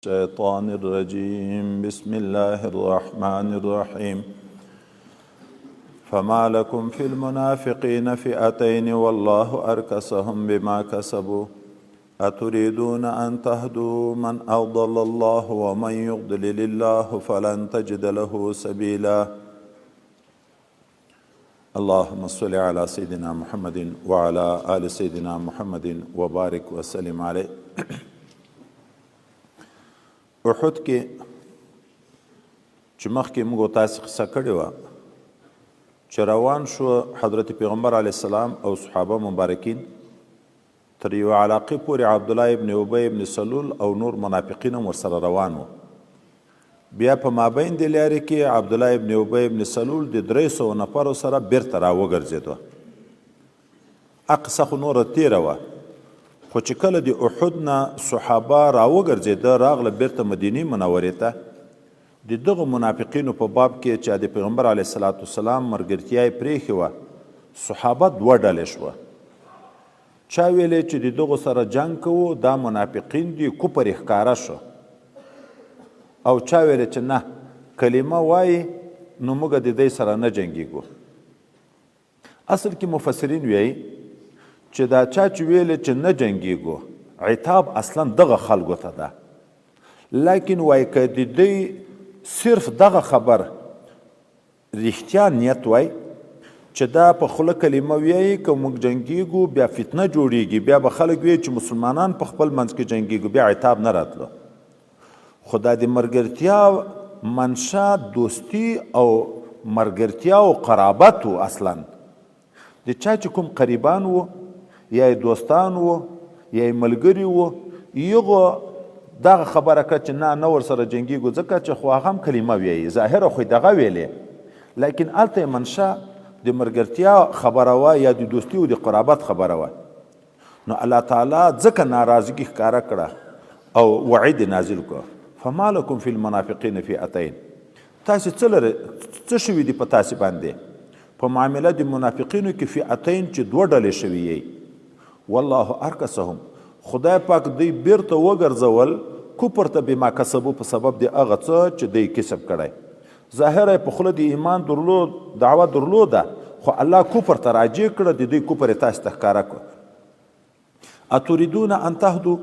الشيطان الرجيم بسم الله الرحمن الرحيم فما لكم في المنافقين فئتين والله أركسهم بما كسبوا أتريدون أن تهدوا من أضل الله ومن يضلل الله فلن تجد له سبيلا اللهم صل على سيدنا محمد وعلى آل سيدنا محمد وبارك وسلم عليه احد کې چې مخکې موږ تاسې قصه کړې وه چې روان شو حضرت پیغمبر علیه السلام او صحابه مبارکین تر یوه علاقې پورې عبدالله ابن ابی ابن سلول او نور منافقین هم ورسره روان وو بیا په مابین د لارې کې عبدالله ابن ابی ابن سلول د 300 نفرو سره بیرته راوګرځېدو قصه خو نوره تیره وه خو چې کله د احد نه صحابه راوګرځېده راغله بیرته مدینې منورې ته د دغو منافقینو په باب کې چې د پیغمبر علیه الصلاة والسلام ملګرتیا یې پرېښې وه صحابه دوه ډلې شوه چا ویلې چې د دغو سره جنګ کوو دا منافقین دي کفر یې ښکاره شو او چا ویلې چې نه کلمه وایي نو موږ د دې سره نه جنګېږو اصل کې مفسرین وایي چې دا چا چې ویلې چې نه جنګېږو عتاب اصلا دغه خلکو ته ده لیکن وایي که د دوی صرف دغه خبر رښتیا نیت وای چې دا په خوله کلمه وایي که موږ جنګېږو بیا فتنه جوړیږي بیا به خلک وایي چې مسلمانان په خپل منځ کې جنګېږو بیا عتاب نه راتلو خو دا د ملګرتیا منشا دوستی او ملګرتیا او قرابت و اصلا د چا چې کوم قریبان و یا دوستان و یا ملګري و یغو دغه خبره کړه چې نه ورسره جنګېږو ځکه چې خو هغه هم کلمه وایي ظاهره خو دغه ویلې لیکن هلته منشا د ملګرتیا خبره وه یا د دوستي او د قرابت خبره وه نو الله تعالی ځکه ناراضګي ښکاره کړه او وعید نازل کړه فما لکم فی المنافقین فئتین تاسې څه شوي دي په تاسې باندې په معامله د منافقینو کې فئتین چې دوه ډلې شوي یي والله ارکسهم خدای پاک دوی بیرته وګرځول کفر ته بما کسبو په سبب د هغه څه چې دوی کسب کړی ظاهره په خوله د ایمان درلود دعوه درلوده خو الله کفر ته راجع کړه د دوی کفر یې تاسې ته ښکاره کړه اتریدون ان تهدو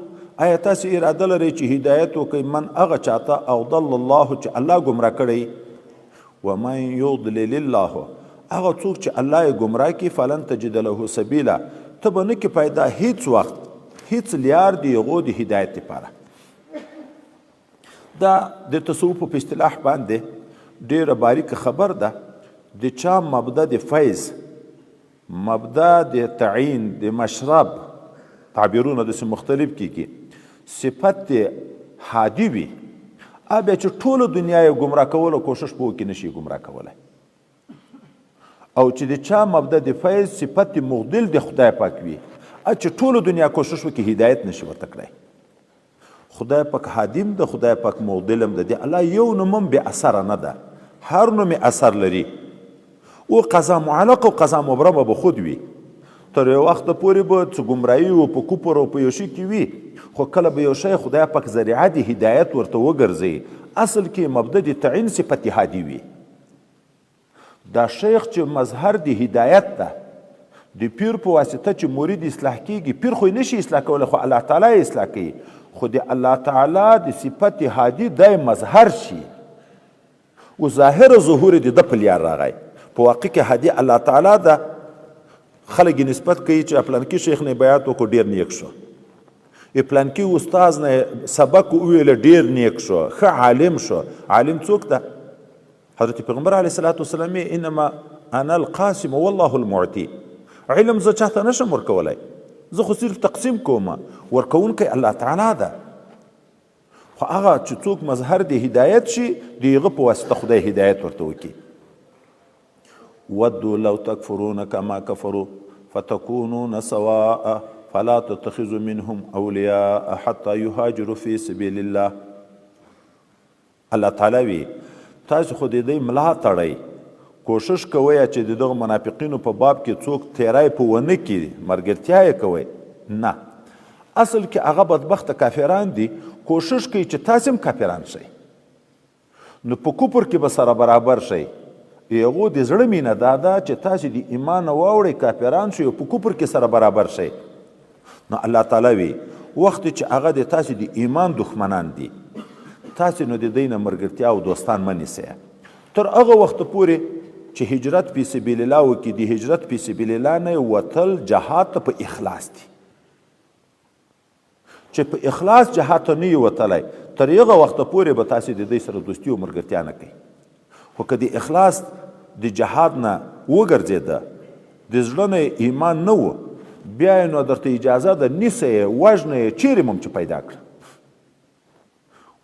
آیا تاسې اراده لرئ چې هدایت وکړئ من هغه چاته اضل الله چې الله ګمراه کړی ومن یضلل الله هغه څوک چې الله یې ګمراه کړي فلن تجد له سبیلا ته به نه کې پیدا هیڅ وخت هیڅ لیار د هغو د هدایت لپاره دا د تصوف په اصطلاح باندې ډېره باریکه خبر ده د چا مبدا د فیض مبدا د تعین د مشرب تعبیرونه داسې مختلف کیږي صفت هادي وي بیا چې ټوله دنیا یې ګمراه کولو کوشش به وکړي نشي ګمراه کولی او چې د چا مبدا د فیض صفت مغدل د خدای پاک وي چې ټوله دنیا کوشش وکړي هدایت نشي ورته کړی خدای پاک حادیم ده خدای پاک مغدلم ده د الله یو نوم هم بې اثره نه ده هر نوم اثر لري او قضا معلق او قضا مبرمه به خود وي تر یو وخته پورې به څه ګمراهي و په کفر او په یو شي کې وي خو کله به یو شی خدای پاک ذریعه د هدایت ورته وګرځي اصل کې مبدا د تعین صفت هادي وي دا شیخ چې مظهر د هدایت ده د پیر په واسطه چې مرید اصلاح کیږي پیر خو نشي اصلاح کولی خو الله تعالی یې اصلاح کوي خو د الله تعالی د صفت هادي دی مظهر شي و ظاهر ظهور د ده په لیار راغی په واقع کې هادي الله تعالی ده خلک نسبت کوي چې پلانکي شیخ نه بیعت وکړو ډېر نیک شو پلانکي استاذ نه سبق وویله ډېر نیک شو ښه عالم شو عالم څوک ده حضرت پیغمبر علیه الصلاة والسلام انما انا القاسم والله المعطي علم زه چاته نشم ورکولی زه خو صرف تقسیم کوم ورکوونکی الله تعالی ده خو هغه چې څوک مظهر د هدایت شي د هغه په واسطه خدای هدایت ورته وکړي ودوا لو تکفرون کما کفروا فتکونون سواء فلا تتخذوا منهم اولیاء حتى یهاجروا فی سبیل الله الله تعالی وی تاسو خو د دې ملا تړئ کوشش کوئ چې د دغه منافقینو په باب کې څوک تیری په ونه کړي ملګرتیا یې کوئ نه اصل کې هغه بدبخته کافران دي کوشش کوي چې تاسې هم کافران شئ نو په کفر کې به سره برابر شئ هغو د زړه مینه دا ده چې تاسې د ایمان نه واوړئ کافران شئ او په کفر کې سره برابر شئ نو الله تعالی وی وخت چې هغه د تاسې د ایمان دښمنان دي تاسې نو د دوی نه ملګرتیا او دوستان مه نیسئ تر هغه وخته پورې چې هجرت فی سبیل الله وکړي د هجرت فی سبیل الله نه وتل جهاد ته په اخلاص دي چې په اخلاص جهاد ته نه یې وتلی تر هغه وخته پورې به تاسې د دوی سره دوستي او ملګرتیا نه کوي خو که د اخلاص د جهاد نه وګرځېده د زړه نه ایمان نه و بیا یې نو درته اجازه ده نیسه یې وژنه یې چیرې مم چې پیدا کړه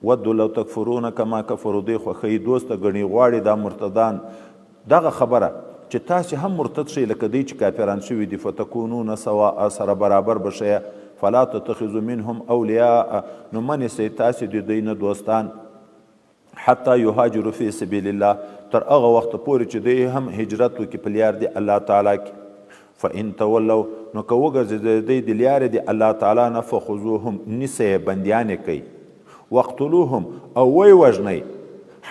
ودو لو تکفرون کما کفروا دوی خوښوي دوسته ګڼي غواړي دا مرتدان دغه خبره چې تاسې هم مرتد شئ لکه دوی چې کافران شوي دي فتکونون سواء سره برابر به شئ فلا تتخذوا منهم اولیاء نو مه نیسئ تاسې د دوی نه دوستان حتی یهاجروا فی سبیل الله تر هغه وخته پورې چې دوی هم هجرت وکړي په لیار د الله تعالی کې فان تولوا نو که وګرځېد دوی د لیارې د الله تعالی نه فخذوهم نیسئ یې بندیان یې کوئ واقتلوهم او وی وژنئ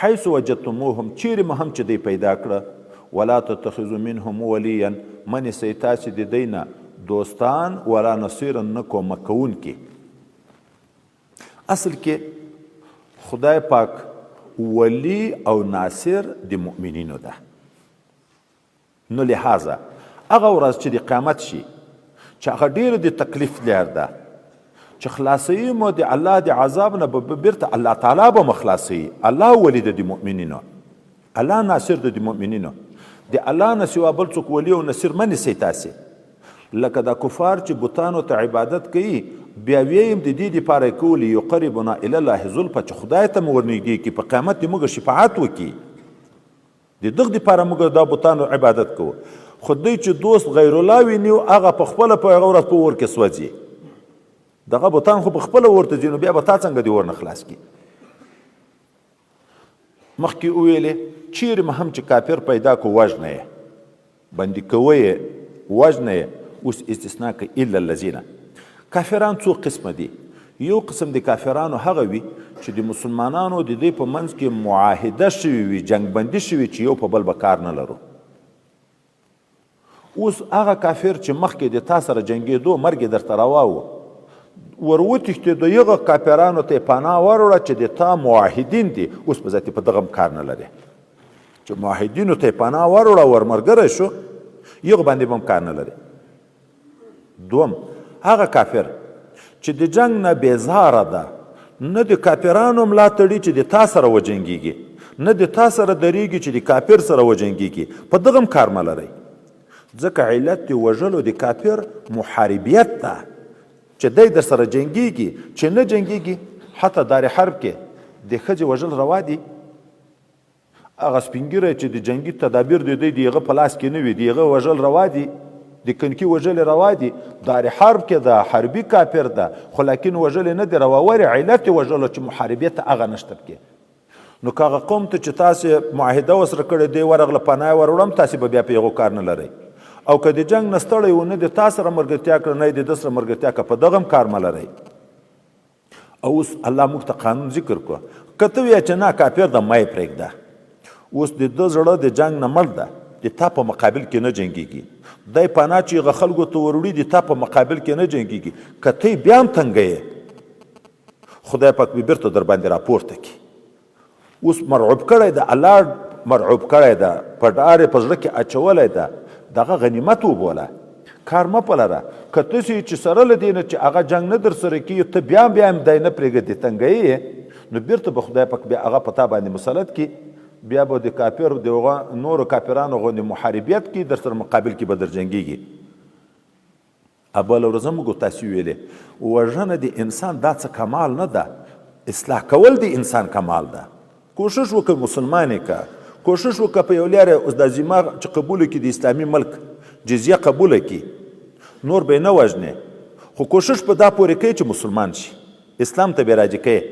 حیث وجدتموهم چیرې مو هم چې دی پیدا کړه ولا تتخذوا منهم ولیا مه نیسئ تاسې د دوی نه دوستان ولا نصیرا نه کومک کوونکي اصل کې خدای پاک ولی او ناصر د مؤمنینو ده نو لحاظه هغه ورځ چې د قیامت شي چې هغه ډېره د تکلیف لار ده چې خلاصوي مو د الله د عذاب نه به بیرته الله تعالی به مو خلاصوي الله ولی ده د مؤمنینو الله ناصر ده د مؤمنینو د الله نه سوا بل څوک ولی او نصیر مه نیسئ تاسې لکه دا کفار چې بتانو ته عبادت کوي بیا ویم د دې دپاره یې کوو لیقربنا الی الله زلفه چې خدای ته مو ورنږدې کړي په قیامت کې موږ شفاعت وکړي د دغه دپاره موږ دا بتانو عبادت کوو خو دوی چې دوست غیر الله ویني هغه په خپله په هغه ورځ په اور کې سوځي دغه بوتان خو په خپله ورته ځي نو بیا به تا څنګه د اور نه خلاص کړي مخکې وویلې چیرې مو هم چې کافر پیدا کو وژنه یې بندي کوه یې وژنه یې اوس استثناء کوي الا الذین کافران څو قسمه دي یو قسم د کافرانو هغه وي چې د مسلمانانو د دوی په منځ کې معاهده شوي وي جنګ بندي شوي چې یو په بل به کار نه لرو اوس هغه کافر چې مخکې د تا سره جنګېدو مرګ یې درته روا و ور وتښتېدو هغه کافرانو ته یې پناه وروړه چې د تا معاهدین دي اوس په ذاتې په دغه هم کار نه لري چې معاهدینو ته یې پناه وروړه ور ملګری شو هغه باندې به هم کار نه لري دوم هغه کافر چې د جنگ نه بیزاره ده نه د کافرانو ملا تړي چې د تا سره وجنګېږي نه د تا سره درېږي چې د کافر سره وجنګېږي په دغه هم کار مه لرئ ځکه علت د وژلو د کافر محاربیت ده چې دی در سره جنګېږي چې نه جنګېږي حتی دار حرب کې د ښځې وژل روا دي هغه سپینګیری چې د جنګي تدابیر د دوی د هغه په لاس کې نه وي د هغه وژل روا دي د کنکي وژل روا دي دار حرب کې ده حربي کافر ده خو لیکن وژل نه دي روا ولې علت وژلو چې محاربیت هغه نشته پکې نو که هغه قوم ته چې تاسې معاهده ورسره کړې دی ورغله پناه وروړم تاسې به بیا په هغو کار نه لرئ او که د جنګ نه ستړی و نه د تا سره ملګرتیا کړه نه یې د ده سره ملګرتیا کړه په دغه هم کار مه لرئ او اوس الله موږ ته قانون ذکر کړو که ته وایې چې نه کافر ده مه یې پرېږده اوس د ده زړه د جنګ نه مړ ده د تا په مقابل کې نه جنګېږي دی پناه چې هغه خلکو ته وروړي د تا په مقابل کې نه جنګېږي که ته بیا هم تنګه یې خدای پاک به بیرته در باندې راپورته کړي اوس مرعوب کړی ده الله مرعوب کړی ده په ډار یې په زړه کې اچولی ده دغه غنیمت وبوله کار مه په لره که تاسې چې سره له دې نه چې هغه جنګ نه در سره کېږي ته بیا هم دی نه پرېږدې تنګه یې نو بیرته به خدای پاک بیا هغه په تا باندې مسلط کړي بیا به د کافر د نورو کافرانو غوندې محاربیت کې در سره مقابل کې به در جنګېږي بله ورځ موږ تاسې ویلې وژنه د انسان دا څه کمال نه ده اصلاح کول د انسان کمال ده کوشش وکړه مسلمان یې که کوشش وکړه په یو لاره اوس دا ذمه چې قبوله کړي د اسلامي ملک جزیه قبوله کړي نور به یې نه وژنې خو کوشش په دا پورې کوي چې مسلمان شي اسلام ته به یې راجع کوي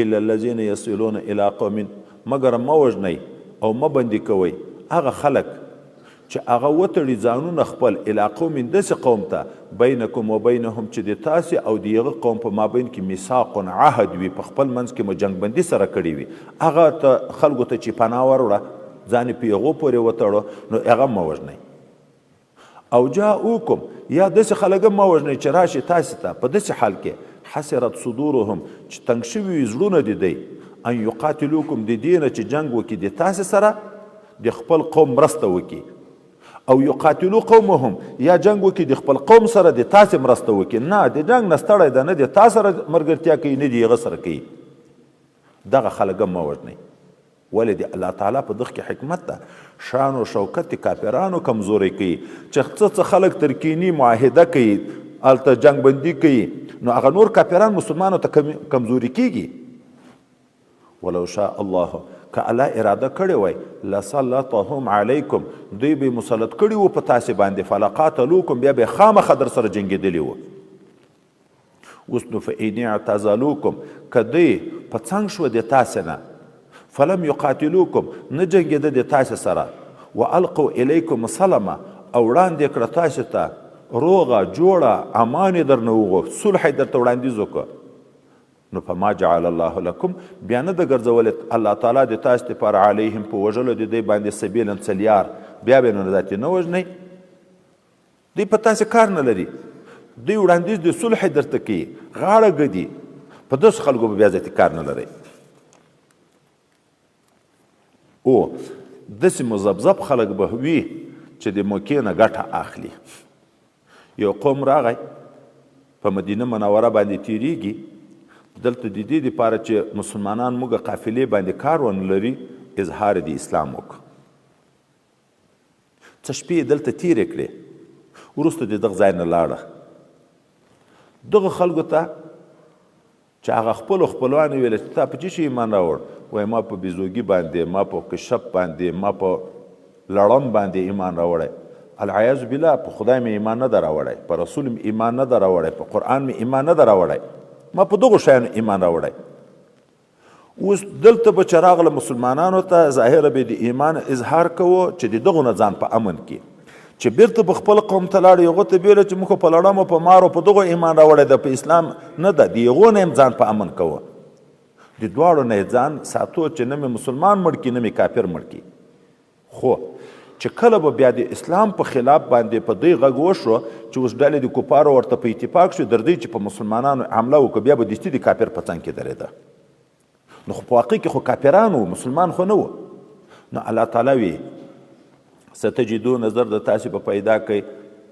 الا الذین یصلون الی قوم مگر مه وژنئ او مه بندي کوئ هغه خلک چې هغه وتړي ځانونه خپل الی قوم داسې قوم ته بینکم و بینهم چې د تاسې او د هغه قوم په مابین کې میثاق عهد وي، په خپل منځ کې مو جنګبندي سره کړې وي، هغه ته خلکو ته چې پناه وروړه ځان یې په هغو پورې وتړو نو هغه مه وژنئ. او جاؤکم یا داسې خلک هم مه وژنئ چې راشي تاسې ته په داسې حال کې حسرت صدورهم چې تنګ شوي وي زړونه د دی ان یقاتلوکم د دې نه چې جنګ وکړي د تاسې سره د خپل قوم مرسته وکړي، او یقاتلو قومهم یا جنگ وکړي د خپل قوم سره د تاسې مرسته وکړي، نه د جنگ نه ستړی ده، نه د تا سره ملګرتیا کوي نه د هغه سره کوي. دغه خلک هم مه وژنئ. ولې د الله تعالی په دغه کې حکمت ده، شان و شوکت کافرانو کمزوری کوي، چې څه خلک ترکینی معاهده کوي هلته جنگ بندي کوي نو هغه نور کافران مسلمانو ته کمزوري کیږي. ولو شاء الله که الله اراده کړې وای لسلطهم علیکم دوی به مسلط کړي وو په تاسې باندې فلقاتلوکم بیا به خامخا در سره جنګېدلي وو. اوس نو فإن اعتزلوکم که دوی په څنګ شوه د تاسې نه فلم یقاتلوکم نه جنګېده د تاسې سره والقوا الیکم السلم او وړاندې کړه تاسې ته روغه جوړه امان یې درنه وغوښت صلح یې درته وړاندیز وکړه نو فما جعل الله لکم بیا نه د ګرځولې الله تعالی د تاسې دپاره علیهم په وژلو د دوی باندې سبیلا څلیار بیا به نو داتې نه وژنئ. دوی په تاسې کار نه لري، دوی وړاندیز د صلح درته کوي، غاړه ږدي، په داسې خلکو به بیا ذاتي کار نه لرئ. او داسې مذبذب خلک به وي چې د موقع نه ګټه اخلي. یو قوم راغی په مدینه منوره باندې تیریږي، دلته د دې دپاره چې مسلمانان موږ قافلې باندې کار ونه لري اظهار د اسلام وکړو. څه شپې دلته تیرې کړې، وروسته د دغه ځای نه لاړه. دغه خلکو ته چې هغه خپلو خپلوانو ویل چې تا په څه شي ایمان راوړ، وایي ما په بیزوګي باندې، ما په کشپ باندې، ما په لړم باندې ایمان راوړی. العیاذ بالله په خدای مې ایمان نه ده راوړی، په رسول مې ایمان نه ده راوړی، په قرآن مې ایمان نه ده راوړی، ما په دغو شیانو ایمان راوړی. اوس دلته به چې راغله مسلمانانو ته ظاهره به د ایمان اظهار کوو چې د دغو نه ځان په امن کې، چې بیرته په خپل قوم ته لاړ هغو ته بیله چې موږ په لړمو په مارو په دغو ایمان راوړی ده، په اسلام نه ده، د هغو نه ځان په امن کوو. د دواړو نه ځان ساتو چې نه مې مسلمان مړ کړي نه مې کافر مړ کړي. خو چې کله به بیا د اسلام په خلاف باندې په دوی غږ وشو چې اوس ډلې د کفارو ورته په اتفاق شو در دوی چې په مسلمانانو حمله وکړه بیا به دستي د کافر په څنګ کې درېده. نو خو په واقع کې خو کافران وو، مسلمان خو نه وو. نو الله تعالی وی ستجدون نظر د تاسې به پیدا کوي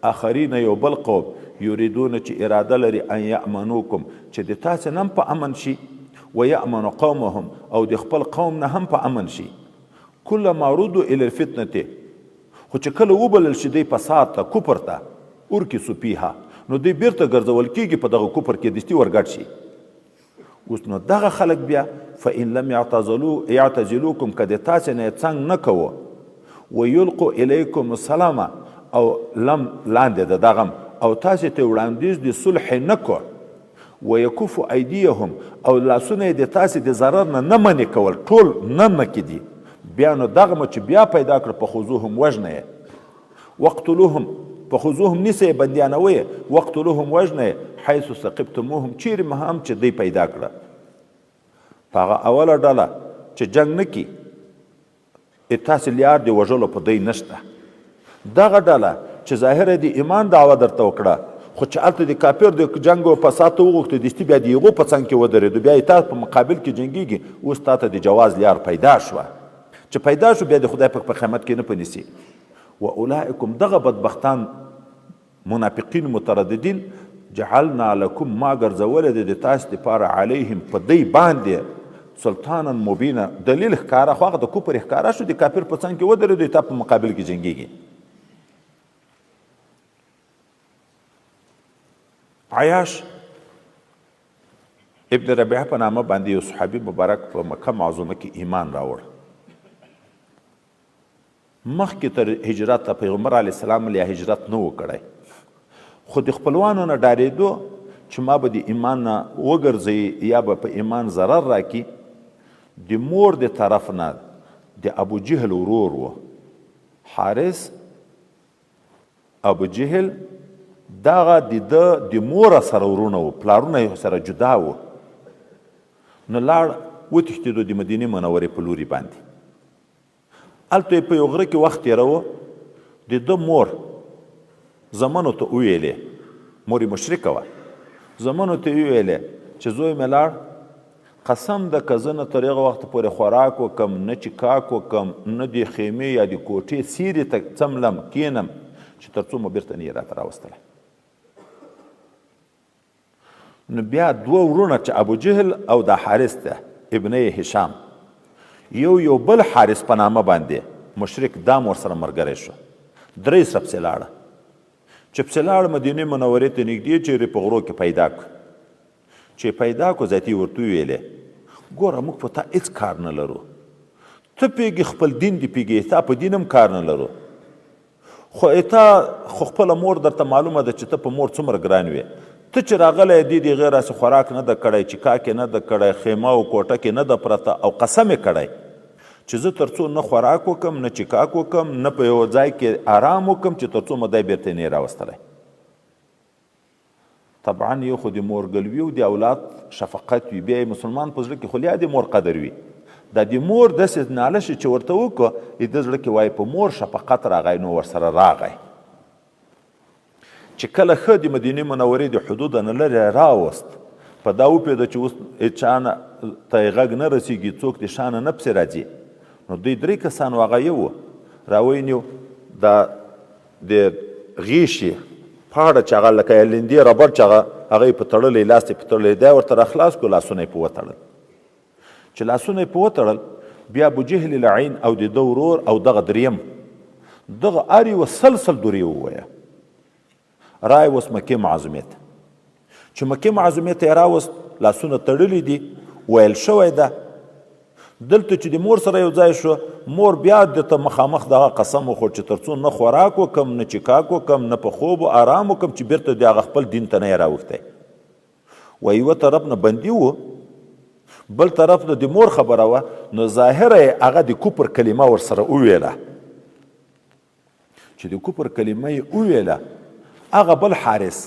آخرین یو بل قوم یریدون چې اراده لري ان یأمنوکم چې د تاسې نه هم په امن شي ویأمن قومهم او د خپل قوم نه هم په امن شي. کلما ردوا الی الفتنه خو چې کله وبلل شي دی فساد ته کفر ته ارکسوا فیها نو دوی بیرته ګرځول کېږي په دغه کفر کې دستي ورګډ شي. اوس نو دغه خلک بیا فإن لم یعتزلوکم که د تاسې نه څنګ نه کوو ویلقوا الیکم السلام او لم لاندې د دغم او تاسې ته وړاندیز د صلح نه کو ویکفو ایدیهم او لاسونه د تاسې د ضرر نه منې کول ټول نه مکې دي بیا نو دغه چې بیا پیدا کړ په خذوهم وژنه یې وقتلوهم په خذوهم نیسه بندیانوي وقتلوهم وژنه حيث ثقفتموهم چیرې مهم چې دی پیدا کړه هغه اوله ډله چې جنگ نکي تاسې لیار دی وژلو په دی نشته دغه ډله چې ظاهره دی ایمان دعوه درته وکړه خو چې هلته د کافر د جنګ او فساد ته وغوښته دستي بیا د هغو په څنګ کې ودرېدو بیا یې تاسو په مقابل کې جنګېږي اوس تا ته د جواز لیار پیدا شوه چې پیدا شو بیا د خدای په قیامت کې نه پنیسي و اولئکم دغه بدبختان منافقین مترددین جعلنا لکم ما ګرځولی د تاسو دپاره علیهم په دی باندې سلطانا مبینه دلیل ښکاره خو هغه د کفر ښکاره شو د کافر په څنګ کې ودرېدو تا په مقابل کې جنګېږي عیاش ابن ربیعه په نامه باندې یو صحابي مبارک په مکه معظمه کې ایمان راوړ مخکې تر هجرت پیغمبر علیه السلام یا هجرت نه و کړی خو د خپلوانو نه ډارېدو چې ما به د ایمان نه وګرځوي یا به په ایمان ضرر راکړي د مور د طرف نه د ابو جهل ورور و حارث ابو جهل دغه د مور سره ورونه و، پلارونه یې سره جدا و. نو لاړ وتښتېدو د مدینې منورې په لوري باندې. هلته یې په یو غره کې وخت تېروه. د ده مور زمنو ته وویلې، مور یې مشرکه وه، زمنو ته یې وویلې چې زوی مې لاړ، قسم ده که زه نه تر هغه وخته پورې خوراک وکړم، نه چکاک وکړم، نه د خیمې یا د کوټې سیرې ته څملم کینم چې تر څو مو بیرته نه یې راته راوستلی. نو بیا دوه ورونه چې ابو جهل او د حارث ده ابن هشام، یو بل حارث په نامه باندې مشرک، دا م ورسره ملګری شو. درې سره پسې لاړه. چې پسې لاړه مدینې منورې ته نږدې چیرې په غرو کې پیدا کړو. چې پیدا کړو ذاتي ورته وویلې ګوره موږ په تا هېڅ کار نه لرو، ته پوهېږې خپل دین دې پوهېږې، تا په دین هم کار نه لرو، خو خپله مور درته معلومه ده چې ته په مور څومره ګران وې. ته چې راغلی دې د هغې راسې خوراک نه ده کړی، چکاک یې نه ده کړی، خیمه او کوټه کې نه ده پرته، او قسم یې کړی چې زه تر څو نه خوراک وکم، نه چکاک وکم، نه په یو ځای کې آرام وکم چې تر څو مو دی بیرته نه یې راوستلی. طبعا یو خو د مورګلوي او د اولاد شفقت وي، بیا یې مسلمان په زړه کې خو د مور قدر وي. دا د مور داسې ناله شي چې ورته وکړو د زړه کې وایي په مور شفقت راغی، نو ورسره راغی. چې کله ښه د مدینې منورې د حدوده نه لرې راوست، په دا وپوهېده چې اوس چا ته یې غږ نه رسېږي، څوک د شا نه پسې راځي. نو دوی 3 کسان و، هغه یو راونیو دا د غیشي پاړه چې هغه لکه لندې ربړ چې هغه یې په تړلی، لاس یې په تړلی، دی ورته راخلاص کړو، لاسونه یې په وتړل. چې لاسونه یې په وتړل، بیا ابوجهل لعین او د ده ورور او دغه دریم دغه هر یوه سلسل دورې ووایه، راوست مکې معظمې ته. چې مکې معظمې ته یې راوست، لاسونه تړلي دي، ویل شوی ده. دلته چې د مور سره یو ځای شو، مور بیا دته مخامخ دغه قسم وخوړ چې تر څو نه خوراک وکم، نه چکاک وکم، نه په خوب و آرام وکم چې بیرته د هغه خپل دین ته نه یې راوښتی. و یوه طرف نه بندي و، بل طرف نه د مور خبره وه، نو ظاهره یې هغه د کفر کلمه ورسره وویله. چې د کفر کلمه یې وویله، هغه بل حارث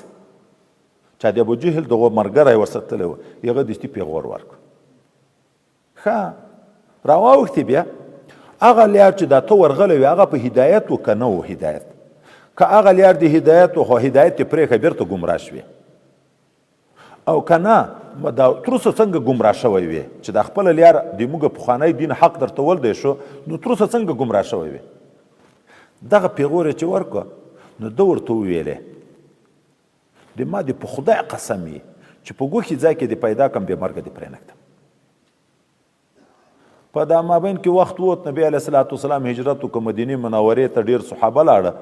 چې د ابوجهل دغه ملګری ورسره تللی و، هغه دستي پیغور ورکړ. ښه راواوښتې بیا هغه لیار چې دا ته ورغلی وې، هغه په هدایت و که نه و هدایت؟ که هغه لیار د هدایت و، خو هدایت یې پرېښه بیرته ګمراه شوې، او که نه دا تر اوسه څنګه ګمراه شوی وې چې دا خپله لیار د موږ پخوانی دین حق درته ولدی شو، نو تر اوسه څنګه ګمراه شوی وې؟ دغه پیغور یې چې ورکړه، نو ده ورته وویلې د ما د په خدای قسم یې چې په ګوښې ځای کې دې پیدا کړم، بې مرګه دې پرېنږدم. په دا مابین کې وخت ووت، نبی علیه صلات وسلام هجرت وکړه، مدینې منورې ته ډېر صحابه لاړه.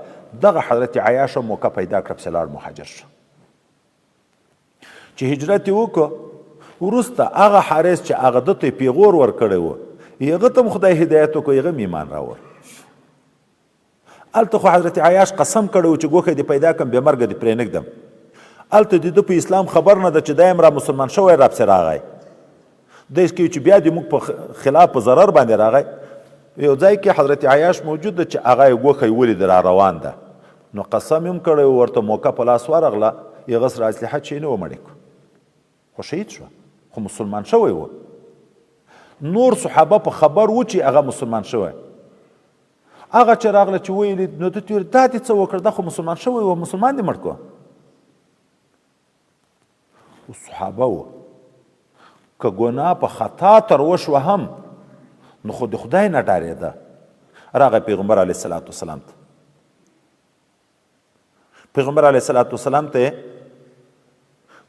دغه حضرت عیاشه موقع پیدا کړه، پسې لاړ مهاجر شو. چې هجرت یې وکړه، وروسته هغه حارث چې هغه ده ته یې پیغور ورکړی و، هغه ته م خدای هدایت وکړو، هغه م ایمان راوړ. هلته خو حضرت عیاش قسم کړی و چې ګوښه دې پیدا کړم، بې مرګه دې پرېنږدم. هلته د ده په اسلام خبر نه ده چې دا یم را مسلمان شوی، را پسې راغی. داسې کوي چې بیا د موږ په خلاف په ضرر باندې راغی. یو ځای کې حضرت عیاش موجود ده چې هغه یې ګوښه یې ولید را روان ده، نو قسم یې هم کړی و، ورته موقع په لاس ورغله، هغه سره اصلحه چې یې نه و مړې کړو، خو شهید شو، خو مسلمان شوی و. نور صحابه په خبر و چې هغه مسلمان شوی. هغه چې راغله چې ویلې، نو ده ته دا دې څه وکړه، دا خو مسلمان شوی و، مسلمان دې مړ کړو. صحابه و که ګناه په خطا تر وشوه هم، نو خو د خدای نه ډارېده. راغی پیغمبر علیه الصلاة والسلام ته. پیغمبر علیه الصلاة والسلام ته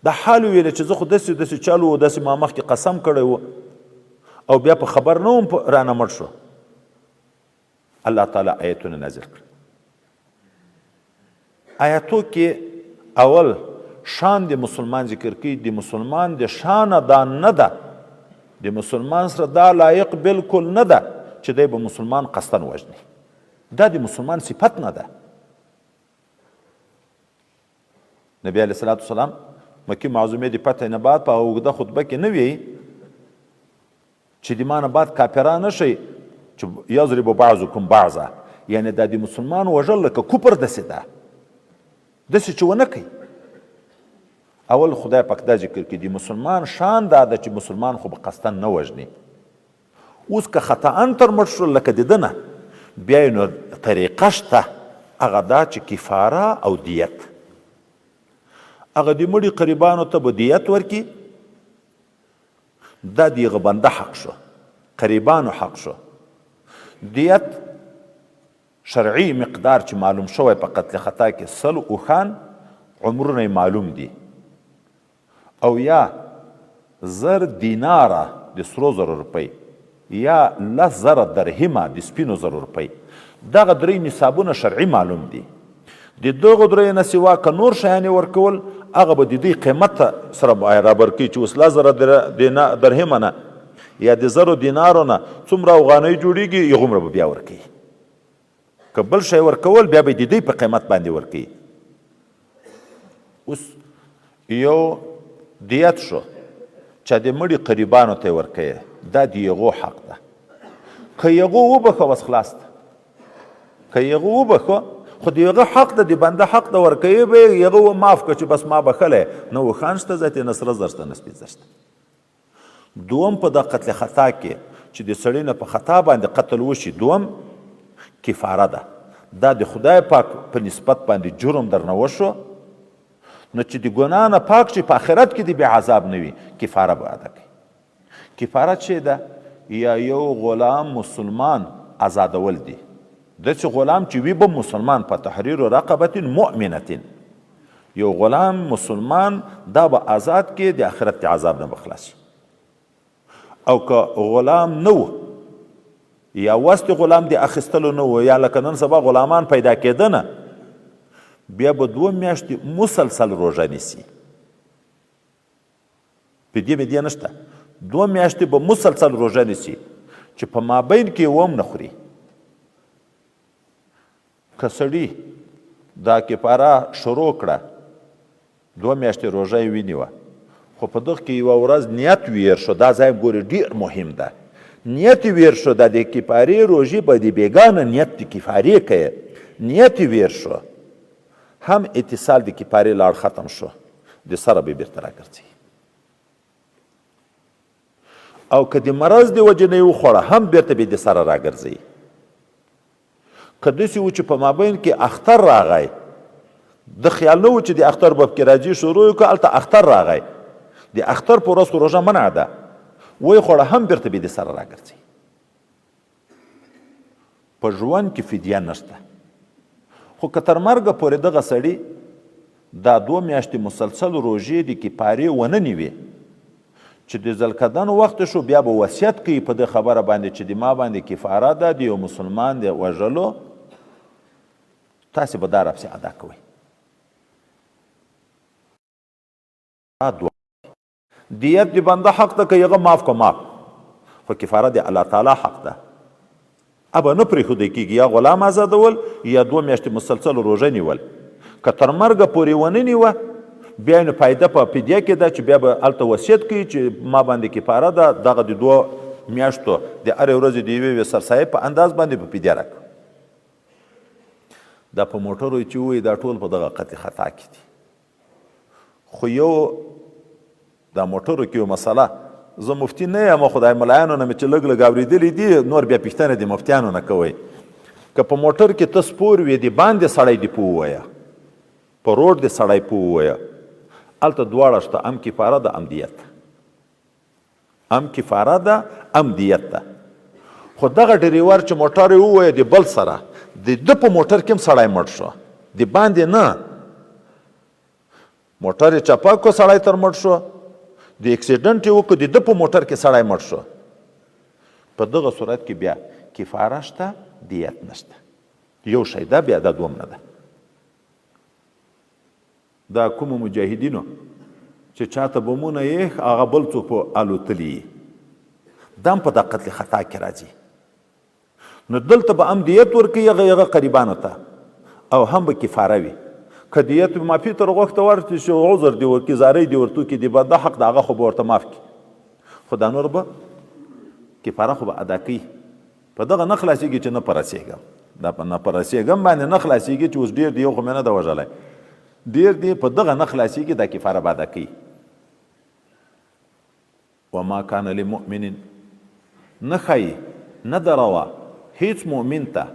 دا حال ویل چې زه خو داسې چالو و، داسې ما مخکې قسم کړی و، او بیا په خبر نه وم رانه مړ شو. الله تعالی آیتونه نازل کړ. آیاتو کې اول شان د مسلمان ذکر کوي. د مسلمان د شانه دا نه ده، د مسلمان سره دا لایق بالکل نه ده چې دی به مسلمان قصدن وژني. دا د مسلمان صفت نه ده. نبی علیه الصلاة والسلام مکې معظمې د فتح نه بعد په اوږده خطبه کې نه وی چې د ما نه بعد کافران نه شئ چې یضرب بعضکم بعضا، یعنی دا د مسلمان وژل لکه کفر داسې ده. داسې چې ونه کوي. اول خدای پاک دا ذکر کړي د مسلمان شان دا ده چې مسلمان خو به قصدن نه وژني. اوس که خطاان تر مړ شو لکه د ده نه، بیا یې نو طریقه شته، هغه دا چې کفاره او دیت. هغه د مړي قریبانو ته به دیت ورکړي، دا د هغه بنده حق شو، قریبانو حق شو. دیت شرعي مقدار چې معلوم شوی په قتل خطا کې 100 اوښان عمرونه معلوم دي، او یا 1000 دیناره د سرو زرو روپۍ، یا 10,000 درهمه د سپینو زرو روپۍ. دغه درې نصابونه شرعي معلوم دي. د دغو درې نه سوا که نور شیان یې ورکول، هغه به د دوی قیمت سره برابر کوي چې اوس 10,000 درهمه نه یا د 1000 دینارو نه څومره افغانۍ جوړېږي، هغومره به بیا ورکوي. که بل شی ورکول، بیا به د دوی په قیمت باندې ورکوي. اوس یو دیت شو چې د مړي قریبانو ته یې ورکوي، دا د هغو حق ده. که هغو وبخه بس خلاص ده، که هغه وبخه، خو د هغه حق ده، د بنده حق ده، ورکوي به یې، هغه معاف کړه چې بس ما بخلی، نه اوښان شته ذاتې، نه سره زر شته، نه سپین زر شته. دوم په د قتل خطا کې چې د سړي نه په خطا باندې قتل وشي، دوم کفاره ده. دا د خدای پاک په نسبت باندې جرم درنه وشو، نو چې د ګناه نه پاک شي، په آخرت کې د بې عذاب نه وي، کفاره به ادا کوي. کفاره چې ده، یا یو غلام مسلمان آزادول دي. داسې غلام چې وي به مسلمان، په تحریر رقبة مؤمنة، یو غلام مسلمان دا به آزاد کې د آخرت د عذاب نه به خلاص شي. او که غلام نه و، یا وست غلام د اخیستلو نه و، یا لکه نن سبا غلامان پیدا کېده نه، بیا به 2 میاشتې مسلسل روژه نیسي. فدیه مدیه نشته، 2 میاشتې به مسلسل روژه نیسي چې په مابین کې وم نه خوري. که سړي دا کفاره شروع کړه، 2 میاشتې روژه یې ونیوه، خو په دغه کې یوه ورځ نیت ویر شو، دا ځای ګورې ډېر مهم ده. نیت ویر شو، دا د کفارې روژې به د بېګانه نیت د کفارې کوي، نیت ویر شو، هم اتصال د کفارې لاړ ختم شو، د سره به بیرته راګرځي. او که د مرض د وجې نه یې وخوړه، هم بیرته به د سره راګرځي. که داسې و چې په مابین کې اختر راغی، د خیال نه و چې د اختر باب کې راځي، شروع یې کړه، هلته اختر راغی، د اختر په ورځ خو روژه منع ده، ویې خوړه، هم بیرته به د سره راګرځي. په ژوند کې فدیه نشته. خو که تر مرګه پورې دغه سړي دا 2 میاشتې مسلسل روژې د کفارې ونه نیوي، چې د ذوالقعدې وخت شو، بیا به وصیت کوي په دې خبره باندې چې د ما باندې کفاره ده د یو مسلمان د وژلو، تاسې به دا رپسې ادا کوئ. دیت د بنده حق ده، که هغه معاف که معاف، خو کفاره د الله تعالی حق ده. ابه نه پرېښودی کېږي، یا غلام آزادول، یا 2 میاشتې مسلسل روژه نیول. که تر مرګه پورې ونه نیوه، بیا نو فایده په فدیه کې ده چې بیا به هلته وصیت کوي چې ما باندې کفاره ده، دغه د 2 میاشتو د هرې ورځې د یوې سرسایې په انداز باندې به فدیه راکړو. دا په موټرو چې ووایي، دا ټول په دغه قتل خطا کې دي. خو یو دا موټرو کې یو مسله، زه مفتي نه یم، خدای ملایانو نه مې چې لږ لږ اورېدلي دي، نور بیا پوښتنه د مفتیانو نه کوئ. که په موټر کې ته سپور وې، د باندې سړی دې په ووایه، په روډ دې سړی په ووایه، هلته دواړه شته، ام کفاره ده ام دیت، ام کفاره ده ام دیت ده. خو دغه ډریور چې موټر یې ووایه د بل سره، د ده په موټر کې هم سړی مړ شو، د باندې نه، موټر یې چپه کړو، سړی تر مړ شو، د اکسیډنټ یې وکړو، د ده په موټر کې سړی مړ شو. په دغه صورت کې بیا کفاره شته، دیت نشته. یو شی ده، بیا دا دوم نه ده. دا کومو مجاهدینو چې چاته بمونه یې هغه بل څوک په الوتلي، دا هم په دا قتل خطا کې راځي. نو دلته به هم دیت ورکوي هغه قریبانو ته، او هم به کفاره وي. که دیت معافي تر غوښته ورته شي، عذر دې ورکړي، زارۍ دې ورته وکړي، د بنده حق د هغه خو به ورته معاف کړي، خو دا نور به کفاره خو به ادا کوي. په دغه نه خلاصېږي چې نه په رسېږم، دا په نه په رسېږم باندې نه خلاصېږي چې اوس ډېر دی، یو خو مې نه ده وژلی، ډېر دی په دغه نه خلاصېږي دا کفاره به ادا کوي. وما کان لمؤمن نه ښایي نه ده روا هیڅ مؤمن ته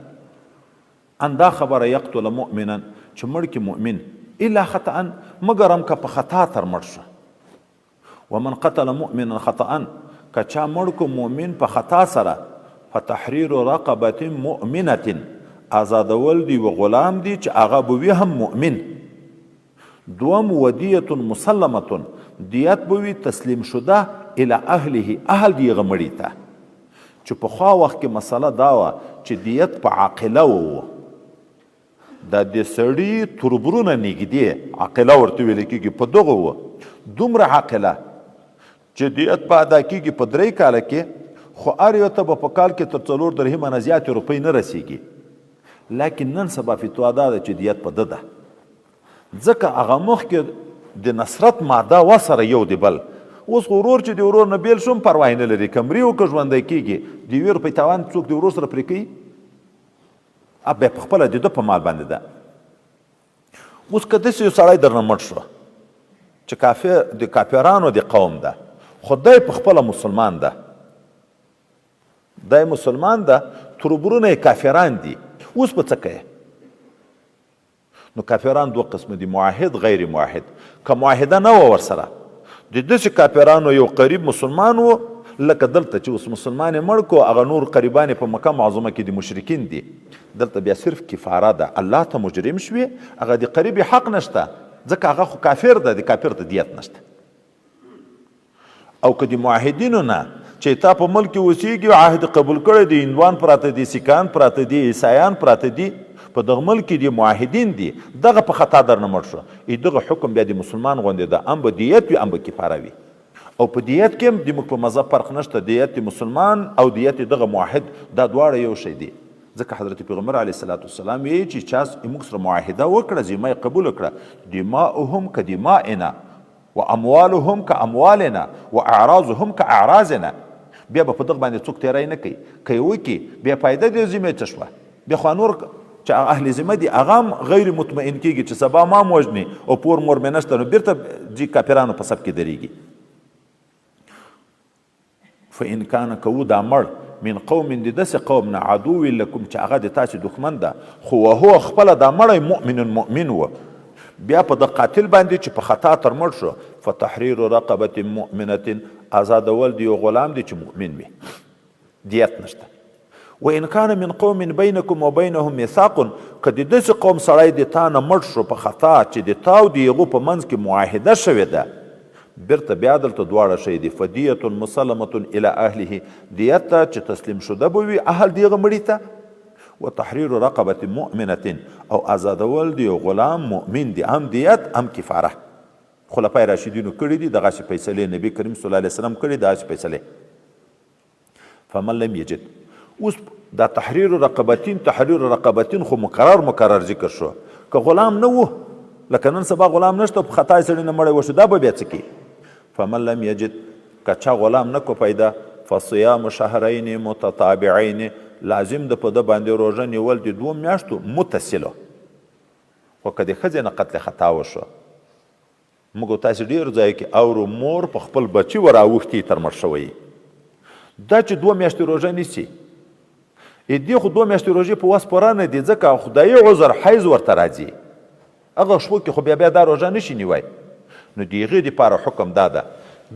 ان دا خبره یقتل مؤمنا چې مړ کړي مؤمن الا خطأ مګر هم که په خطا تر مړ شو. ومن قتل مؤمنا خطأ که چا مړ کو مؤمن په خطا سره فتحریر رقبة مؤمنة آزادول دی و غلام دی چې هغه به وي هم مؤمن. دوم ودیة مسلمة دیت به وي تسلیم شده الى اهله اهل دی هغه مړي ته. چې پخوا وخت کې مسله دا وه چې دیت په عاقله وو، دا د سړي تربرونه نږدې عاقله ورته ویل کېږي، په دغه وه دومره عاقله چې دیت به ادا کېږي په 3 کاله کې، خو هر یو ته به په کال کې تر 4 درهمه نه زیاتې روپۍ نه رسېږي. لیکن نن سبا فتوا دا ده چې دیت په ده ده، ځکه هغه مخکې د نصرت ماده وسره یو دی بل. اوس خو ورور چې د ورور نه بیل شو پروا نه لري، که مري وکړه ژوندی کېږي، د 2 روپۍ تاوان څوک د ورور سره پرې کوي؟ بیا په خپله د ده په مال باندې ده. اوس که داسې یو سړی درنه مړ شو چې کافر د کافرانو د قوم ده، خو دی په خپله مسلمان ده، دی مسلمان ده، تربرونه یې کافران دي. اوس به څه کوي؟ نو کافران 2 قسمه دي، معاهد غیر معاهد. که معاهده نه وه ورسره، د داسې کافرانو یو قریب مسلمان و لکه دلته چې اوس مسلمان یې مړ کو، هغه نور قریبان یې په مکه معظمه کې د مشرکین دي. دلته بیا صرف کفاره ده، الله ته مجرم شوې، هغه د قریب حق نشته ځکه هغه خو کافر ده، د کافر ته دیت نشته. او که د معاهدینو نه چې تا په ملک کې اوسېږي عهد قبول کړی دی، هندوان پراته دي، سیکان پراته دي، عیسایان پراته دي، په دغه ملک کې د معاهدین دي، دغه په خطا درنه مړ شو، دغه حکم بیا د مسلمان غوندې ده، ام به دیت وي ام به کفاره وي. او په دیت کې هم زموږ په مذهب فرق نشته، دیت مسلمان او دیت دغه معاهد دا دواړه یو شی دي. ځکه حضرت پیغمبر علیه الصلاة والسلام وایي چې چا موږ سره معاهده وکړه، ذمه یې قبول کړه، دماؤهم کدمائنا و اموالهم کاموالنا و اعراضهم کاعراضنا، بیا به په دغه باندې څوک تیری نه کوي. که یې وکړي بیا فایده د ذمې څه شوه؟ بیا خو نور چې اهل ذمه دي هغه هم غیر مطمئن کېږي چې سبا ما وژني او پور مور مې نشته، نو بیرته ځي کافرانو په صف کې درېږي. فإن کان که و دا مړ من قوم د داسې قوم نه عدو لکم چې هغه د تاسې دښمن ده، خو وهو خپله دا مړی مؤمن مؤمن و، بیا په د قاتل باندې چې په خطا تر مړ شو فتحریر رقبة مؤمنة آزادول د یو غلام دی چې مؤمن وي، دیت نشته. وإن کان من قوم بینکم و بینهم میثاق که د داسې قوم سړی د تا نه مړ شو په خطا چې د تا او د هغو په منځ کې معاهده شوې ده، بیرته بیا دلته دواړه شی دي، فدیة مسلمة الی اهله، دیت ته چې تسلیم شده به وي اهل د هغه مړي ته، و تحریر رقبة مؤمنة او آزادول د یو غلام مؤمن دی، هم دیت هم کفاره. خلفای راشدینو کړي دي دغسې فیصلې، نبی کریم صلی الله علیه وسلم کړي دغسې فیصلې. فمن لم یجد، اوس دا تحریر رقبتین خو مقرر ذکر شو، که غلام نه و لکه نن سبا غلام نشته په خطا سړی نه مړی وشو، دا به بیا څه کوي؟ فمن لم یجد، که چا غلام نه کو پیدا، فصیام شهرین متتابعین، لازم ده په ده باندې روژه نیول د 2 میاشتو متصلو. خو که د ښځې نه قتل خطا وشو، موږ تاسې ډېر ځای کې اورو مور په خپل بچي ور اوښتي تر مړ شوی، دا چې 2 میاشتې روژه نیسي، دې خو 2 میاشتې روژې په وس پوره نه دي، ځکه خدایي عذر حیض ورته راځي، هغه شپو کې خو بیا دا روژه نشي نیوی. نو د هغې دپاره حکم دا ده،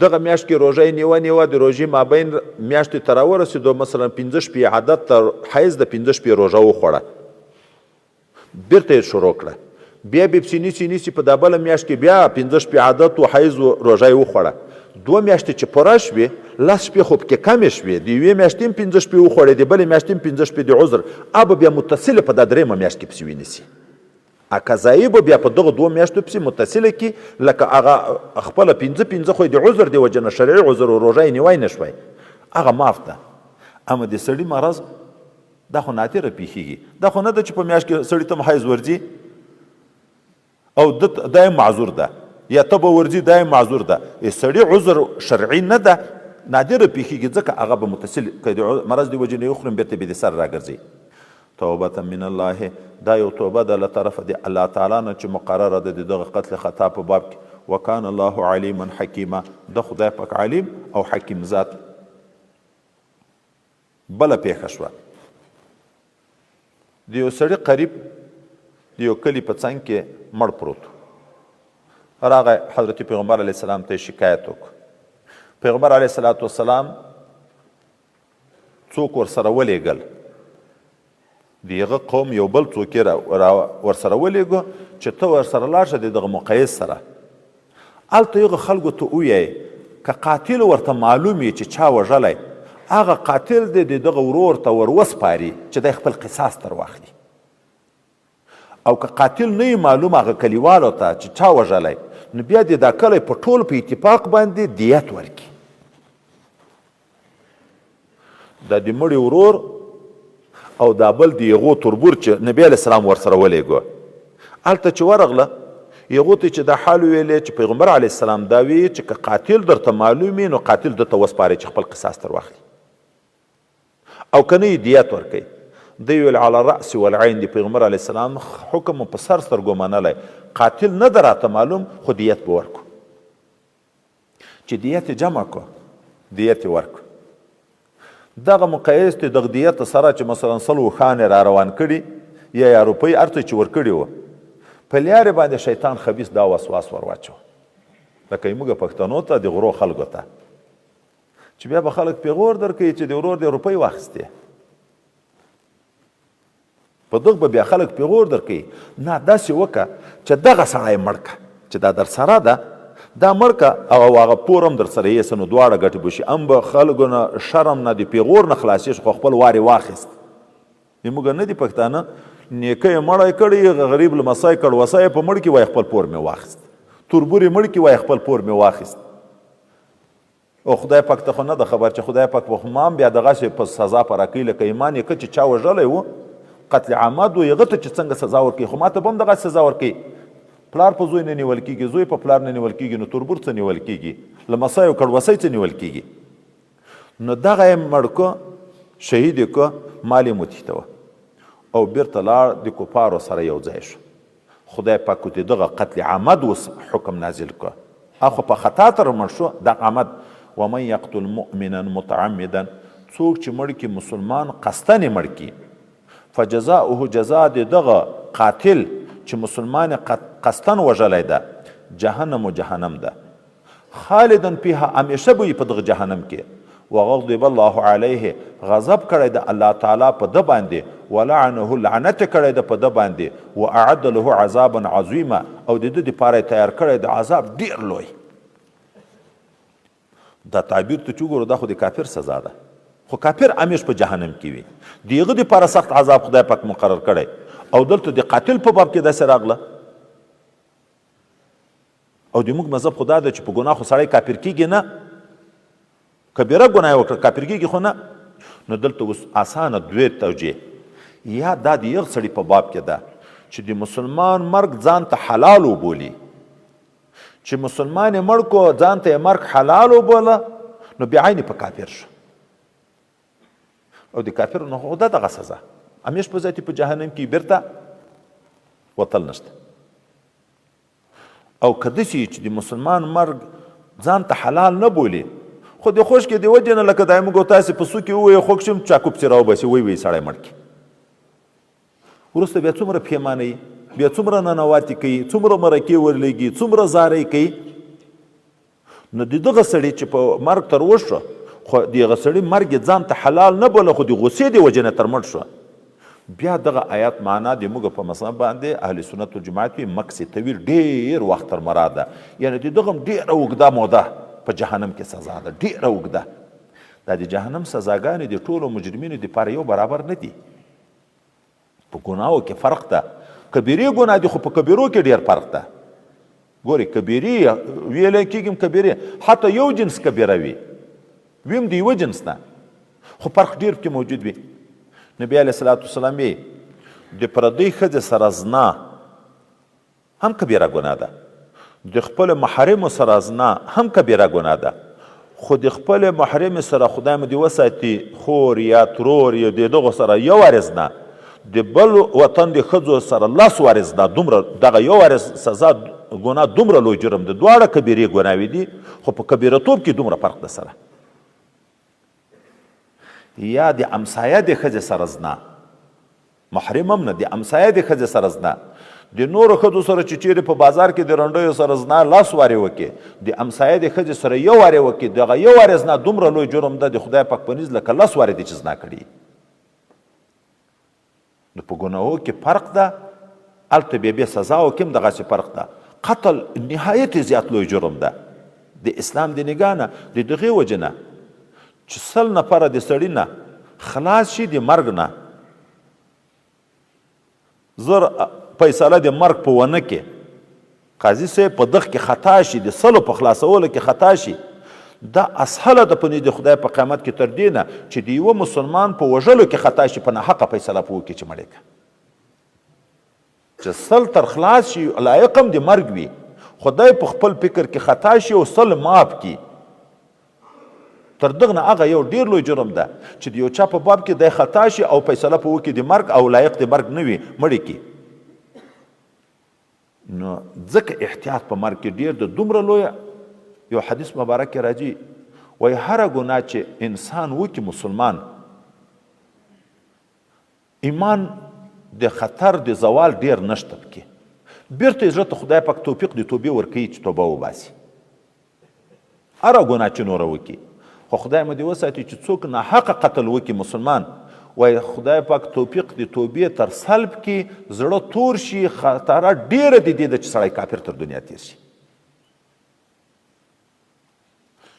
دغه میاشت کې روژه یې نیوه، د روژې مابین میاشتې ته راورسېدو، مثلا 5 شپې عادت تر حیض د 5 شپې روژه وخوړه، بیرته یې شروع کړه، بیا بپسې نیسي په دا بله میاشت کې بیا 5 شپې عادت و حیض و روژه یې وخوړه، 2 میاشتې چې پوره شوې، 10 شپې خو پکې کمې شوې، د 1 میاشتې هم 5 شپې وخوړې، د بلې میاشتې هم 5 شپې د عذر، به بیا متصله په دا 3مه میاشت کې پسې ونیسي. قضایي به بیا په دغه 2 میاشتو پسې متصله کړي، لکه هغه خپله 5 خو د عذر د وجې نه شرعي عذر و روژه یې نیوی نه شوی، هغه معاف ده. اما د سړي مرض دا خو نادره پیښیږي، دا خو نه ده چې په میاشت کې سړي ته حیض ورځي او دا یې معذور ده، یا ته به ورځي دا یې معذور ده، سړي عذر شرعي نه ده، نادره پیښیږي، ځکه هغه به متصل که د مرض د وجې نه یې وخورم بیرته به د سر راګرځي. توبه من الله، دا یو توبه ده له طرفه د الله تعالی نه چې مقرره ده د دغه قتل خطا په باب کې. وکان الله علیما حکیما، د خدای پاک علیم او حکیم ذات. بله پیښه شوه، د یو سړي قریب د یو کلي په څنګ کې مړ پروت و. راغی حضرت پیغمبر علیه السلام ته شکایت وکړ. پیغمبر علیه السلام څوک ورسره ولیږل، د هغه قوم یو بل څوک یې ورسره ولیږو چې ته ورسره لاړ شه د دغه مقیس سره. هلته هغه خلکو ته ووایي که قاتل ورته معلوم وي چې چا وژلی، هغه قاتل دی د دغه ورور ته ور وسپاري چې دی خپل قصاص تر واخلي. او که قاتل نه معلوم هغه کلیوالو ته چې چا وژلی، نو بیا د دا کلی په ټول په اتفاق باندې دیت ورکړي. دا د مړي ورور او دا بل د هغو تربور چې نبي علیه السلام ورسره ولیږو، هلته چې ورغله هغو ته چې دا حال ویلې چې پیغمبر علیه السلام دا وی چې که قاتل درته معلوم وي نو قاتل درته وسپارئ چې خپل قصاص تر واخلي، او که نه یې دیت ورکوي. دی ویل علی الرأس والعین، د پیغمبر علیه السلام حکم په سر سترګو منلی، قاتل نه ده راته معلوم خو دیت به ورکو. چې دیت جمع کو، دیت ورکو. دغه مقیس د دغه دیت سره چې مثلا 100 اوښانې را روان کړي یا روپۍ هر څه چې ورکړي وو، په لیارې باندې شیطان خبیث دا وسواس ور واچو، لکه موږ پښتنو ته د غرو خلکو ته چې بیا به خلک پیغور درکوي چې د ورور د روپۍ واخیستې، په دغه به بیا خلک پیغور درکوي. نه، داسې وکړه چې دغه سړی مړ کړه چې دا در سره ده، دا مړ کړه او هغه پور هم در سره یې نو دواړه ګټې بشي. هم به خلکو نه شرم نه د پیغور نه خلاصېږي، خو خپل وار یې واخیست. موږ نه دي پښتانه، نیکه یې مړی کړی، غریب لمسی کړ وسی په مړ کې وای خپل پور مې واخیست، تربور یې مړ کې وای خپل پور مې واخیست. او خدای پاک ته خو نه ده خبر چې خدای پاک به ما هم بیا دغسې په سزا په راکوي، لکه ایمان یې که چې چا وژلی و قتل عامد و، هغه ته چې څنګه سزا ورکوي، خو ما ته به هم دغسې سزا ورکوي. پلار په زوی نه نیول کېږي، زوی په پلار نه نیول کېږي، نو تربور څه نیول کېږي، لمسی او کړوسی څه نیول کېږي. نو دغه یې مړ کو، شهید یې کو، مال یې متیته و او بیرته لاړ د کفارو سره یو ځای شو. خدای پاک د دغه قتل عمد اوس حکم نازل کړ، اخو په خطا تر مړ شو د عمد. ومن یقتل مؤمنا متعمدا، څوک چې مړ کي مسلمان قصدن مړ کي، فجزاؤه، جزا د دغه قاتل چې مسلمان قصدن وژلی ده، جهنم و جهنم ده، خالدا فيها، همیشه به په دغه جهنم کې. وغضب الله علیه، غضب کړی ده الله تعالی په ده باندې، ولعنه، لعنت کړی ده په ده باندې، واعد له عذابا عظیما، او د ده دپاره تیار کړی ده عذاب ډیر لوی. دا تعبیر ته چې وګورو دا خو د کافر سزا ده، خو کافر همیش په جهنم کې وي، د هغه دپاره سخت عذاب خدای پاک مقرر کړی. او دلته د قاتل په باب کې داسې راغله. او د موږ مذهب خدا ده چې په ګناه خو سړی کافر کېږي نه، کبیره ګناه یې وکړه کافر کېږي خو نه. نو دلته اوس اسانه دوی توجیه، یا دا د یغ سړي په باب کې ده چې د مسلمان مرګ ځان ته حلال وبولي، چې مسلمان یې مړ کو ځان ته یې مرګ حلال وبوله، نو بعین په کافر شو. او د کافر نو خو ده دغه سزا، همیش په ذاتي په جهنم کې بیرته وتل نشته. او که داسې چې د مسلمان مرګ ځان ته حلال نه بولي، خو د خوش کې د وجې نه لکه دا موږ تاسې په څو کې ووایو خوږ شم چاکو پسې راوباسي، وی سړی مړ کړي. وروسته بیا څومره پیمانوي، بیا څومره ننواتې کوي، څومره مرکې ورلېږي، څومره زارۍ کوي. نو د دغه سړي چې په مرګ تر وشو، خو د هغه سړي مرګ یې ځان ته حلال نه بوله، خو د غصې د وجې نه تر مړ شو. بیا دغه آیات معنا د موږ په مذهب باندې اهل سنت والجماعت وي مکث طویل، ډېر وخت تر مراد ده، یعنې د دغه هم ډېره اوږده موده په جهنم کې سزا ده، ډېره اوږده. دا د جهنم سزاګانې د ټولو مجرمینو دپاره یو برابر نه دي. په ګناهو کې فرق ده، کبیرې ګناه دي خو په کبیرو کې ډېر فرق ده. ګورې کبیرې ویلی کېږي کبیرې، حتی یو جنس کبیره وي، ویم د یوه جنس نه، خو فرق ډېر پکې موجود وي. نبی علیه الصلاة والسلام د پردۍ ښځې سره زنا هم کبیره ګناه ده، د خپل محرمو سره زنا هم کبیره ګناه ده، خو د خپل محرم سره خدای مو دې وساتي خور یا ترور یا د دغو سره یو وارې زنا، د بل وطن د ښځو سره لس وارې زنا دومره دغه یو وارې سزا ګناه دومره لوی جرم دی دواړه کبیرې ګناوې دي خو په کبیرتوب کې دومره فرق ده سره یا د امسایه د ښځې سره زنا محرم هم نه د امسایه د ښځې سره زنا د نورو ښځو سره چې چیرې په بازار کې د رنډیو سره زنا لس وارې وکړي د امسایه د ښځې سره یو وارې وکړي دغه یو وارې زنا دومره لوی جرم ده د خدای پاک په نزد لکه لس وارې دي چې زنا کړي نو په ګناهو کې فرق ده هلته بیا سزاو کې هم دغسې فرق ده قتل نهایت زیات لوی جرم ده د اسلام د نګاه نه د دغې وجې نه چې 100 نفره د سړي نه خلاص شي د مرګ نه زر فیصله د مرګ په ونه کې قاضي صاحب په دغ کې خطا شي د 100 په خلاصولو کې خطا شي دا اسهله ده په د خدای په قیامت کې تر دې نه چې د یوه مسلمان په وژلو کې خطا شي په ناحقه فیصله په وکړي چې مړې که چې 100 تر خلاص شي لایق هم د مرګ وي خدای په خپل فکر کې خطا شي او 100 معاف کړي تر دغه نه هغه یو ډیر لوی جرم ده چې د یو چا په باب کې دی خطا شي او فیصله په وکړي د مرګ او لایق د مرګ نه وي مړې کړي نو ځکه احتیاط په مرګ کې ډیر د دومره لویه یو حدیث مبارک کې راځي وایي هره ګناه چې انسان وکړي مسلمان ایمان د خطر د زوال ډیر نشته پکې بیرته زړه ته خدای پاک توفیق د توبې ورکوي چې توبه وباسي هره ګناه چې نوره وکړي خو خدای مو دې وساتي چې څوک ناحقه قتل وکړي مسلمان وایي خدای پاک توفیق د توبې تر سلب کې زړه تور شي خطره ډیره د دې ده چې سړی کافر تر دنیا تیر شي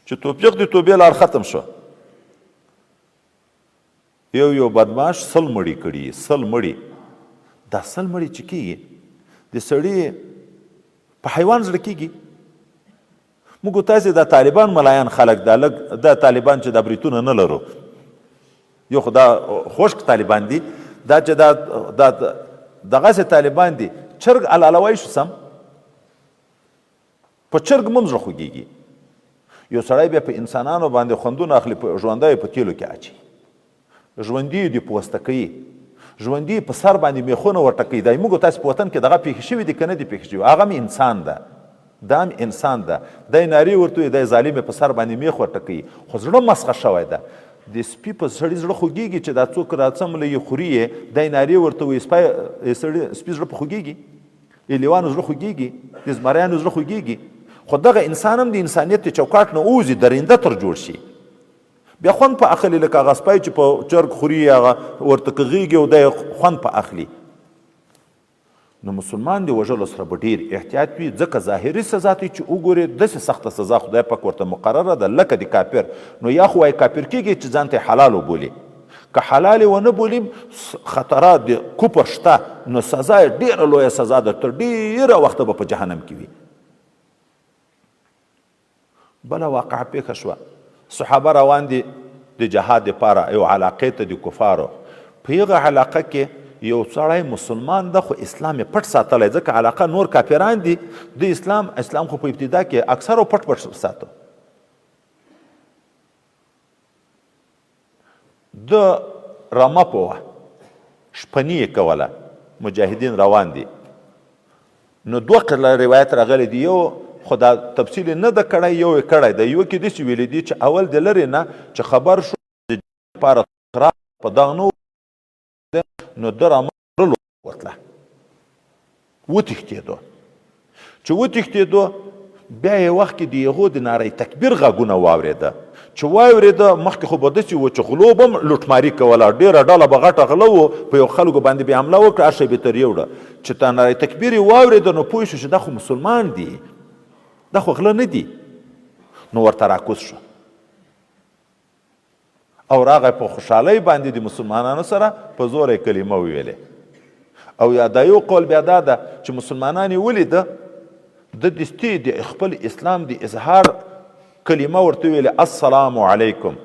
چې توفیق د توبې لار ختم شو یو بدماش 100 مړي کړي 100 مړي دا 100 مړي چې کېږي د سړي په حیوان زړه کېږي موږ تاسې دا طالبان ملایان خلک دا طالبان چې دا بریتونه نه لرو یو خو دا خشک طالبان دي دا چې دا دغسې طالبان دي چرګ علالوی شو سم په چرګ مم زړه خوږېږي یو سړی بیا په انسانانو باندې خوندونه اخلي په ژوندیو په تیلو کې اچي ژوندي دي پوسته کوي ژوندي په سر باندې میخونه ورته کوي دا موږ تاسې په وطن کې دغه پیښې شوي دي که نه دي پیښې شوي هغه هم انسان ده دا هم انسان ده دی نارې ورته وي دی ظالم په سر باندې میخ ورته کوي خو زړه مسخه شوی ده د سپي په سړي زړه خوږېږي چې دا څوک راڅمله یې خوري یې دی نارې ورته وي سپي زړه په خوږېږي لیوانو زړه خوږېږي د زمریانو زړه خوږېږي خو دغه انسان هم د انسانیت د چوکاټ نه ووځي درنده تر جوړ شي بیا خوند په اخلي لکه هغه سپی چې په چرګ خوري هغه ورته کغېږي او دی خوند په اخلي نو مسلمان د وژلو سره به ډېر احتیاط وي ځکه ظاهري سزا ته چې وګورې داسې سخته سزا خدای پاک ورته مقرره ده لکه د کافر نو یا خو وایي کافر کېږي چې ځان ته حلال وبولي که حلال ونه بولیم خطرات د کفر شته نو سزا یې ډېره لویه سزا ده تر ډېره وخته به په جهنم کې وي بله واقعه پیښه شوه صحابه روان دي د جهاد دپاره یو علاقې ته د کفارو په هغه علاقه کې یو سړی مسلمان ده خو اسلام یې پټ ساتلی ځکه علاقه نور کافران دي د اسلام خو په ابتدا کې اکثرو پټ ساتو د رمه په وه شپني یې کوله مجاهدین روان دي نو دوه قله روایت راغلی دي یو خو دا تفصیل نه ده کړی یو یې کړی ده یو کې داسې ویلی دي چې اول د لرې نه چې خبر شو د لپاره په دغه نو نو د رامرلو ورتله وتښتېدو چې وتښتېدو بیا یې وخت کې د هغو د نارې تکبیر غږونه واورېده چې واورېده مخکې خو به داسې و چې غلو به هم لوټماري کوله ډېره ډله به غټه غله و په یو خلکو باندې بیا حمله وکړه هر شی به تر یوړه چې تا نارې تکبیر یې واورېده نو پوه شو چې دا خو مسلمان دي دا خو غله نه دي نو ورته راکوز شو او راغی په خوشحالۍ باندې د مسلمانانو سره په زوره کلمه وویلې او یا دا یو قول بیا دا ده چې مسلمانان یې ولیده د دستي د خپل اسلام د اظهار کلمه ورته ویلې السلام علیکم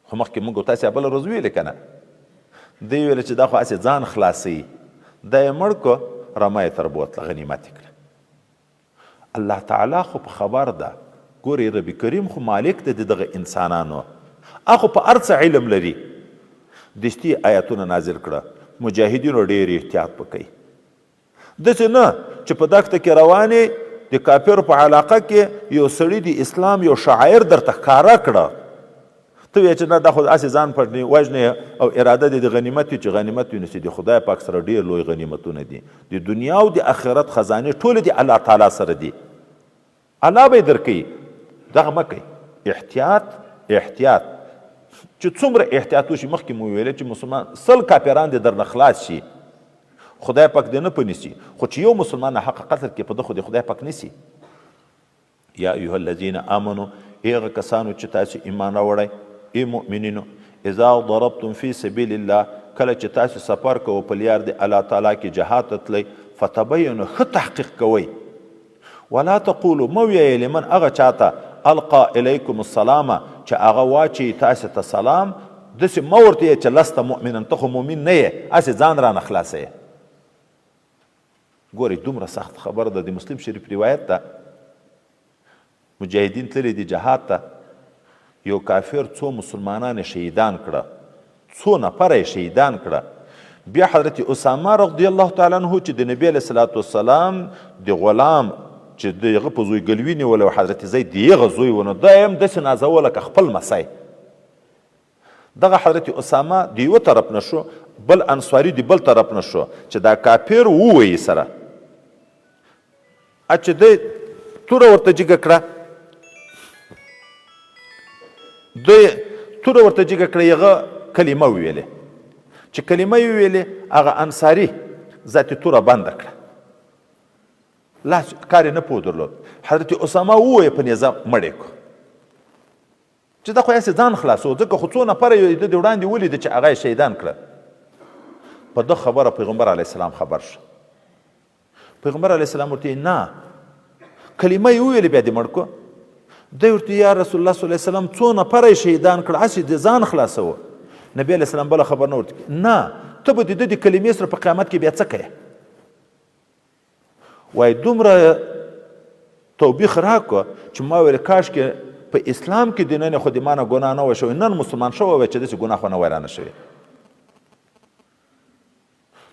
خو مخکې موږ تاسې بله ورځ ویلې که نه دی ویلې چې دا خو هسې ځان خلاصوي دا یې مړ کړو رمه یې تر بوتله غنیمت یې کړه الله تعالی خو په خبر ده ګورې رب کریم خو مالک دی د دغه انسانانو هغه په هر څه علم لري دستی آیاتونه نازل کړه مجاهدینو ډېر احتیاط وکړئ داسې نه چې په دښته کې روانې د کافرو په علاقه کې یو سړي د اسلام یو شاعر درته ښکاره کړه ته وایې چې نه دا خو هسې ځان پټ وژنې او اراده دې د غنیمت وي چې غنیمت ونیسي د خدای پاک سره ډېر لوی غنیمتونه دي د دنیا او د آخرت خزانې ټولې د الله تعالی سره دي الله به یې درکوي دغه مه کوئ احتیاط چې څومره احتیاط وشي مخکې مو ویلې چې مسلمان 100 کافران دې درنه خلاص شي خدای پاک دې نه پنیسي خو چې یو مسلمان حق قتل کې په ده خو دې خدای پاک نیسي یا ایها الذین آمنو هغه کسانو چې تاسو ایمان راوړئ ای مؤمنینو اذا ضربتم فی سبیل الله کله چې تاسو سفر کوو په لیار د الله تعالی کې جهاد ته تلئ فتبینوا ښه تحقیق کوئ ولا تقولوا مه ویئ لمن هغه چاته القا الیکم السلام چې هغه واچي تاسو ته سلام داسې مه ورته یې چې لست مؤمنا ته خو مؤمن نه یې هسې ځان رانه خلاصوې ګورئ دومره سخت خبر ده د مسلم شریف روایت ده مجاهدین تللی دي جهاد ته یو کافر څو مسلمانان شهیدان کړه څو نفره یې شهیدان کړه بیا حضرت اسامه رضی الله تعالی عنه چې د نبی علیه صلات وسلام د غلام چې دغه په زوی ګلوي نیولی و حضرت زید د هغه زوی و نو دا یې هم داسې نازوه لکه خپل مسی دغه حضرت اسامه د یوه طرف نه شو بل انصاري د بل طرف نه شو چې دا کافر ووایي سره چې دی توره ورته جګه کړه دوی توره ورته جګه کړه هغه کلمه وویلې چې کلمه یې وویلې هغه انصاري ذاتې توره بنده کړه لا کار یې نه پوه درلود حضرت اسامه ووایه په نیزه مړ یې کړو چې دا خو یاسې ځان خلاصو ځکه خو څو نفره یې د وړاندې ولیده چې هغه یې شهیدان کړه په ده خبره پیغمبر علیه السلام خبر شو پیغمبر علیه السلام ورته نه کلمه یې وویلې بیا دې مړ کړو دی ورته یا رسول الله صلی الله علیه وسلم څو نفره یې شهیدان کړه هسې د ځان خلاصوه نبي علیه السلام بله خبر نه ورته نه ته به د ده د کلمې سره په قیامت کې بیا څه کوې وایي دومره توبیخ راکړه چې ما ویل کاشکې په اسلام کې د نن خو د ما نه ګناه نه وه شوې نن مسلمان شوی وی چې داسې ګناه خو نه وی رانه شوې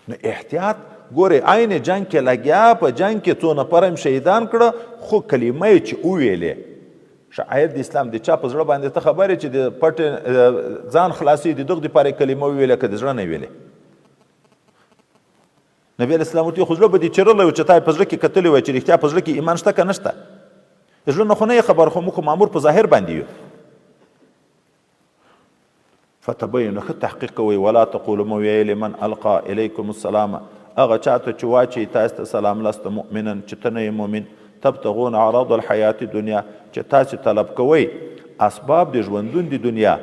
نو احتیاط ګورې عین جنګ کې لګیا په جنګ کې څو نفره هم شهیدان کړه خو کلمه یې چې وویلې شاعر د اسلام د چا په زړه باندې ته خبرې چې د پټ ځان خلاصي د دغه دپاره کلمه وویلې که د زړه نه ویلې نبي علیه السلام ورته خو زړه به دې چیرلی و چې تا یې په زړه کې کتلی وی چې رښتیا په زړه کې ایمان شته که نشته د زړه نه خو نه یې خبر خو موږ خو مامور په ظاهر باندې یو فتبینوا ښه تحقیق کوئ ولا تقولوا مه ویئ لمن القا الیکم السلام هغه چاته چې واچوي تاسو ته سلام لست مؤمنا چې ته نه یې مؤمن تبتغون عرض الحیات دنیا چې تاسو طلب کوئ اسباب د ژوندون د دنیا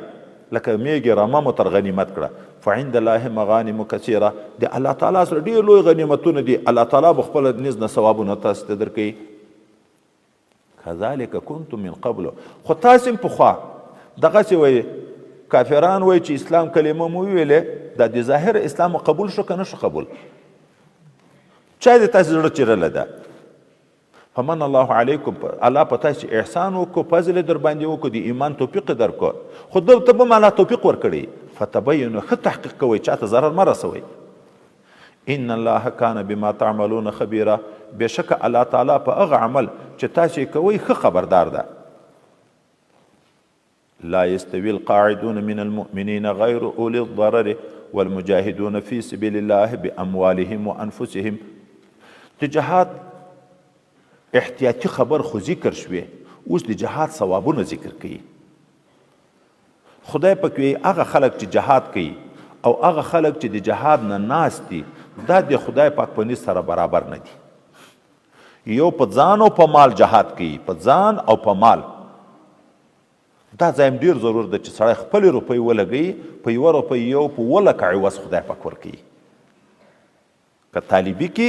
لکه میږي رمه مو تر غنیمت کړه فعند الله مغانم کثیره د الله تعالی سره ډېر لوی غنیمتونه دي الله تعالی به خپله نیز نه ثوابونه تاسو ته درکوي کذلک کنتم من قبل خو تاسو هم پخوا دغسې وایي کافران وایي چې اسلام کلمه مو وویلې دا د ظاهر اسلام قبول شو که نه شو قبول چا د تاسو زړه چیرله ده فمن الله علیکم الله په تاسو احسان وکړو فضل در باندې وکړو د ایمان توفیق درکړو خو دلته به هم الله توفیق ورکړي فتبینوا ښه تحقیق کوئ چاته ضرر مه رسوئ ان الله کان بما تعملون خبیره بېشکه الله تعالی په هغه عمل چې تاسو یې کوئ ښه خبردار ده لا يستوي القاعدون من المؤمنين غير أولي الضرر والمجاهدون في سبيل الله بأموالهم وأنفسهم د جهاد احتیاطي خبر خو ذکر شوی اوس د جهاد ثوابونه ذکر کوي خدای پاک وایي هغه خلک چې جهاد کوي او هغه خلک چې د جهاد نه ناست دي دا د خدای پاک په نس سره برابر نه دي یو په ځان او په مال جهاد کوي په ځان او په مال دا ځایم ډېر ضرور ده چې سړی خپلې روپۍ ولګوي په یوه روپۍ یو په 10 لکه عوض خدای پاک ورکوي که طالبي کې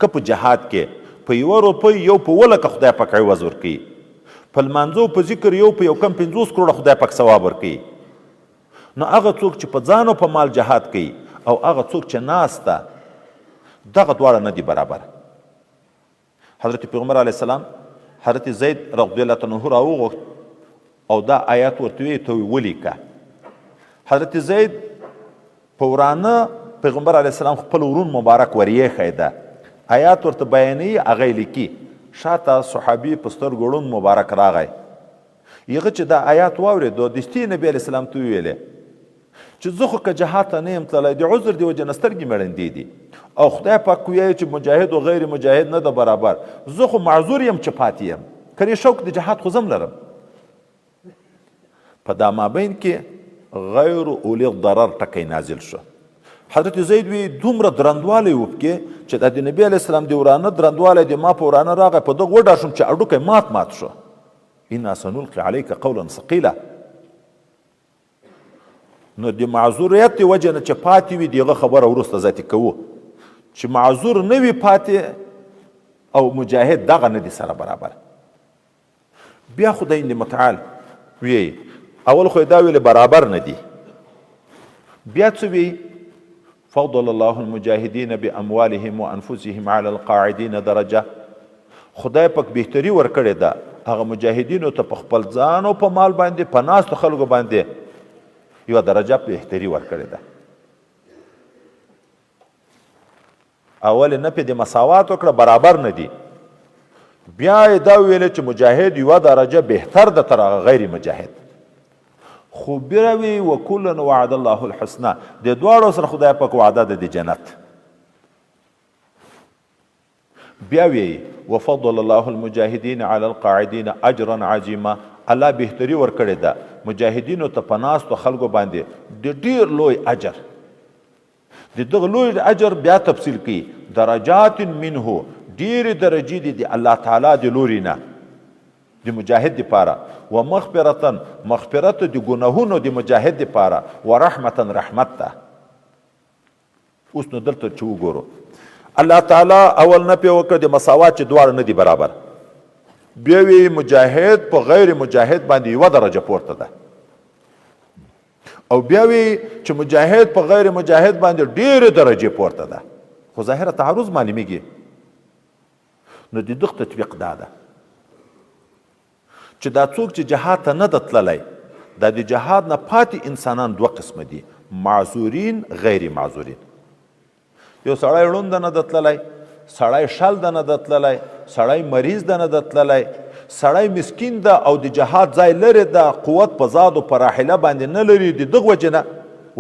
که په جهاد کې په یوه روپۍ یو په 10 لکه خدای پاک عوض ورکوي په لمانځو په ذکر یو په یو کم 50 کروړه خدای پاک ثواب ورکوي نو هغه څوک چې په ځان او په مال جهاد کوي او هغه څوک چې ناسته دغه دواړه نه دي برابر حضرت پیغمبر علیه السلام حضرت زید رضی الله عنه راوغوښت او دا آیات ورته وی ته ولیکه حضرت زید په ورانه پیغمبر علیه السلام خپل ورون مبارک وریښی ده آیات ورته بیانوي هغه یې لیکي شاته صحابي په سترګو ړوند مبارک راغی هغه چې دا آیات واورېدو دستي نبي علیه السلام ته وویلې چې زه خو که جهاد ته نه یم تللی د عذر د وجې نه سترګې مې ړندې دي او خدای پاک وایي چې مجاهد و غیر مجاهد نه ده برابر زه خو معذور یم چې پاتې یم کنې شوق د جهاد خو زم لرم په دا مابین کې غیر اولی ضرر ټکی نازل شو حضرت زید وی دومره درندوالی وپکې چې د نبی علیه السلام د ورانه درندوالی د ما په ورانه راغی په دغه وډار شوم چې اډوکی مات شو انا سنلقي علیک قولا ثقیلا نو د معذوریت د وجې نه چې پاتې وي د هغه خبره وروسته ذاتي کوو چې معذور نه وي پاتې او مجاهد دغه نه دي سره برابر بیا خدای متعال وی اول خو دا ویل برابر نه دي بیا څه وی فضل الله المجاهدین باموالهم وانفسهم على القاعدين درجه خدای پاک بهتري ورکړې ده هغه مجاهدینو ته په خپل ځان او په مال باندې په ناستو خلکو باندې یوه درجه بهتري ورکړې ده اول نه پې د مساوات وکړه برابر نه دي بیا یې دا ویله چې مجاهد یوه درجه بهتر ده تر هغه غیر مجاهد خو بیا وی وکلا وعد الله الحسنه د دواړو سره خدای پاک وعده ده د جنت بیا وی وفضل الله المجاهدین علی القاعدین اجرا عظیما الله بهتري ورکړې ده مجاهدینو ته په ناستو خلکو باندې د ډیر لوی اجر د دغه لوی اجر بیا تفصیل کوي درجات منه ډیرې درجې دي د الله تعالی د لوري نه د مجاهد دپاره و مغفرت د ګناهونو د مجاهد دپاره و رحمتا رحمت ته اوس نو دلته چې وګورو الله تعالی اول نه پې وکړه د مساوات چې دواړه نه دي برابر بیا وی مجاهد په غیر مجاهد باندې یوه درجه پورته ده او بیا وی چې مجاهد په غیر مجاهد باندې ډیرې درجې پورته ده خو ظاهره تعرض معلومیږي نو د دغه تطبیق دا ده چې دا څوک چې جهاد ته نه ده تللی دا د جهاد نه پاتې انسانان دوه قسمه دي معذورین غیر معذورین یو سړی ړوند ده نه ده تللی سړی شل ده نه ده تللی سړی مریض ده نه ده تللی سړی مسکین ده او د جهاد ځای لرې ده قوت په زاد و په راحله باندې نه لري د دغه وجې نه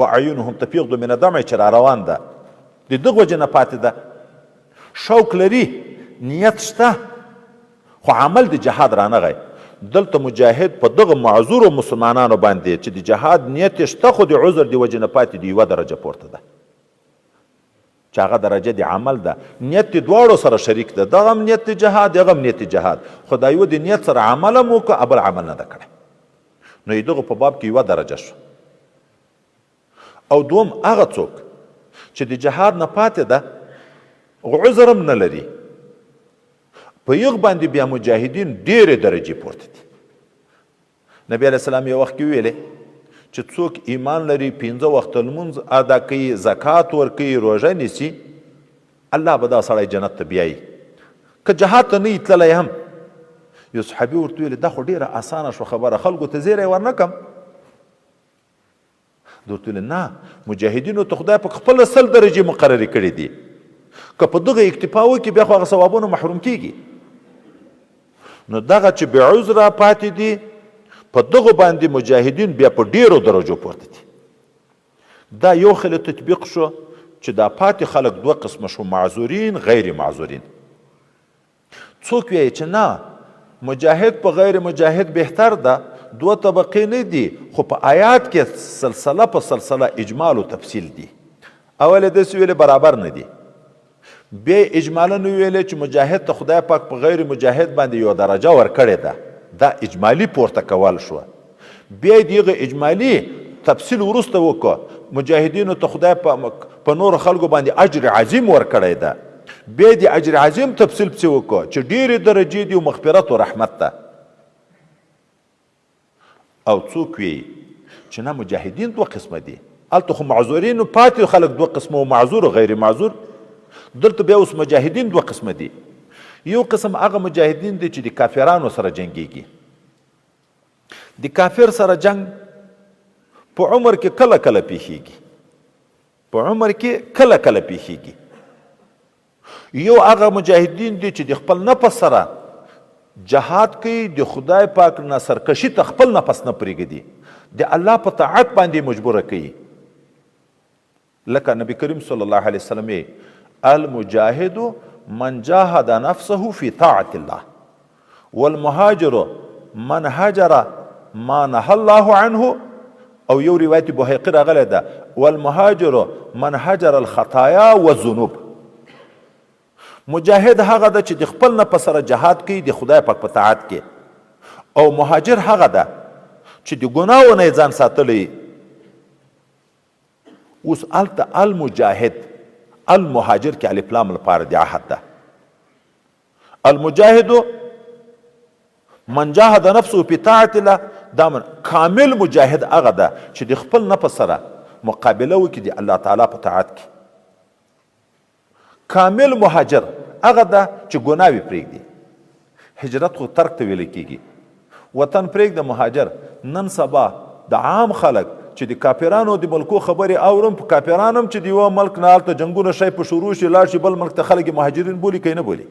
وعیونهم تفیض من الدمع چې را روان ده د دغه وجې نه پاتې ده شوق لري نیت شته خو عمل د جهاد رانغی دلته مجاهد په دغه معذورو مسلمانانو باندې چې د جهاد نیت شته خو د عذر د وجې نه پاتې د یوه درجه پورته ده چې هغه درجه د عمل ده نیت د دواړو سره شریک ده دغه هم نیت د جهاد دغه هم نیت د جهاد خو دا یوه د نیت سره عمل هم وکړه بل عمل نه ده کړی نو دغه په باب کې یوه درجه شو او دوم هغه څوک چې د جهاد نه پاتې ده عذر هم نه لري په یغ باندې بیا مجاهدین ډېرې درجې پورته دي نبی علیه السلام یو وخت کې ویلې چې څوک ایمان لري 15 وخت لمونځ ادا کوي زکات ورکوي روژه نیسي الله به دا سړی جنت ته بیایي که جهاد ته نه وي تللی هم یو صحابي ورته ویلې دا خو ډېره اسانه شو خبره خلکو ته زیری ورنه کم ورته ویلې نه مجاهدینو ته خدای پاک خپله 100 درجې مقررې کړي دي که په دغه اکتفا وکړي بیا خو هغه ثوابونه محروم کیږي نو دغه چې بې عذره پاتې دي په دغه باندې مجاهدین بیا په ډیرو درجو پورته دي دا یو خیلی تطبیق شو چې دا پاتې خلک دوه قسمه شو معذورین غیر معذورین څوک وایي چې نه مجاهد په غیر مجاهد بهتر ده دوه طبقې نه دي خو په آیات کې سلسله په سلسله اجمال و تفصیل دي اول داسې ویلې برابر نه دي بیا اجمالا ویلې چې مجاهد ته خدای پاک په غیر مجاهد باندې یو درجه ورکړې ده دا اجمالی پورته کول شو بیا دغه اجمالی تفصیل وروسته وکړه مجاهدینو ته خدای په نور خلکو باندې اجر عظیم ورکړی ده بیا د اجر عظیم تفصیل پسې وکړه چې ډېرې درجې دي او مغفرت و رحمت ته او څوک وی چې نه مجاهدین دوه قسمه دي هلته خو معذورینو پاتې خلک دوه قسمه و معذور و غیر معذور دلته بیا اوس مجاهدین دوه قسمه دي یو قسم هغه مجاهدین دي چې د کافرانو سره جنګیږي د کافر سره جنگ په عمر کې کله کله پیښیږي په عمر کې کله کله پیښیږي. یو هغه مجاهدین دي چې د خپل نفس سره جهاد کوي، د خدای پاک نه سرکشي ته خپل نفس نه پرېږدي، د الله په طاعت باندې مجبوره کوي. لکه نبی کریم صلی الله علیه وسلم المجاهد من جاهد نفسه فی طاعت الله والمهاجر من هجر ما نهى الله عنه، او یو روایت بهقی راغلی ده والمهاجر من هجر الخطایا والذنوب. مجاهد هغه ده چې د خپل نفس سره جهاد کوي د خدای پاک په طاعت کې، او مهاجر هغه ده چې د ګناهو نه یې ځان ساتلی. اوس هلته المجاهد المهاجر کې الف لام لپاره د عهد ده. المجاهد من جاهد نفسه فی طاعت الله، دا کامل مجاهد هغه ده چې د خپل نفس سره مقابله وکړي د الله تعالی په طاعت کې. کامل مهاجر هغه ده چې ګناوي پرېږدي. هجرت خو ترک ته ویل کېږي. وطن پرېږده مهاجر. نن سبا د عام خلک چې د کافرانو د ملکو خبرې اورم، په کافران هم چې د یوه ملک نه هلته جنګونه شی په شروع شي لاړ شي بل ملک ته خلک مهاجرین بولي که نه بولي.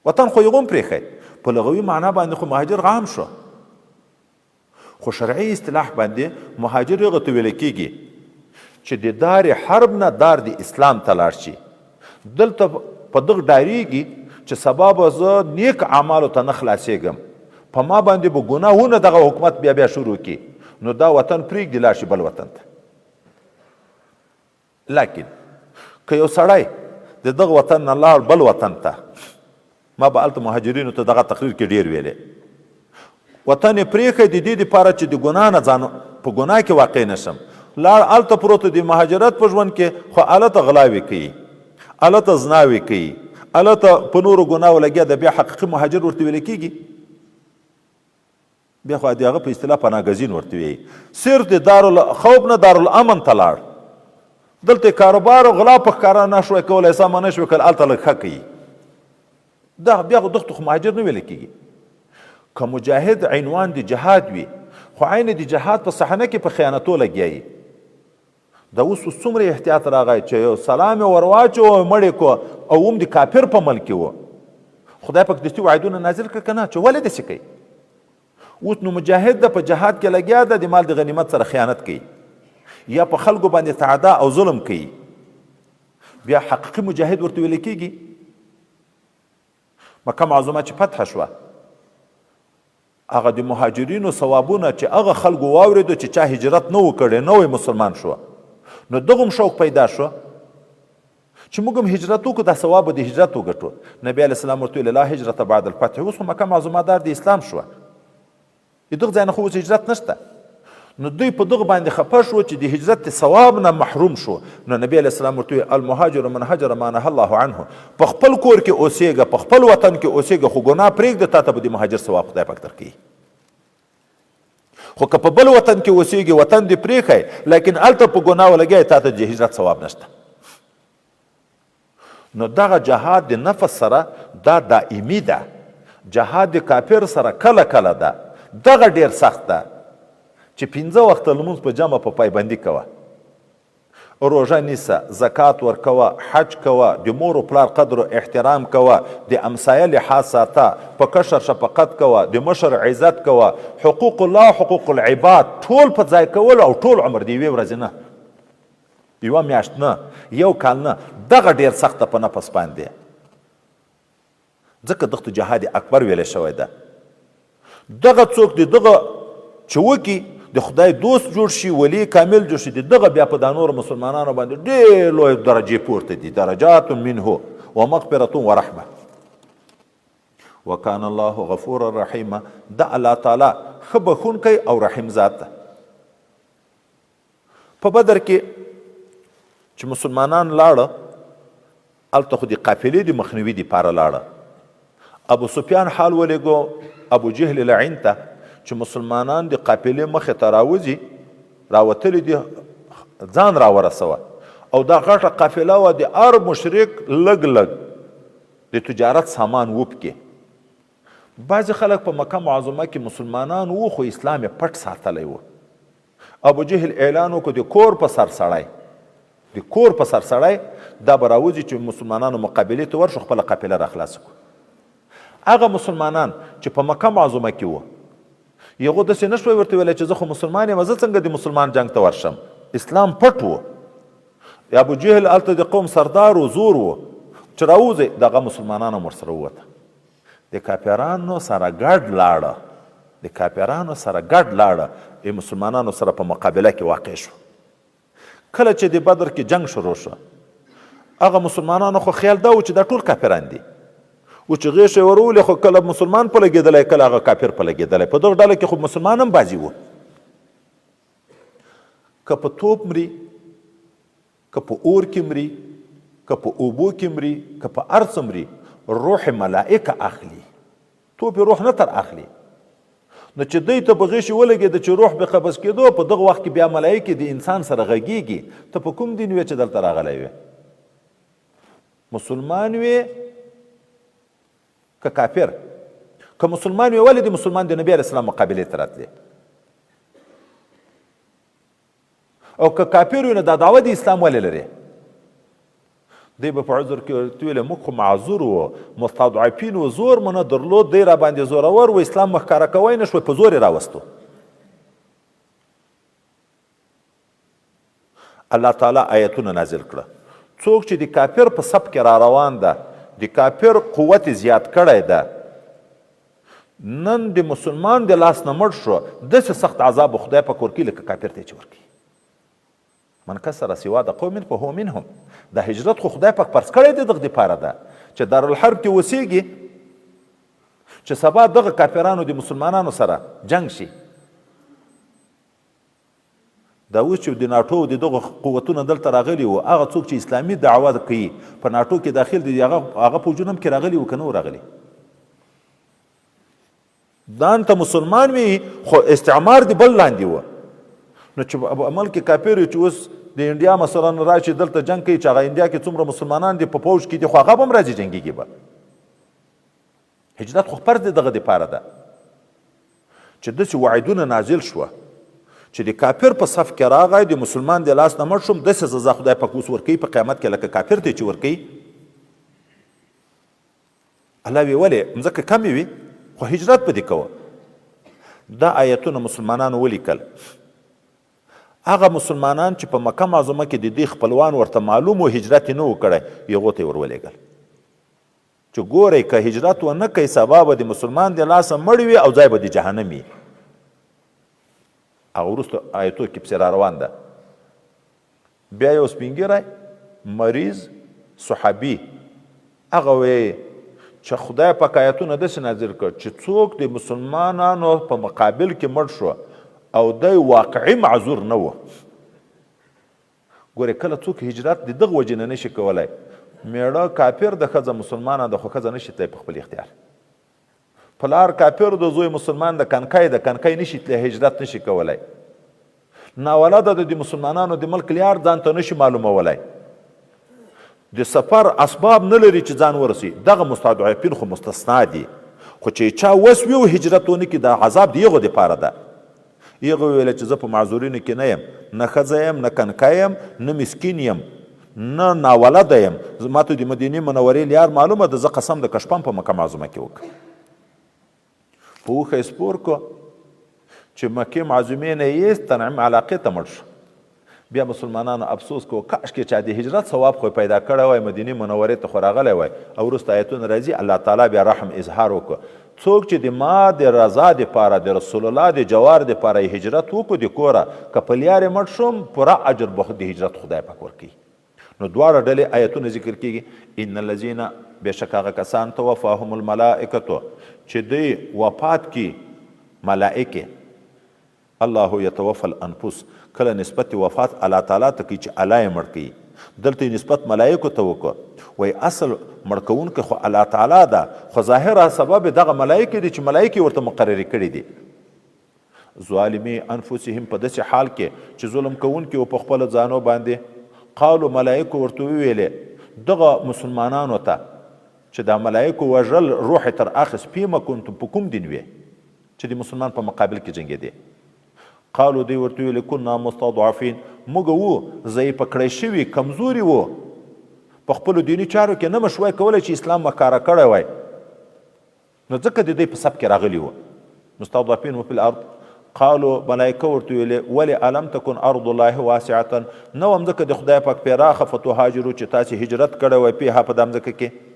وطن خو یې هم پرېښی. په لغوي معنا باندې خو مهاجر عام شو، خو شرعي اصطلاح باندې مهاجر هغه ته ویل کېږي چې د دار حرب نه دار د اسلام ته لاړ شي. دلته په دغه ډارېږي چې سبا به زه نیک اعمالو ته نه خلاصېږم، په ما باندې به ګناهونه دغه حکومت بیا شروع کړي، نو دا وطن پرېږدي لاړ شي بل وطن ته. لیکن که یو سړی د دغه وطن نه لاړ بل وطن ته، ما به هلته مهاجرینو ته دغه تقریر کې ډېر ویلی، وطن یې پرېښی د دې دپاره چې د ګناه نه ځان په ګناه کې واقع نه شم. لاړ هلته پروت د مهاجرت په ژوند کې، خو هلته غلاوې کوي، هلته زناوې کوي، هلته په نورو ګناهو لګیا ده، بیا حقیقي مهاجر ورته ویل کېږي؟ بیا خو د هغه په اصطلاح پناهګزین ورته وایي. صرف د دارالخوف نه دارالامن ته لاړ، دلته یې کاروبار او غلا په ښکاره نه شوی کولی، سمه نه شوی کړل، هلته لږ ښه کوي. دا بیا خو دغه خو مهاجر نه ویل کېږي. که مجاهد عنوان د جهاد وي، خو عین د جهاد په صحنه کې په خیانتو لګیا دا اوس څومره احتیاط راغی چې یو سلام یې ور واچو مړ یې کو، او هم د کافر په ملک کې و. خدای پاک دستي وعدونه نازل کړه که نه چې ولې داسې کوي؟ اوس نو مجاهد د په جهاد کې لګیا ده، د مال د غنیمت سره خیانت کوي یا په خلکو باندې تعدا او ظلم کوي، بیا حقیقي مجاهد ورته ویل کېږي؟ مکه معظمه چې فتح شوه، هغه د مهاجرینو ثوابونه چې هغه خلکو واورېدو چې چا هجرت نه و کړی، نوی مسلمان شو، نو دغه هم شوق پیدا شو چې موږ هم هجرت وکړو، دا ثواب به د هجرت وګټو. نبي علیه السلام ورته ویل لا هجرت بعد الفتح. اوس خو مکه معظمه دار د اسلام شوه، د دغه ځای نه خو اوس هجرت نشته. نو دوی په دغه باندې خفه شو چې د هجرت ثواب نه محروم شو. نو نبی علیه السلام ورته ویل المهاجر من هجر ما نهى الله عنه، په خپل کور کې اوسېږه، په خپل وطن کې اوسېږه، خو ګناه پرېږده، تا ته به د مهاجر ثواب خدای پاک درکوي. خو که په بل وطن کې اوسېږي، وطن دې پرېښی، لیکن هلته په ګناهو لګیا، تا ته د هجرت ثواب نشته. نو دغه جهاد د نفس سره دا دائمي ده. جهاد د کافر سره کله کله ده، دغه ډېر سخت ده چې 5 وخته لمونځ په جمع په پایبندي کوه، روژه نیسه، زکات ورکوه، حج کوه، د مور و پلار قدر و احترام کوه، د امسایه لحاظ ساته، په کشر شفقت کوه، د مشر عزت کوه، حقوق الله حقوق العباد ټول په ځای کول، او ټول عمر د یوې ورځې نه، یوه میاشت نه، یو کال نه، دغه ډېر سخته په نفس باندې. ځکه دغه ته جهاد اکبر ویلی شوی ده. دغه څوک د دغه چې وکي د خدای دوست جوړ شي، ولی کامل جوړ شي، دغه بیا په دا نور مسلمانانو باندې ډېر لوی درجې پورته دي، درجات منه ومغفرة ورحمه وکان الله غفورا رحیما. د الله تعالی ښه بخونکی او رحیم ذات ده. په بدر کې چې مسلمانان لاړه، هلته خو د قافلې د مخنیوي دپاره لاړه. ابو سفیان حال ولېږو ابو جهل لعین ته چې مسلمانان د قافلې مخې ته راوځي، راوتلي دي، ځان راورسوه. او دا غټه قافله وه، د هر مشرک لږ لږ د تجارت سامان وپکې. بعضې خلک په مکه معظمه کې مسلمانان وو، خو اسلام یې پټ ساتلی و، ابو جهل اعلان وکړ د کور په سر سړی د کور په سر سړی دا به راوځي چې مسلمانانو مقابلې ته ورشو خپله قافله را خلاصه کړو. هغه مسلمانان چې په مکه معظمه کې وو یغو داسې نه شوی ورته ویلی چې زه خو مسلمان یم زه څنګه د مسلمان جنګ ته ورشم. اسلام پټ و. ابو جهل هلته د قوم سردار و زور و چې راوځي دغه مسلمانان هم ورسره ووته. د کافرانو سره ګډ لاړه مسلمانانو سره په مقابله کې واقع شو. کله چې د بدر کې جنگ شروع شو هغه مسلمانانو خو خیال دا و چې دا ټول کافران دي و چې غیش یې ورولې خو کله مسلمان په لګېدلی کله هغه کافر په لګېدلی. په دغه ډله کې خو مسلمان هم بازي و. که په توپ مري که په اور کې مري که په اوبو کې مري که په هر څه مري روح ملائکه اخلي. توپ روح نه تر اخلي. نو چې دوی ته په غیشي ولګېده چې روح به قبض کېدو په دغه وخت کې بیا ملایکې د انسان سره غږیږي ته په کوم دین وې چې دلته راغلی وې؟ مسلمان وې که کافر؟ که مسلمان وې ولې د مسلمان د نبي علیه السلام مقابلې ته راتلې؟ او که کافر وې نو دا دعوه د اسلام ولې لرې؟ دی به په عذر کې ورته ویلې موږ خو معذور وو مستضعفین و زور مو نه درلود دی را باندې زورور و اسلام مخ ښکاره کوی نه شوی په زور یې راوستو. الله تعالی آیتونه نازل کړه څوک چې د کافر په صف کې را روان ده د کافر قوت زیات کړی ده نن د مسلمان د لاس نه مړ شو داسې سخت عذاب خدای په کور کې لکه کافر ته چې ورکوي. من کسر سوا د قوم فهو منهم. دا هجرت خو خدای پاک فرض کړی دی دغه دپاره ده چې دارالحرب کې اوسېږي چې سبا دغه کافرانو د مسلمانانو سره جنگ شي. دا اوس چې د ناټو د دغه قوتونه دلته راغلي وو هغه څوک چې اسلامي دعوه کوي په ناټو کې داخل دي هغه پوځونه هم کې راغلي وو که نه وو راغلي؟ ځان ته مسلمان وي خو استعمار د بل لاندې وو. نو چې عمل کې کافر چې اوس د انډیا مثلا راشي دلته جنګ کوي چې هغه انډیا کې څومره مسلمانان دي په پوځ کې دي خو هغه به هم راځي جنګېږي به. هجرت خو فرض دی دغه دپاره ده چې داسې وعدونه نازل شوه چې د کافر په صف کې راغی د مسلمان د لاس نه مړ شوم داسې سزا خدای پاک اوس ورکوي په قیامت کې لکه کافر ته چې ورکوي. الله وی ولې مځکه کمې وي خو هجرت به دې کوه. دا آیتونه مسلمانانو ولیکل. هغه مسلمانان چې په مکه معظمه کې د دې خپلوان ورته معلوم و هجرت یې نه و کړی هغو ته یې ورولېږل چې ګورئ که هجرت ونه کوئ سبا به د مسلمان د لاسه مړ وي او ځای به د جهنم وي. هغه وروسته آیتو کې پسې را روان ده. بیا یو سپین ږیری مریض صحابي هغه وی چې خدای پاک آیتونه داسې نازل کړ چې څوک د مسلمانانو په مقابل کې مړ شو او دی واقعي معذور نه و. ګورې کله څوک هجرت د دغه وجې نه نشي کولی میړه کافر د ښځه مسلمانه د خو ښځه نشي تلی په خپل اختیار. پلار کافر د زوی مسلمان د کنکای نشي تلی هجرت نشي کولی. ناولده د مسلمانانو د ملک لیار ځان ته نشي معلومولی. د سفر اسباب نه لري چې ځان ورسي دغه مستضعفین خو مستثنا دي. خو چې چا وس وي او هجرت ونه کړي دا عذاب د هغو دپاره ده. هغه ویله چې زه په معذورینو کې نه یم نه ښځه یم نه کنکای یم نه مسکین یم نه ناولده یم. ماته د مدینې منورې لیار معلومه ده زه قسم د کشپم په مکه معظمه کې وکړ. په اوښه یې سپور کړو چې مکې معظمې نه یې ایست تنعیم علاقې ته مړ شو. بیا مسلمانانو افسوس کو کاشکې چا د هجرت ثواب خو پیدا کړی وای مدینې منورې ته خو راغلی وای. او وروسته آیتونه راځي الله تعالی بیا رحم اظهار وکړو څوک چې د ما د رضا دپاره د رسول الله د جوار دپاره یې هجرت وکړو د کوره که په لیارې مړ شوم پوره اجر به د هجرت خدای پاک ورکوي. نو دواړه ډلې آیتونه ذکر کیږي. ان الذین بېشک هغه کسان توفاهم الملائکتو چې دوی وفات کی ملائکې الله یتوفى الانفس کله نسبت وفات الله تعالی ته کوي چې الله یې مړ کوي. دلته نسبت ملائکو ته وکړو وای اصل مړ کوونکی خو الله تعالی ده خو ظاهره سبب دغه ملائکې دي چې ملائکې ورته مقررې کړي دي. ظالمي انفسهم په داسې حال کې چې ظلم کوونکي و په خپله ځانو باندې قالو ملائکو ورته وویلې دغه مسلمانانو ته چې دا ملائکو وژل روح تر اخس فیما کنتم په کوم دین وې چې د مسلمان په مقابل کې جنګېدې. قالو دوی ورته ویل کنا مستضعفین موږ وو ضعیفه کړی شوي کمزوري وو په خپلو دیني چارو کې نه مشوی کولی چې اسلام مکاره کړی وای نو ځکه د دوی په سب کې راغلي وو مستضعفین فی الارض قالو ملائکه ورته ویلې ولې الم تکن ارض الله واسعه نو هم ځکه د خدای پاک پراخه فتوهاجرو چې تاسې هجرت کړی وای پیها په دم ځکه کې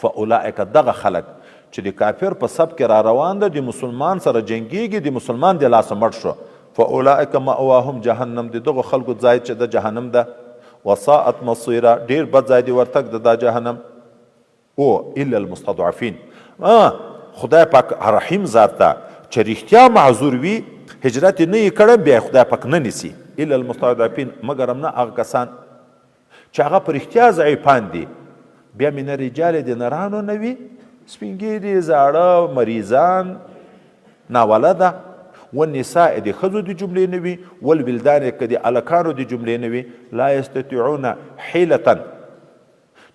فاولئک دغه خلک چې د کافر په سب کې را روان ده د مسلمان سره جنګیږي د مسلمان د لاسه مړ شو فاولئک مأواهم جهنم د دغو خلکو ځای چې د جهنم ده وساءت مصیره ډیر بد ځای دی ورتګ د دا جهنم او الا المستضعفین خدای پاک رحیم ذات ده چې رښتیا معذور وي هجرت نه یې کړی بیا خدای پاک نه نیسي الا المستضعفین مګر هم نه هغه کسان چې هغه په رښتیا ضعیفان دي بیا من رجال د نرانو نه وي سپینګیري زاړه مریضان ناولده والنساء د ښځو د جملې نه وي والولدان که د هلکانو د جملې نه وي لا یستطیعون حیلة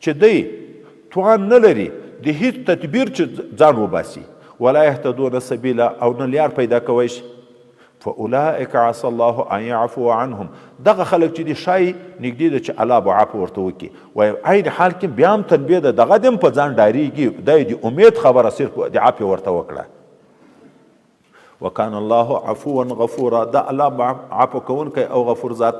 چې دوی توان نه لري د هیڅ تدبیر چې ځان وباسي ولا یهتدون سبیلا او نه لیار پیدا کوی شي فاولئک عسى الله ان يعفو عنهم دغه خلک چې دي شای نږدې ده چې الله به عفو ورته وکړي وایي عین حال کې بیا هم تنبیه ده دغه دې هم په ځان ډارېږي دا د امید خبره صرف د عفو ورته وکړه وکان الله عفوا غفورا دا الله عفو کوونکی او غفور ذات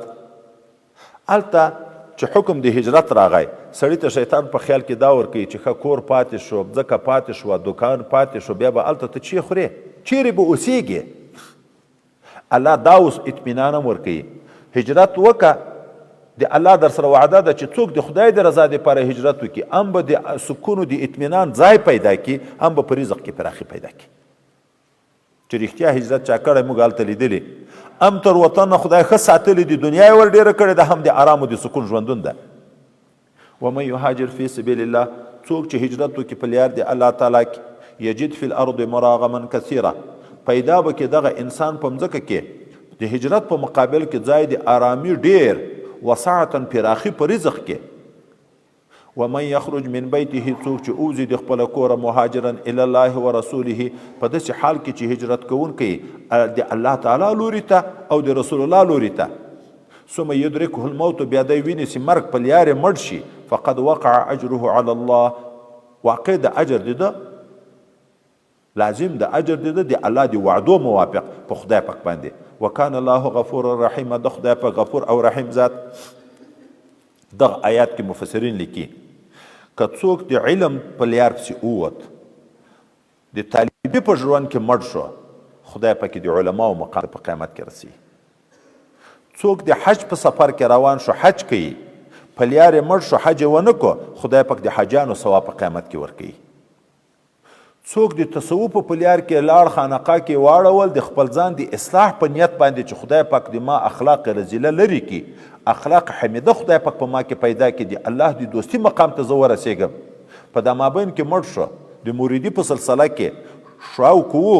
هلته چې حکم د هجرت راغی سړي ته شیطان په خیال کې دا ورکوي چې ښه کور پاتې شو ځکه پاتې شوه دوکان پاتې شو بیا به هلته ته چی خورې چیرې به اوسیږې الله دا اوس اطمینان هم ورکوي هجرت وکړه د الله در سره وعده ده چې څوک د خدای د رضا دپاره هجرت وکړي هم به د سکون و د اطمینان ځای پیدا کړي هم به په رزق کې پراخي پیدا کړي چې رښتیا هجرت چا کړی موږ هلته لیدلي هم تر وطن نه خدای ښه ساتلي دي دنیا یې ور ډېره کړې ده هم د آرام و د سکون ژوندون ده ومن یهاجر فی سبیل الله څوک چې هجرت وکړي په لار د الله تعالی کې یجد فی الارض مراغما کثیره پیدا به کې دغه انسان په مځکه کې د هجرت په مقابل کې ځای د آرامي ډېر وسعتا پراخي په رزق کې ومن یخرج من بیته څوک چې اوزي د خپله کوره مهاجرا الی الله ورسوله په داسې حال کې چې هجرت کوونکی د الله تعالی لوري ته او د رسول الله لوري ته ثم یدرکه الموت بیا دی وینیسي مرګ په لیارې مړ شي فقد وقع اجره علی الله واقع د اجر د ده لازم د اجر د الله د وعدو موافق په خدای پاک باندې وکان الله غفور رحیم د خدای پاک غفور او رحیم ذات دغه آیات کې مفسرین لیکي که څوک د علم په لیار پسې ووت د طالبي په ژوند کې مړ شو خدای پاک د علماو مقام په قیامت کې رسي څوک د حج په سفر کې روان شو حج کوي په لیار مړ شو حج ونه کو خدای پاک د حجانو ثواب په قیامت کې ورکوي څوک د تصوف په لیار کې لاړ خانقاه کې واړول د خپل ځان د اصلاح په نیت باندې چې خدای پاک د ما اخلاق رزیله لري کی اخلاق حمیده خدای پاک په ما کې پیدا کړي د الله د دوستی مقام ته زه ورسېږم په دا مابین کې مړ شو د مریدي په سلسله کې شاوک و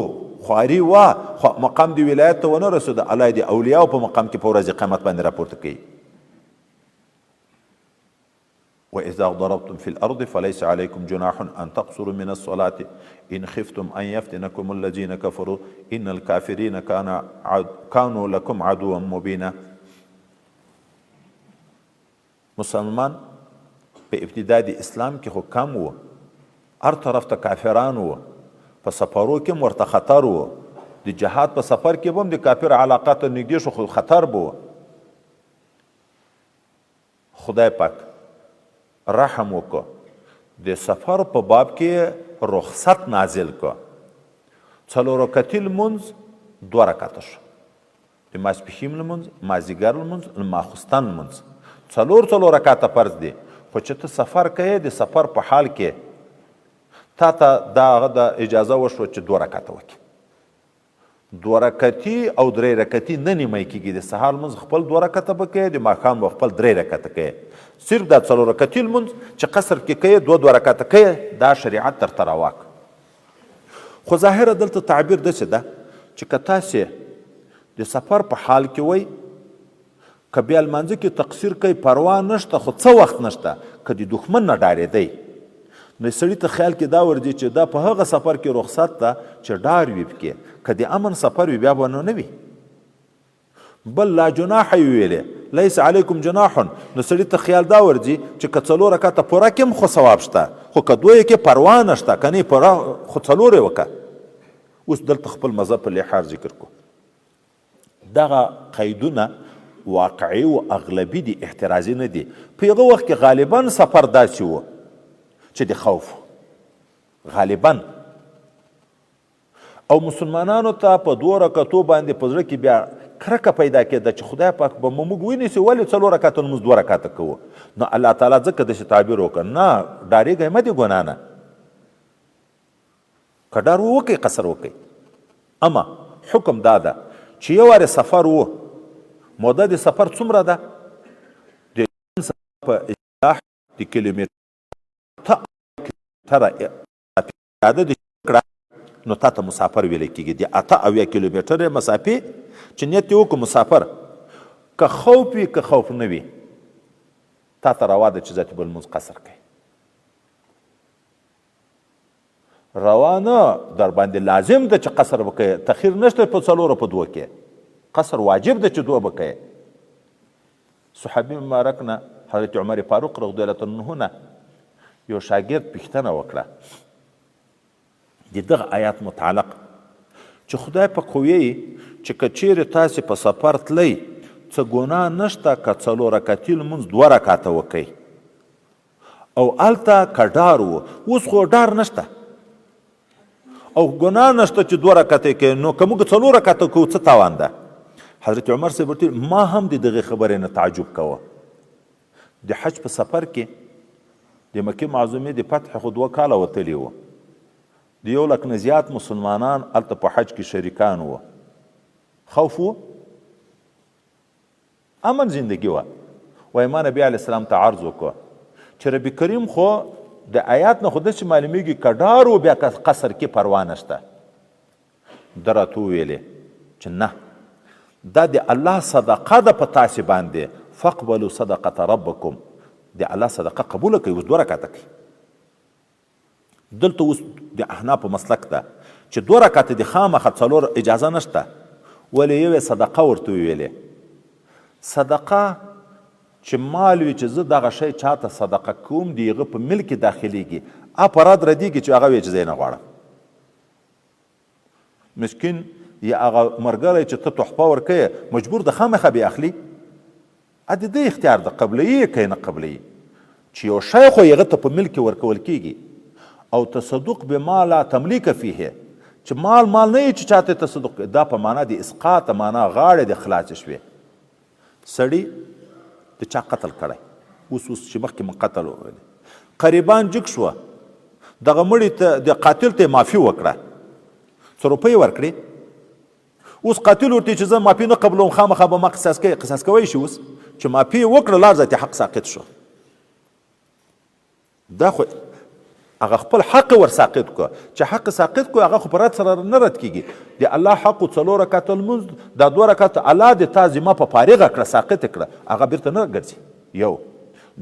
خواري وه خو مقام د ولایت ته ونه رسېد الله د اولیاو په مقام کې په ورځ قیامت باندې راپورته کوي وإذا ضربتم في الأرض فليس عليكم جناح أن تقصروا من الصلاة إن خفتم أن يفتنكم الذين كفروا إن الكافرين كانوا لكم عدوا مبينا مسلمان په ابتدا د اسلام کې خو کم و هر طرف ته کافران و په سفرو کې ورته خطر و د جهاد په سفر کې هم د کافر علاقه ته نږدې شو خو خطر به خدای پاک رحم وکړه د سفر په باب کې رخصت نازل کړه څلور رکعتي لمونځ 2 رکعته شو د ماسپښین لمونځ مازدیګر لمونځ ماخوستن لمونځ څلور رکعته فرض دي خو چې ته سفر کوې د سفر په حال کې تا ته د اجازه وشوه چې 2 رکعته وکړي 2 رکعتي او 3 رکعتي نه نیمه کېږي د سهار لمونځ خپل 2 رکعته به کوې د ماښام به خپل 3 رکعته کوې صرف دا 4 رکعتي لمونځ چې قصر کې کوې 2 رکعته کوې دا شریعت درته راواک خو ظاهره دلته تعبیر داسې ده چې که تاسې د سفر په حال کې وئ که بیا لمانځه کې تقصیر کوي پروا نشته خو څه وخت نشته که د دښمن نه ډارېدئ نو سړي ته خیال کې دا ورځي چې دا په هغه سفر کې رخصت ده چې ډار وي پکې، که د امن سفر وي بیا به نه وي. بل لا جناح یې ویلې لیس علیکم جناح، نو سړي ته خیال دا ورځي چې که 4 رکعته پوره کړم خو ثواب شته، خو که 2 کې پروا نشته که نه پوره خو 4 یې وکړه. اوس دلته خپل مذهب په لحاظ ذکر کو. دغه قیدونه واقعي او اغلبي دي، احترازي نه دي. په هغه وخت کې غالبا سفر داسې و چې د خوف غالبا، او مسلمانانو ته په 2 رکعتو باندې په زړه کې بیا کرکه پیدا کېده چې خدای پاک به موږ ونیسي، ولې 4 رکعته لمونځ 2 رکعته کوو. نو الله تعالی ځکه داسې تعبیر وکړ، نه ډارېږئ مه دې ګناه نه، که ډار وکړئ قصر وکړئ. اما حکم دا ده چې یو وارې سفر و، موده د سفر څومره ده؟ د په اصطلاح د کیلومتره عدد کړه نو تا ته مسافر ویل کېږي. د 8 کیلومتره مسافې چې نیت یې وکړو مسافر، که خوف وي که خوف نه وي تا ته روا ده چې ذاتي بالمونځ قصر کوي. روا نه در باندې لازم ده چې قصر وکړي، تخیر نشته په 4 په 2 کې، قصر واجب ده چې 2 وکړي. صحابي مبارک نه حضرت عمر فاروق رضی الله عنه نه یو شاګرد پوښتنه وکړه د دغه آیات متعلق چې خدای په قوی چې که چیرې تاسې په سفر تلئ څه ګناه نشته که 4 رکعتې لمونځ 2 رکعته وکئ، او هلته که ډار و، اوس خو ډار نشته او ګناه نشته چې 2 رکعتې کوي، نو که موږ 4 رکعته کوو څه تاوان ده؟ حضرت عمر صاحب ورته ما هم د دغې خبرې نه تعجب کوه. د حج په سفر کې د مکې معظمې د فتح خو 2 کاله وتلي وو، د 1 لک نه زیات مسلمانان هلته په حج کې شریکان وو. خوف و، امن زندگی وه. وایي ما نبي علیه السلام ته عرض وکړه چې ربي کریم خو د آیات نه خو داسې معلومیږي که ډار و بیا قصر کې پروا نشته. ده راته وویلې چې نه، دا د الله صدقه ده په تاسې باندې، فاقبلوا صدقة ربکم، د الله صدقه قبوله کوي. اوس 2 رکعته کوي. دلته اوس د احنافو مسلک ده چې 2 رکعته د خامخا 4 اجازه نشته، ولې یو صدقه ورته ویلې. صدقه چې مال وي چې زه دغه شی چاته صدقه کوم د هغه په ملک کې داخلیږي، اپراد ردیږي چې هغه وایي چې زه یې نه غواړم. مسکین یا هغه ملګری چې ته تحفه ورکوې مجبور د خامخا بې اخلي، د ده اختیار ده قبلوي که نه قبلوي. چې یو شی خو هغه ته په ملک کې ورکول کېږي، او تصدق بما لا تملیک فیه، چې مال نه وي چې چاته تصدق، دا په معنا د اسقاط معنا غاړې د خلاصې شوې. سړي د چا قتل کړی، اوس چې مخکې من قتل وویل، قریبان جګ شوه، دغه مړي ته د قاتل ته معافي وکړه، 100 روپۍ ورکړې. اوس قاتل ورته چې زه معافي نه قبلوم خامخا به ما قصاص کوي، قصاص کوی شي. اوس چې معافي یې وکړه لار ذاتي حق ساقط شو. دا خو هغه خپل حق ور ساقط کو، چې حق ساقط کو هغه خو په رد سره نه رد کېږي. د الله حق 4 رکعته لمونځ، دا 2 رکعته الله د تا ذمه په فارغه کړه، ساقط کړه، هغه بیرته نه ګرځي. یو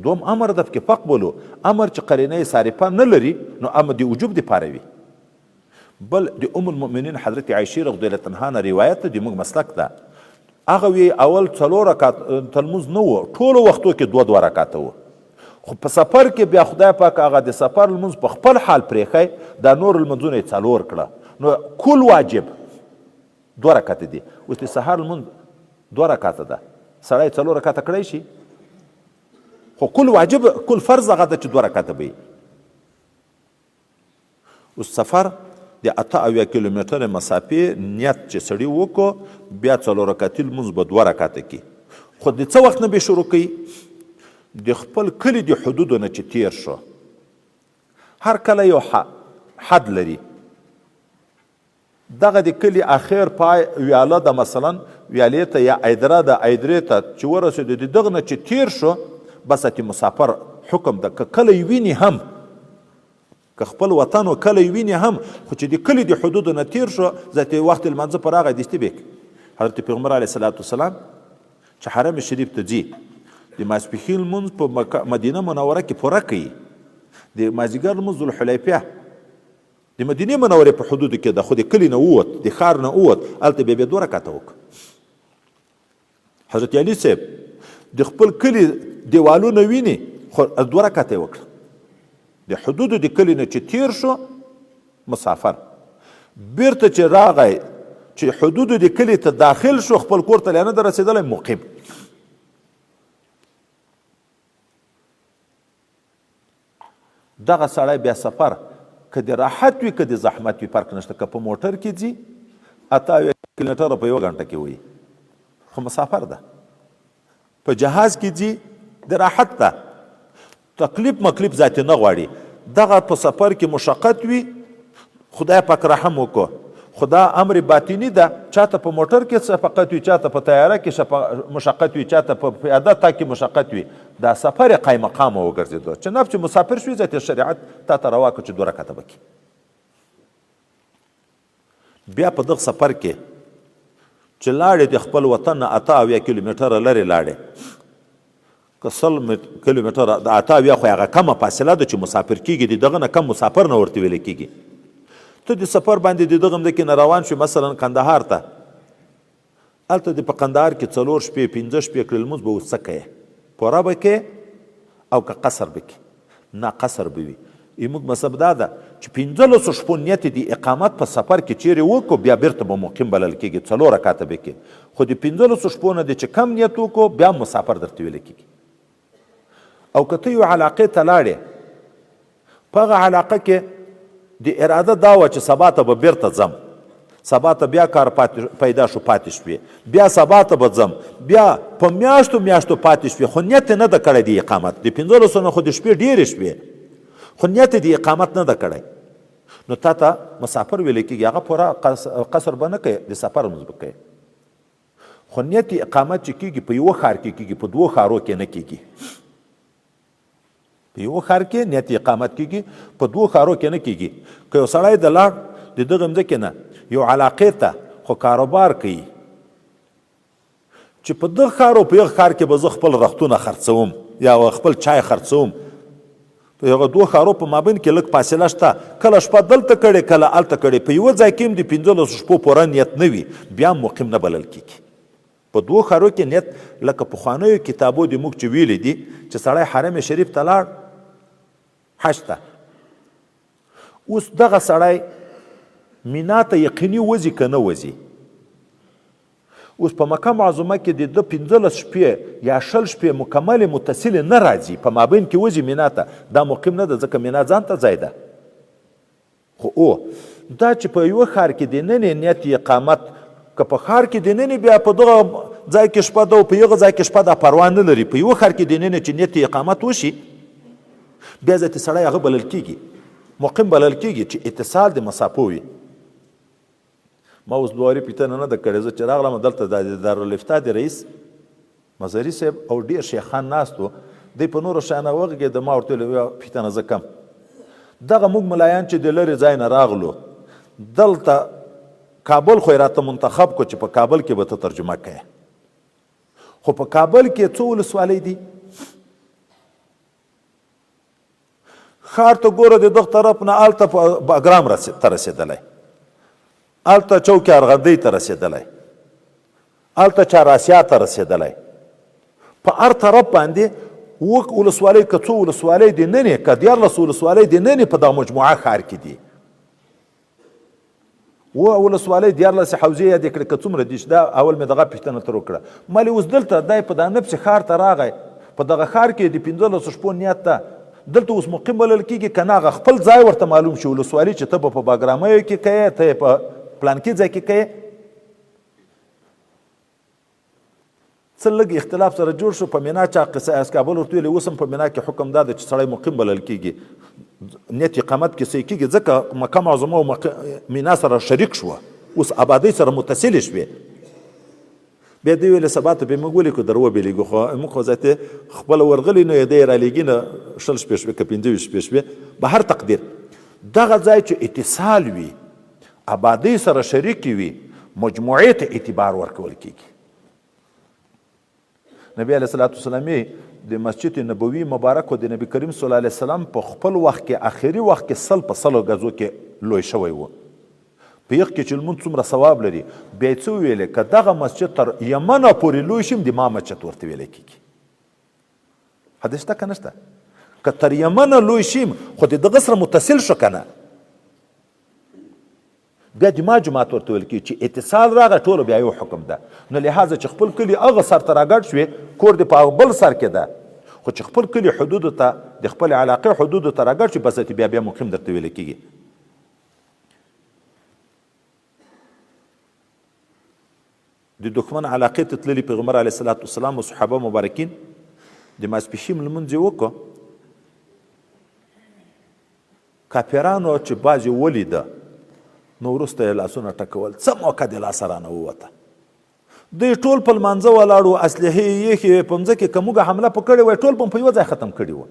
دوم امر ده کې فقبلو، امر چې قرینه صارفه نه لري نو امر د وجوب دپاره وي. بل د ام المؤمنین حضرت عایشې رضی الله عنها نه روایت د موږ مسلک ده، هغه وی اول 4 رکعته لمونځ نه و، ټولو وختو کې 2 رکعته و، خو په سفر کې بیا خدای پاک هغه د سفر لمونځ په خپل حال پرېښی، دا نور لمونځونه یې 4 کړه، نو کل واجب 2 رکعته دي. اوس د سهار لمونځ 2 رکعته ده، سړی 4 رکعته کړی شي، خو کل واجب کل فرض هغه ده چې 2 رکعته به وي. اوس سفر د 8 کیلومتره مسافې نیت چې سړي وکړو، بیا 4 رکعتې لمونځ به 2 رکعته کړي. خو د څه وخت نه به شروع کوي؟ د خپل کلي د حدودو نه چې تیر شو. هر کله یو حد لري، دغه د کلي اخر پای ویاله ده، مثلا ویالې ته یا ایدره ده، ایدرې ته چې ورسېدو د دغه نه چې تیر شو بس اتې مسافر حکم ده. که کله یې ویني هم، که خپل وطن و کله یې ویني هم، خو چې د کلي د حدودو نه تیر شو ذاتې وخت لمانځه پر هغه دستي بیک. حضرت پیغمبر علیه الصلاة والسلام چې حرم شریف ته ځي، د ماسپښین لمونځ په مدینه منوره کې پوره کوي، د مازدیګر لمونځ ذوالحلیفه د مدینې منورې په حدودو کې ده، خو د کلي نه ووت، د ښار نه ووت، هلته بیا 2 رکعته وکړه. حضرت علي صاحب د خپل کلي دیوالونه ویني، خو 2 رکعته یې وکړه. د حدودو د کلي نه چې تیر شو مسافر، بیرته چې راغی چې حدودو د کلي ته داخل شو، خپل کور ته لا نه ده رسېدلی، مقیم. دغه سړی بیا سفر که د راحت وي که د زحمت وي فرق نشته. که په موټر کې ځي 8 کیلومتره په 1 غنټه کې وي، خو مسافر ده. په جهاز کې ځي د راحت ده، تکلیف مکلیف ذاتي نه غواړي. دغه په سفر کې مشقت وي، خدای پاک رحم وکړو، خدا امر باطنی ده. چاته په موټر کې شفقت وي، چاته په طیاره کې مشقت وي، چاته په پیاده تګ کې مشقت وي. دا سفر قایم مقام وګرځېدو چې نفس مسافر شوي، ذات شریعت تا ته روا کړو چې 2 رکعته وکړي. بیا په دغه سفر کې چې لاړې د خپل وطن نه 8 کیلومتره لرې لاړې، که 100 کیلومتره د 8 خو هغه کمه فاصله ده چې مسافر کېږي، د دغه نه کم مسافر نه ورته ویل کېږي. ته د سفر باندې د دغه مځکې نه روان شو مثلا کندهار ته، هلته د په کندهار کې 4 شپې 5 شپې کړي لمونځ به اوس څه کوې؟ پوره به کې او که قصر به کې؟ نه قصر به وي. زموږ مذهب دا ده چې 15 شپو نیت د اقامت په سفر کې چیرې وکړو، بیا بیرته به مقیم بلل کېږي، 4 رکعته به کې. خو د 15 شپو نه د چې کم نیت وکړو، بیا مسافر درته ویل کېږي. او که ته یو علاقې ته لاړې، په هغه علاقه کې د اراده دا وه چې سبا ته به بیرته ځم، سبا ته بیا کار پیدا شو پاتې شوې، بیا سبا ته به ځم، بیا په میاشتو میاشتو پاتې شوې، خو نیت نه ده کړی د اقامت. د 15 نه خو د شپې ډېرې شوې، خو نیت د اقامت نه ده کړی، نو تا ته مسافر ویل کېږي. هغه پوره قصر به نه کوي، د سفر لمونځ به کوي. خو نیت اقامت چې کېږي په یوه ښار کې کېږي، په 2 ښارو کې نه کېږي. په یو ښار کې نیت اقامت کېږي، په 2 ښارو کې نه کېږي. که یو سړی د لاړ د دغه مځکې نه یو علاقې ته خو کاروبار کوي چې په دغه ښار او په یغه ښار کې به زه خپل رختونه خرڅوم یا خپل چای خرڅوم، په یغه 2 ښارو په مابین کې لږ فاصله شته، کله شپه دلته کړې کله هلته کړې، په یوه ځای کې هم د 15 شپو پوره نیت نه وي، بیا مقیم نه بلل کېږي. په 2 ښارو کې نیت لکه پخوانیو کتابو د موږ چې ویلي دي چې سړی حرم شریف ته لاړ حج ته، اوس دغه سړی مینا ته یقیني وځي که نه وځي. اوس په مکه معظمه کې د 15 شپې یا 20 شپې مکملې متصلې نه راځي، په مابین کې وځي مینا ته، دا مقیم نه ده، ځکه مینا ځان ته ځای ده. خو دا چې په یوه ښار کې د ننې نیت اقامت، که په ښار کې د ننې بیا په دغه ځای کې شپه ده او په یغه ځای کې شپه ده، پروا نه لري. په یوه ښار کې د ننې چې نیت اقامت وشي، بیا ذاتي سړی هغه بلل کېږي، مقیم بلل کېږي چې اتصال د مسافو وي. ما اوس 2 پوښتنه نه ده کړې، زه چې راغلم دلته د دارالفتاء د رئیس مزاري صاحب او ډېر شیخان ناست وو، دوی په نورو شیانو وغږېده، ما ورته ویل یوه پوښتنه زه کم. دغه موږ ملایان چې د لرې ځای نه راغلو دلته کابل خو یې راته منتخب کړو چې په کابل کې به ته ترجمه کوې، خو په کابل کې څو ولسوالۍ دي؟ ښار ته ګوره د دغه طرف نه هلته باګرام ته رسېدلی، هلته چوک ارغندۍ ته رسېدلی، هلته چهاراسیا ته رسېدلی، په هر طرف باندې 7 ولسوالۍ که 2 ولسوالۍ د ننې که 14 ولسوالۍ د ننې په دغه مجموعه ښار کې دي. 7 ولسوالۍ 14 حوزې یادې کړې که څومره دي. دا اول مې دغه پوښتنه تر وکړه. مالې اوس دلته دی په دا نفس ښار ته راغی، په دغه ښار کې د 15 شپو نیت ده، دلته اوس مقیم بلل کېږي که نه؟ هغه خپل ځای ورته معلوم شي، ولسوالي چې ته به په باګرامیو کې کوې، ته یې په پلانکي ځای کې کوې. څه لږ اختلاف سره جوړ شو. په مینا چا قصه کابل ورته ویلې، اوس هم په مینا کې حکم دا ده چې سړی مقیم بلل کېږي، نیت اقامت کې صحیح کېږي، ځکه مکه معظمه او مینا سره شریک شوه، اوس آبادۍ سره متصلې شوې. بیا دوی ویلې سبا ته به موږ ولیکو در وبېلېږو، خو موږ خو ذاتې خپله ورغلي نه یې دی رالېږي نه 20 شپې شوې که 15 شپې شوې. به هر تقدیر دغه ځای چې اتصال وي، آبادۍ سره شریک وي، مجموعې ته اعتبار ورکول کېږي. نبی علیه الصلاة والسلام د مسجد نبوي مبارک و د نبی کریم صلی الله علیه وسلم په خپل وخت کې آخري وخت کې 100 په 100 غزو کې لوی شوی و. په یخ کې چې لمونځ څومره ثواب لري. بیا یې څه ویلې که دغه مسجد تر یمنه پورې لوی شي د ما مسجد ورته ویلی کېږي. حدیث شته که نه شته؟ که تر یمنه لوی شیم خو د دغه سره متصل شو که نه بیا د ما جماعت ورته ویل کېږي چې اتصال راغی ټولو بیا یو حکم ده. نو لحاظه چې خپل کلي هغه سر ته راګډ شوې کور دې په بل سر کې ده خو چې خپل کلي حدودو ته د خپل علاقې حدودو ته راګډ شي بس بیا مقیم درته ویل کېږي. د دښمن علاقې ته تللي پیغمبر علیه الصلاة والسلام او صحابه مبارکین د ماسپښین لمونځ یې وکړو. کافرانو چې بعضې ولیده نو وروسته یې لاسونه ټکول څه موقع د لاسه رانه ووته. دوی ټول په لمانځه ولاړو اسلحې یې ایښې په مځکې که موږ حمله په کړې وای ټول په یوه ځای ختم کړي وو.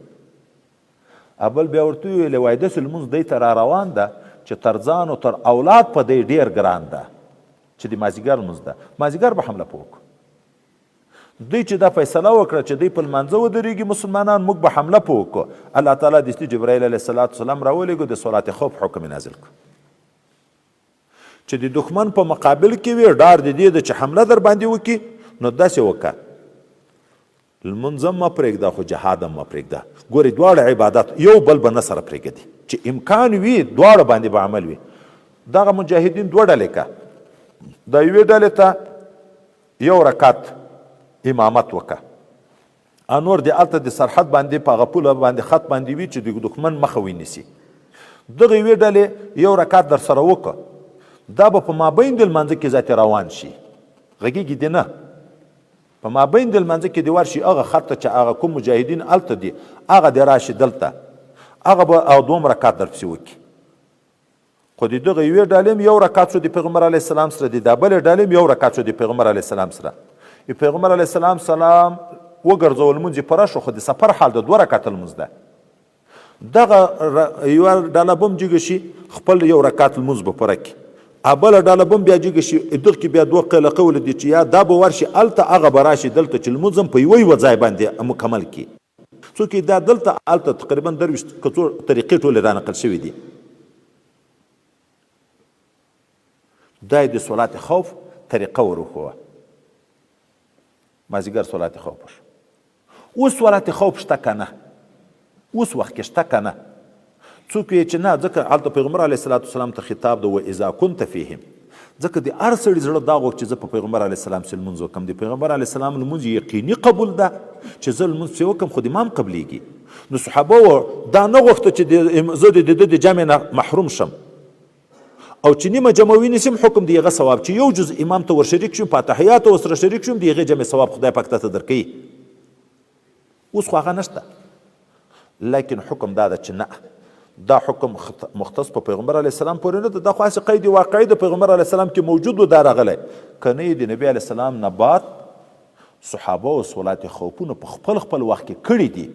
اول بیا ورته وویلې وایي داسې لمونځ دی ته را روان ده چې تر ځان او تر اولاد په دی ډېر ګران ده چې د مازدیګر لمونځ ده مازدیګر به حمله په وکړو. دوی چې دا فیصله وکړه چې دوی په لمانځه ودرېږي مسلمانان موږ به حمله په وکړو. الله تعالی دستي جبرائیل علیه السلام راولېږو د صلات خوف حکم نازل کړ چې د دښمن په مقابل کې وي ډار د دې ده چې حمله در باندې وکړي نو داسې وکړه لمونځ هم مه پرېږده خو جهاد هم مه پرېږده. ګورې دواړه عبادت یو بل به نه سره پرېږدي چې امکان وي دواړه باندې به عمل وي. دغه مجاهدین دوه ډلې که د یوې ډلې ته یو رکعت امامت وکړه انور د هلته د سرحد باندې په هغه پوله باندې خط باندې وي چې د دښمن مخه ونیسي. دغه یوې ډلې یو رکعت در سره وکړه دا به په مابین د لمانځه کې ذاتې روان شي غږیږي دې نه په مابین د لمانځه کې دې ورشي هغه خط ته چې هغه کوم مجاهدین هلته دي هغه دې راشي دلته هغه به او دوم رکعت درپسې وکړي. خو د دغه یوې ډلې یو رکعت شو د پیغمبر علیه السلام سره د دا بلې ډلې یو رکعت شو د پیغمبر علیه السلام سره. پیغمبر علیه السلام سلام وګرځول لمونځ یې پوره شو خو د سفر حال د 2 رکعته لمونځ ده. دغه یوه ډله به هم جګه شي خپل یو رکعت لمونځ به پوره کړي بله ډله به هم بیا جګه شي دغه کې بیا 2 قله قول دي چې یا دا به ورشي هلته هغه به راشي دلته چې لمونځ هم په یوه ځای باندې مکمل کړي. څوک دا دلته هلته تقریبا 23 کڅوړ طریقې ټولې رانقل شوي دي. دا د صلات خوف طریقه ورښوه. مازدیګر صلات خوف شو. اوس صلات خوف شته که نه اوس وخت کې شته که نه څوک یې چې نه ځکه هلته پیغمبر علیه الصلاة والسلام ته خطاب ده و اذا کنت فیهم ځکه د هر سړي زړه دا غوښت چې زه په پیغمبر علیه السلام سره لمونځ وکړم. د پیغمبر علیه السلام لمونځ یقیني قبول ده چې زه لمونځ پسې وکړم خو د امام قبلیږي. نو صحابه دا نه غوښته چې زه د ده د جمع نه محروم شم او چې نیمه جمع ونیسم حکم د هغه ثواب چې یو جز امام ته ور شریک شم په تحیاتو ورسره شریک شم د هغې جمع ثواب خدای پاک ته درکوي. اوس خو هغه نشته لیکن حکم دا ده چې نه دا حکم مختص په پیغمبر علیه السلام پورې نه ده دا خو هسې قید واقعي د پیغمبر علیه السلام کې موجود و دا راغلی که نه د نبي علیه السلام نه بعد صحابه او صلات خوفونه په خپل خپل وخت کې کړي دي.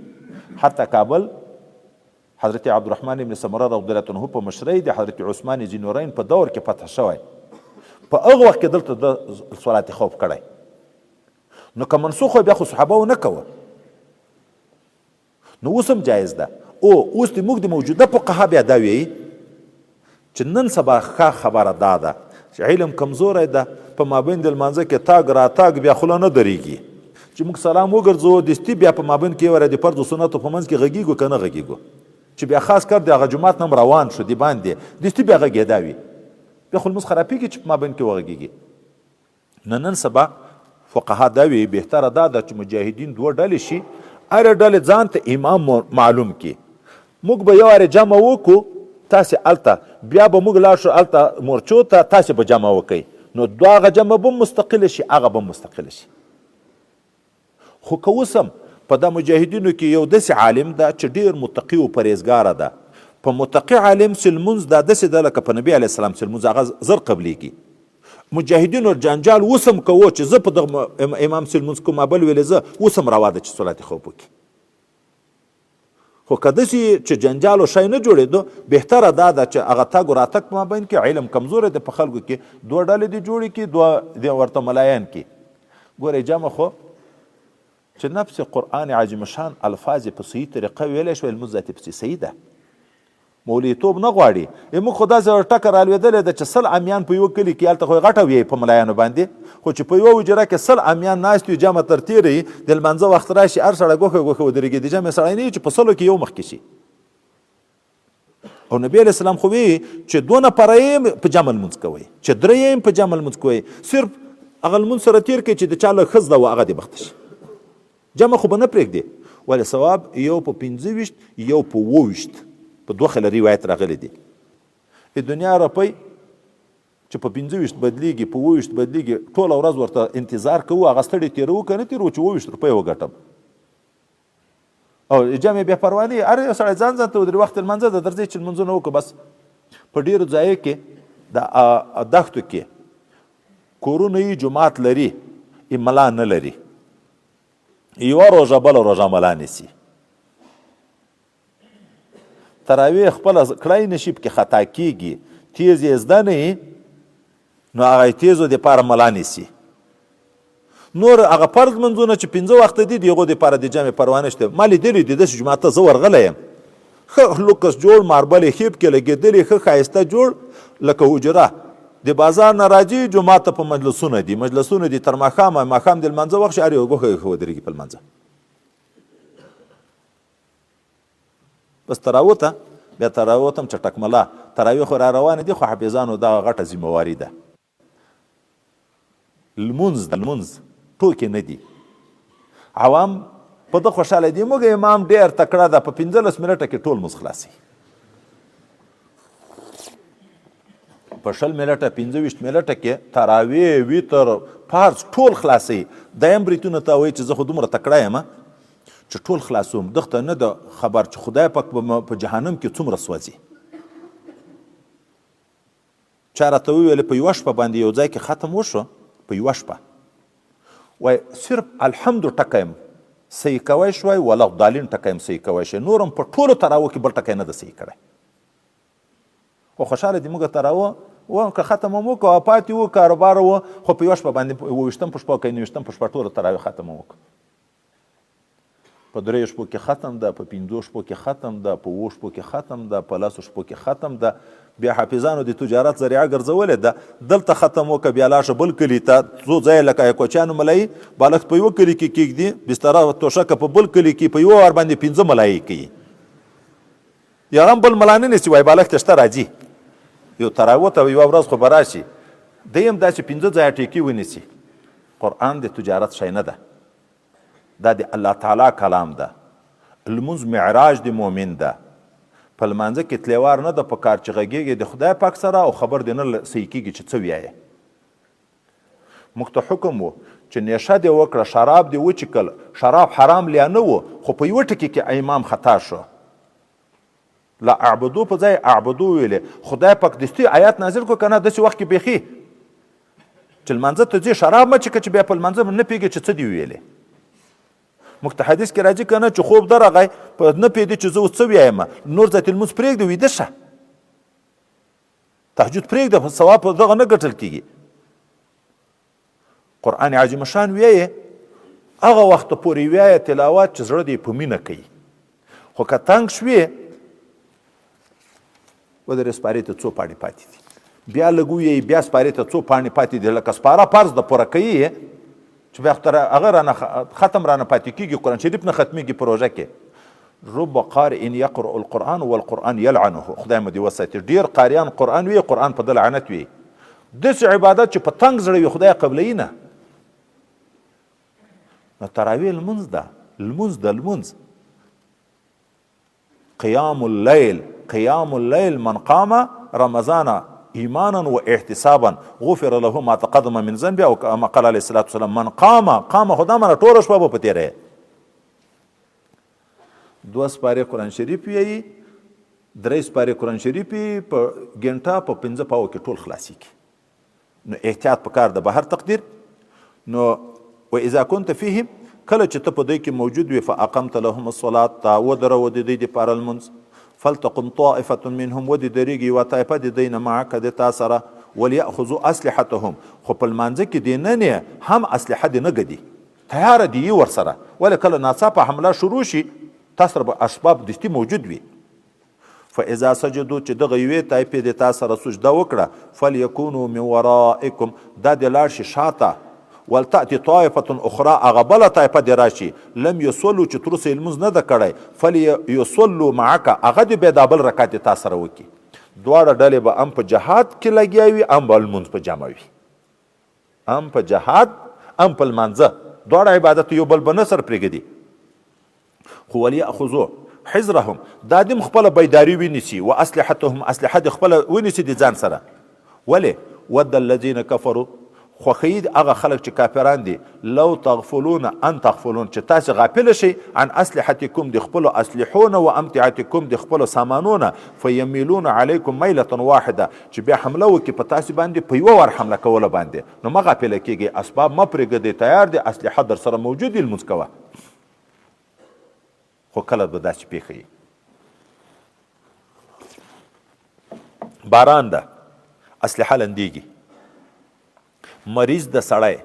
حتی کابل حضرت عبدالرحمن ابن سمره رضی الله عنه په مشرۍ د حضرت عثمان ذی نورین په دور کې فتح شوی په هغه وخت کې دلته د صلات خوف کړی نو که منسوخ بیا خو صحابه نه کوه نو اوس هم جایز ده. اوس د موږ د موجوده فقها بیا دا وایي چې نن سبا ښه خبره دا ده چې علم کمزوری ده په مابین د لمانځه کې تاګ راتاګ بیا خوله نه درېږي چې موږ سلام وګرځو دستي بیا په مابین کې وره د فرض و سنتو په منځ کې غږیږو که نه غږیږو چې بیا خاص کر د هغه جومات نه روان شو د باندې دستي بیا غږېدا وي بیا خو لمونځ خرابېږي چې په مابین کې وغږیږي. نن سبا فقها دا وایي بهتره دا ده چې مجاهدین 2 ډلې شي هره ډلې ځان ته امام معلوم کړي. موږ به یو وارې جمع وکړو تاسې هلته بیا به موږ لاړ شو هلته مورچو ته تاسې به جمع وکئ نو هغه جمع به مستقله شي هغه به مستقله شي. خو که اوس هم په دا مجاهدینو کې یو داسې عالم ده چې ډېر متقي و پرهیزګاره ده په متقي عالم سې لمونځ دا داسې ده لکه په نبي علیه السلام سې لمونځ هغه زر قبلیږي. مجاهدینو جنجال اوس هم کوو چې زه په دغه امام سې لمونځ کوم بل ویلې زه اوس هم روا ده چې صلات خوف وکړي. خو که داسې چې جنجال و شی نه جوړېدو بهتره دا ده چې هغه تګ و راتګ په مابین کې علم کمزوری دی په خلکو کې 2 ډلې دې جوړې کړي 2 دې ورته ملایان کړي. ګورئ جمع خو چې نفس قرآن عظیم شان الفاظ په صحیح طریقه ویلی شوی لمونځ ذاتې پسې صحیح ده مولیتوب نه غواړي موږ خو داسې ټکه رالوېدلې ده چې 100 امیان په یوه کلي کې هلته خو یې غټه ویې په ملایانو باندې خو چې په یوه حجره کې 100 امیان ناست وي جمع تر تېره وي د لمانځه وخت راشي هر سړی ګوښه ګوښه ودرېږي د جمع سړی نه وي چې په 100 کې یو مخکې شي او نبی علیه السلام خو وی چې 2 نفره یې په جمع لمونځ کوئ چې 3 یې په جمع لمونځ کوئ صرف هغه لمونځ سره تېر کړئ چې د چا له ښځده وه هغه دې بخته شي جمع خو به نه پرېږدي ولې ثواب یو په 25 یو په 28 په 2 خله روایت راغلی دی د دنیا روپۍ چې په 25 بدلیږي په 28 بدلیږي ټوله ورځ ورته انتظار کوو هغه ستړی تېروو که نه تېروو چې 28 روپۍ وګټم او جمع بیا پروا نه هر یو سړی ځان ځان ته ودرې وخت لمانځه ده درځئ چې لمونځونه وکړو بس په ډېرو ځایو کې د دښتو کې کورونه یې جومات لري ملا نه لري یوه روژه بله روژه ملا نیسي تراویح خپله کړی نشي پکې خطا کېږي تیز یې زده نه نو هغه تیزو دپاره ملا نیسي نور هغه فرض منځونه چې 5 وخته دي د هغو دپاره د جمع پروا نشته ما لیدلي دي داسې جومات ته زه ورغلی یم ښه لوکس جوړ ماربل یې ښیب کې لګېدلي ښه ښایسته جوړ لکه حجره د بازار نه راځي جومات ته په مجلسونه دي تر ماښامه ماښام د لمانځه وخت شي هر یو ګوښه ښه ودرېږي په لمانځه بس تراوته بیا تراوت هم چټک ملا تراویح خو را روانې دي خو حافظانو دغه غټه ذمهواري ده لمونځ ټوکې نه دي عوام په ده خوشحاله دي موږ امام ډېر تکړه ده په 15 منټه کې ټول مونځ خلاصي په 20 منټه 25 منټه کې تراویح ویتر فارض ټول خلاصي دیم بریتونه ته وایي چې زه خو دومره تکړه یم چې ټول خلاصوم دغته نه ده خبر چې خدای پاک په جهنم کې څومره سوځي چا راته وویل په یوه شپه باندې یو ځای کې ختم وشو په یوه شپه وای صرف الحمد ټکی یم صحیح کوی شوی ولا ضالین ټکی یم صحیح کوی شوی نور هم په ټولو تراوو کې بل ټکی نه ده صحیح کړی خو خوشحاله دي موږ تراوه و که ختم هم وکړو پاتې و کاروبار و خو په یوه شپه باندې 28 په شپه که 29 په شپه ټوله تراویح ختم وکړو په 3 شپو کې ختم ده په 5 شپو کې ختم ده په 7 شپو کې ختم ده په 10 شپو کې ختم ده بیا حافظانو د تجارت ذریعه ګرځولې ده دلته ختم وکړه بیا لاشه بل کلي ته څو ځایه لکه کوچیانو ملایي بالښت په یوه کلي کې کېږدي بستره توشکه په بل کلي کې په یوه وار باندې 15 ملایي کوي یا هم بل ملا نه نیسي وایي بالښت شته راځي یو تراویح ته یوه ورځ خو به راشي دی هم داسې 15 ځایه ټیکي ونیسي قرآن د تجارت شی نه ده دا د الله تعالی کلام ده لمونځ معراج د مؤمن ده په لمانځه کې تلیوار نه ده په کار چې غږېږي د خدای پاک سره او خبر دې نه صحیح کېږي چې څه ویایې موږ ته حکم و چې نیشه دې وکړه شراب دې وچکل شراب حرام لیا نه و خو په یوه ټکي کې امام خطا شو لا اعبدو په ځای اعبدو ویلې خدای پاک دستي آیات نازل کړو که نه داسې وخت کې بیخي چې لمانځه ته ځې شراب مه چکه چې بیا په لمانځه نه پوهېږي چې څه دې ویلې موږ ته حدیث کې راځي که نه چې خوب درغی په نه پوهېدې چې زه اوس څه ویایم نور ذات لمونځ پرېږده ویده شه تهجد پرېږده ثواب په دغه نه ګټل کېږي قرآن عظیم شان ویایې هغه وخته پورې ویایې تلاوت چې زړه دې په مینه کوي خو که تنګ شوې ودرې سپارې ته څو پاڼې پاتې دي بیا لږ ویایې بیا سپارې ته څو پاڼې پاتې دي لکه سپاره فرض د پوره کوي چې بیا هغه رانه ختم رانه پاتې کېږي قرآن شریف نه ختمېږي پروژه کې رب قارئ یقرأ القرآن والقرآن یلعنه خدای مو دې وساتي ډېر قاریان قرآن وي قرآن په ده لعنت وي داسې عبادت چې په تنګ زړه وي خدای قبلوي نه نو تراویح لمونځ ده لمونځ قیام اللیل من قام رمضان ایمانا و احتسابا غفر له ما تقدم من ذنبه او كما قال عليه الصلاه والسلام من قام خدا من ټوله شپه به په تیری 2 سپارې قرآن شریف یې 3 سپارې قرآن شریف په ګنټه په 15 پاو کې ټول خلاصیږي نو احتیاط پکار د بهر تقدیر نو و اذا كنت فيهم کله چې ته په دوی کې موجود وي فاقمت لهم الصلاه تا ودره و د دوی دپاره لمونځ فلتقم طائفة منهم ودي دريږي یوه طایفه د دوی نه معک د تا سره وليأخذوا اسلحتهم خو په لمانځه کې دې نه هم اسلحه دې نه ږدي تیاره دي ورسره ولې کله ناڅاپه حمله شروع شي تا سره به اسباب دستي موجود وي. فاذا سجدوا چې دغه یوې طایفې د تا سره سجده وکړه فلیکونو من ورائکم دا د لاړ شي شاته ولتأتي طائفة اخرى هغه بله طایفه دې راشي لم یصلوا چې تر اوسه یې لمونځ نه ده کړی فلیصلوا معک هغه دې بیا دا بل رکعت یې تا سره وکړي. دواړه ډلې به هم په جهاد کې لګیا وي هم به لمونځ په جمع وي، هم په جهاد هم په لمانځه دواړه عبادت یو بل به نه سر پرېږدي. خو ولیأخذوا حذرهم دا دې خپله بیداري ونیسي و اسلحتهم اسلحه دې خپله ونیسي د ځان سره. ولې ود الذین کفروا خوښوي هغه خلک چې کافران دي لو تغفلون ان تغفلون چې تاسې غافله شئ عن اسلحتکم د خپلو اسلحونه و امتعتکم د خپلو سامانونه فیمیلون علیکم میلة واحده چې بیا حمله وکړي په تاسې باندې په یوه وار حمله کولو باندې. نو مه غافله کېږئ، اسباب مه پرېږدئ، تیار دي، اسلحه در سره موجود دي، لمونځ کوه. خو کله به داسې پېښه وي باران ده اسلحه لندېږي، مریض د سړی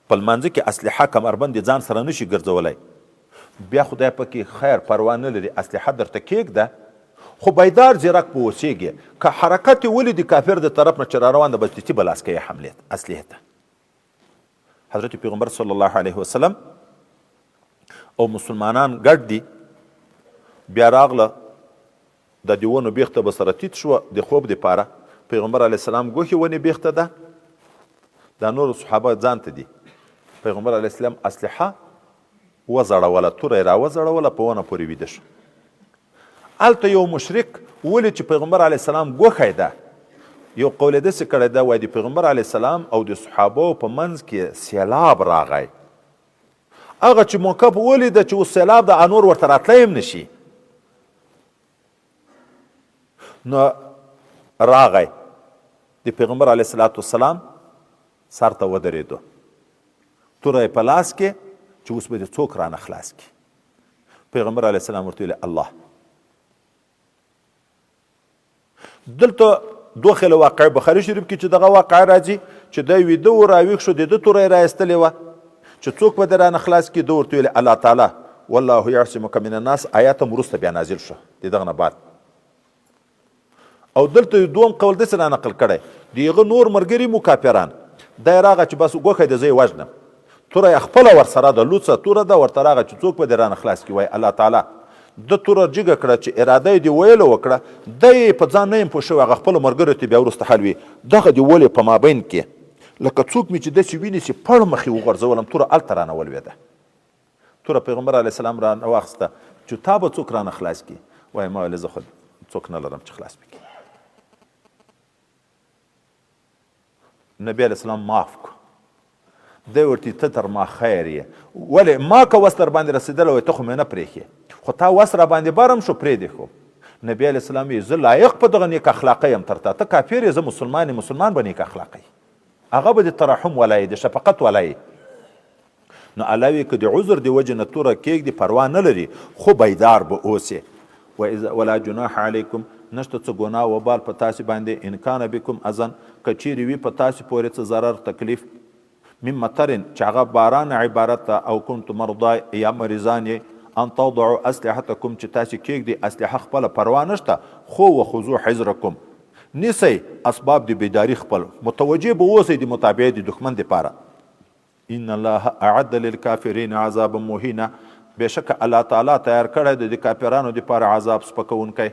په لمانځه کې اسلحه کمربند ځان سره نشي ګرځولی، بیا خدای پکې خیر پروا نه لري اسلحه درته کېږده خو بیدار زیرک به اوسېږي. که حرکت یې ولیدي کافر د طرف نه چې را روان ده بس دستي به لاس کوي حملې اسلحې ته. حضرت پیغمبر صلی الله علیه وسلم او مسلمانان ګډ دي، بیا راغله د دې ونو بیخته به سره ټیټ شوه د خوب دپاره. پیغمبر علیه السلام ګوښې ونې بیخته ده، دا نورو صحابه ځان ته دي. پیغمبر علیه السلام اسلحه وزړوله، توره یې راوزړوله، په ونه پورې ویده شو. هلته یو مشرک ولید چې پیغمبر علیه السلام ګوښی ده، یو قول یې داسې کړی ده وایي د پیغمبر علیه السلام او د صحابو په منځ کې سیلاب راغی. هغه چې موقف ولیده چې اوس سیلاب ده انور ورته راتلی هم نشي، نو راغی د پیغمبر علیه السلام سر ته ودرېدو، توره یې په لاس کې چې اوس به دې څوک رانه خلاص کړي. پیغمبر علیه السلام ورته ویل الله. دلته دوه خیله واقع بخاري شریف کې چې دغه واقع راځي چې دی ویده و راویښ شو، د ده توره یې رایستلې وه چې څوک به دې رانه خلاص کړي. ده ورته ویل الله تعالی والله یعصمک من الناس آیات هم وروسته بیا نازل شو د دغه نه بعد. او دلته دوم قول داسې را نقل کړی د هغه نور ملګري مو کافران، دی راغه چې بس ګوښی د زه یې وژنم، توره یې خپله ورسره ده، لوڅه توره ده، ورته راغه چې څوک به دې رانه خلاص کړي. وایي الله تعالی د توره جګه کړه چې اراده یې دې ویله وکړه، دی په ځان نه یم پوه شوی، هغه خپلو ملګرو ته بیا وروسته حل وي دغه دې ولې په مابین کې لکه څوک مې چې داسې ویني چې پړ مخې وغورځولم، توره هلته رانه ولوېده. توره پیغمبر علیه السلام رانه واخیسته چې تا به څوک رانه خلاص کړي. وایي ما ویلې زه خو څوک نه لرم چې خلاص مې کړي. نبی علیه السلام معاف کو، دی ورته ته تر ما خیر یې، ولې ما که وس در باندې رسېدلی وای ته خو مې نه پرېښې، خو تا وس را باندې برم شو پرېږدې. خو نبی علیه السلام یې زه لایق په دغه نیک اخلاقی یم تر تا، ته کافر یې، زه مسلمان یم، مسلمان به نیک اخلاقی، هغه به د ترحم ولا یې د شفقت ولا یې. نو الله وی که د عذر د وجې نه توره کېږدي پروا نه لري، خو بیدار به اوسې. ولا جناح علیکم نشته څه ګناه وبال په تاسې باندې ان کان بکم اذن که چیرې وي په تاسې پورې څه ضرر تکلیف من مطرن چې هغه باران عبارت ده او کنتم مرضا یا مریضان یې ان توضعوا اسلحتکم چې تاسې کېږدي اسلحه خپله پروا نشته، خو وخذو حذرکم نیسئ اسباب د بیداري خپل، متوجه به اوسئ د متابعې د دښمن دپاره. ان الله اعد للکافرین عذابا مهینا بېشکه الله تعالی تیار کړی د کافرانو دپاره عذاب سپکوونکی.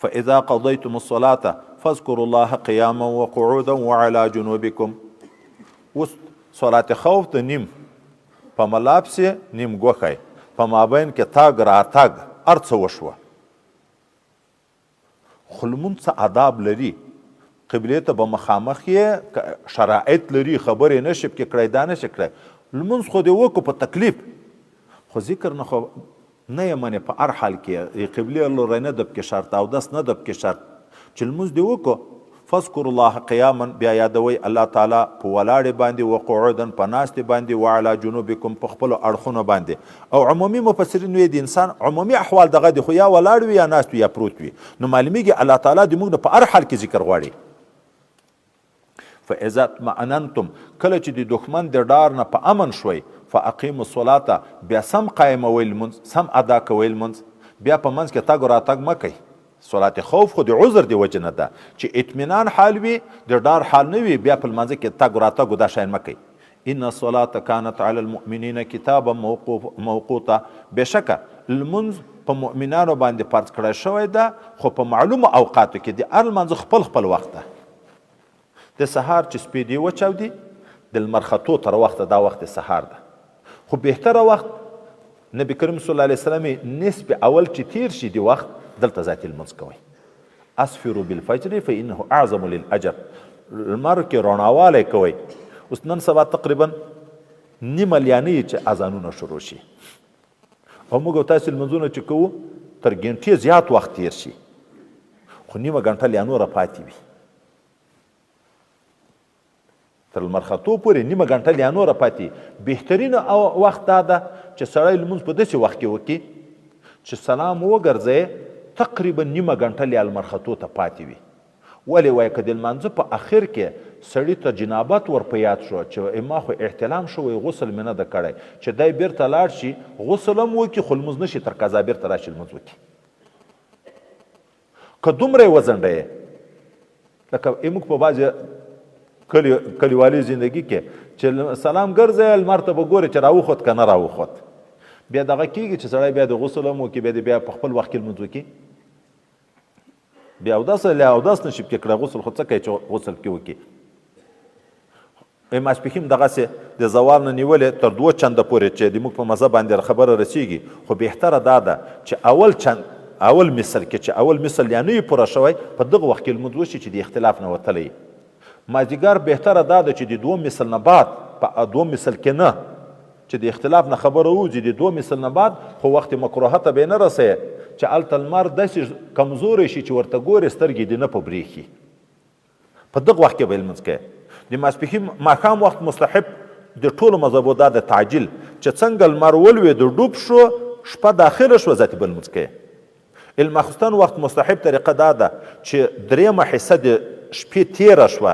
فاذا قضيتم الصلاه فاذكروا الله قياما وقعودا وعلى جنوبكم. اوس صلات خوف ته نیم په ملا پسې نیم ګوښی په مابین کې تاګ راتګ هر څه وشوه. خو لمونځ څه آداب لري، قبلې ته به مخامخ یې شرایط لري، خبرې نه شي پکې کړی دا نه شي کړی. لمونځ خو دې وکړو په تکلیف، خو ذکر نه خو نه یې منې په هر حال کې قبلې لوری نه ده پکې شرط، اودس نه ده پکې شرط، چې لمونځ دې وکړو فذکروا الله قیاما بیا یادوئ الله تعالی په ولاړې باندې وقعودا په ناستې باندې وعلى جنوبکم په خپلو اړخونو باندې. او عمومي مفسرین وایي د انسان عمومي احوال دغه دي، خو یا ولاړ وي یا ناست وي یا پروت وي، نو معلومیږي الله تعالی د موږ نه په هر حال کې ذکر غواړي. فاذا اطمأننتم کله چې د دښمن د ډار نه په امن شوي فاقیموا الصلاة بیا سم قایموئ لمونځ سم ادا کوئ لمونځ بیا په منځ کې تګ راتګ مه کوئ صلات خوف خو د عذر د وجې نه ده چې اطمینان حال وي د ډار حال نه وي بیا په لمانځه کې تګ راتګ دا شیان مه کوئ ان الصلاة كانت على المؤمنین کتابا موقوتا بېشکه لمونځ په مؤمنانو باندې فرض کړی شوی ده خو په معلومو اوقاتو کې د هر لمانځه خپل وخت ده د سهار چې سپېدې وچاودي د لمر ختو تر وخته دا وخت سهار ده خو بهتره وخت نبی کریم صلی الله علیه وسلم نصف اول چې تیر شي د وخت دلته ذاتي لمونځ کوئ اسفروا بالفجر فانه اعظم للاجر لمر کې رڼاوالی کوئ اوس نن سبا تقریبا نیمه لیانۍ چې اذانونه شروع شي او موږ او تاسې لمونځونه چې کوو تر ګنټې زیات وخت تیر شي خو نیمه ګنټه لا نوره پاتې وي تر لمر ختو پورې نیمه ګنټه لا نوره پاتې بهترینه وخت دا ده چې سړی لمونځ په داسې وخت کې وکړي چې سلام وګرځئ تقریبا نیمه ګنټه لا لمر ختو ته پاتې وي ولې وایي که د لمانځه په اخر کې سړي ته جنابت ور په یاد شو چې ما خو احتلام شوی غسل مې نه ده کړی چې دی بیرته لاړ شي غسل هم وکړي خو لمونځ نه شي تر قضا بیرته راشي لمونځ وکړي که دومره یې وځنډوې لکه موږ په بعضې کلیوالي زندگی کې چې سلام ګرځئ لمر ته به ګورې چې راوخوت که نه راوخوت بیا دغه کېږي چې سړی بیا د غسل هم وکړي بیا په خپل وخت کې لمونځ وکړي بیا اودس نشي پکې کړی غسل خو څه کوي چې غسل پکې وکړي ماسپښین دغسې د زوال نه نیولې تر 2 چنده پورې چې د موږ په مزه باندې خبره رسیږي خو بهتره دا ده چې اول مثل کې چې اول مثل یا نه پوره شوی په دغه وخت کې لمونځ وشي چې د اختلاف نه وتلی مازدیګر بهتره دا ده چې د 2 مثل نه بعد په 2 مثل کې نه چې د اختلاف نه خبره وځي د 2 مثل نه بعد خو وخت مکروه ته به نه رسې چې هلته لمر داسې کمزوری شي چې ورته ګورې سترګې دې نه په برېښي په دغه وخت کې به لمونځ کوې د ماسپښین ماښام وخت مستحب د ټولو مذهبو دا د تعجیل چې څنګه لمر ولوېد ډوب شو شپه داخله شوه ذاتي به لمونځ کوې الماخستن وخت مستحب طریقه دا ده چې 3 حصه د شپې تیره شوه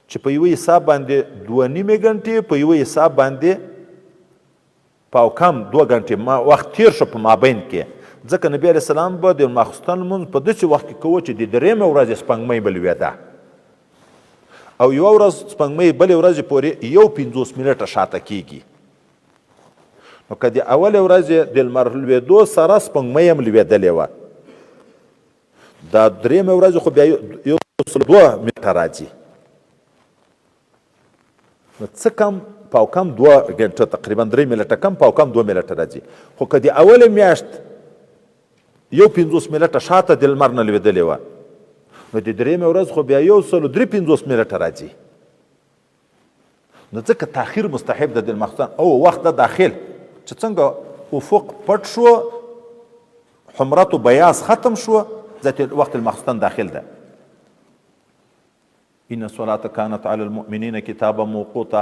چې په یوه حساب باندې 2.5 غنټې په یوه حساب باندې پاو کم 2 غنټې وخت تیر شو په مابین کې ځکه نبی علیه السلام به د ماخستن لمونځ په داسې وخت کې کوو چې د 3مې ورځې سپوږمۍ به لوېده او یوه ورځ سپوږمۍ بلې ورځې پورې 50 منټه شاته کیږي نو که د اولې ورځې د لمر لوېدو سره سپوږمۍ هم لوېدلې وه دا 3مې ورځې خو بیا 2 منټه راځي نو څه کم پاو کم 2 غنټه تقریبا 3 منټه کم پاو کم 2 منټه راځي خو که د اولې میاشت 50 منټه شاته د لمر نه لوېدلې وه نو د 3مې ورځ خو بیا 153 منټه راځي نو ځکه تاخیر مستحب ده د الماخستن او وخت د داخل چې څنګه افق پټ شو حمرت و بیاض ختم شو ذات وقت الماخستن داخل ده ان الصلاة كانت على المؤمنين كتابا موقوتا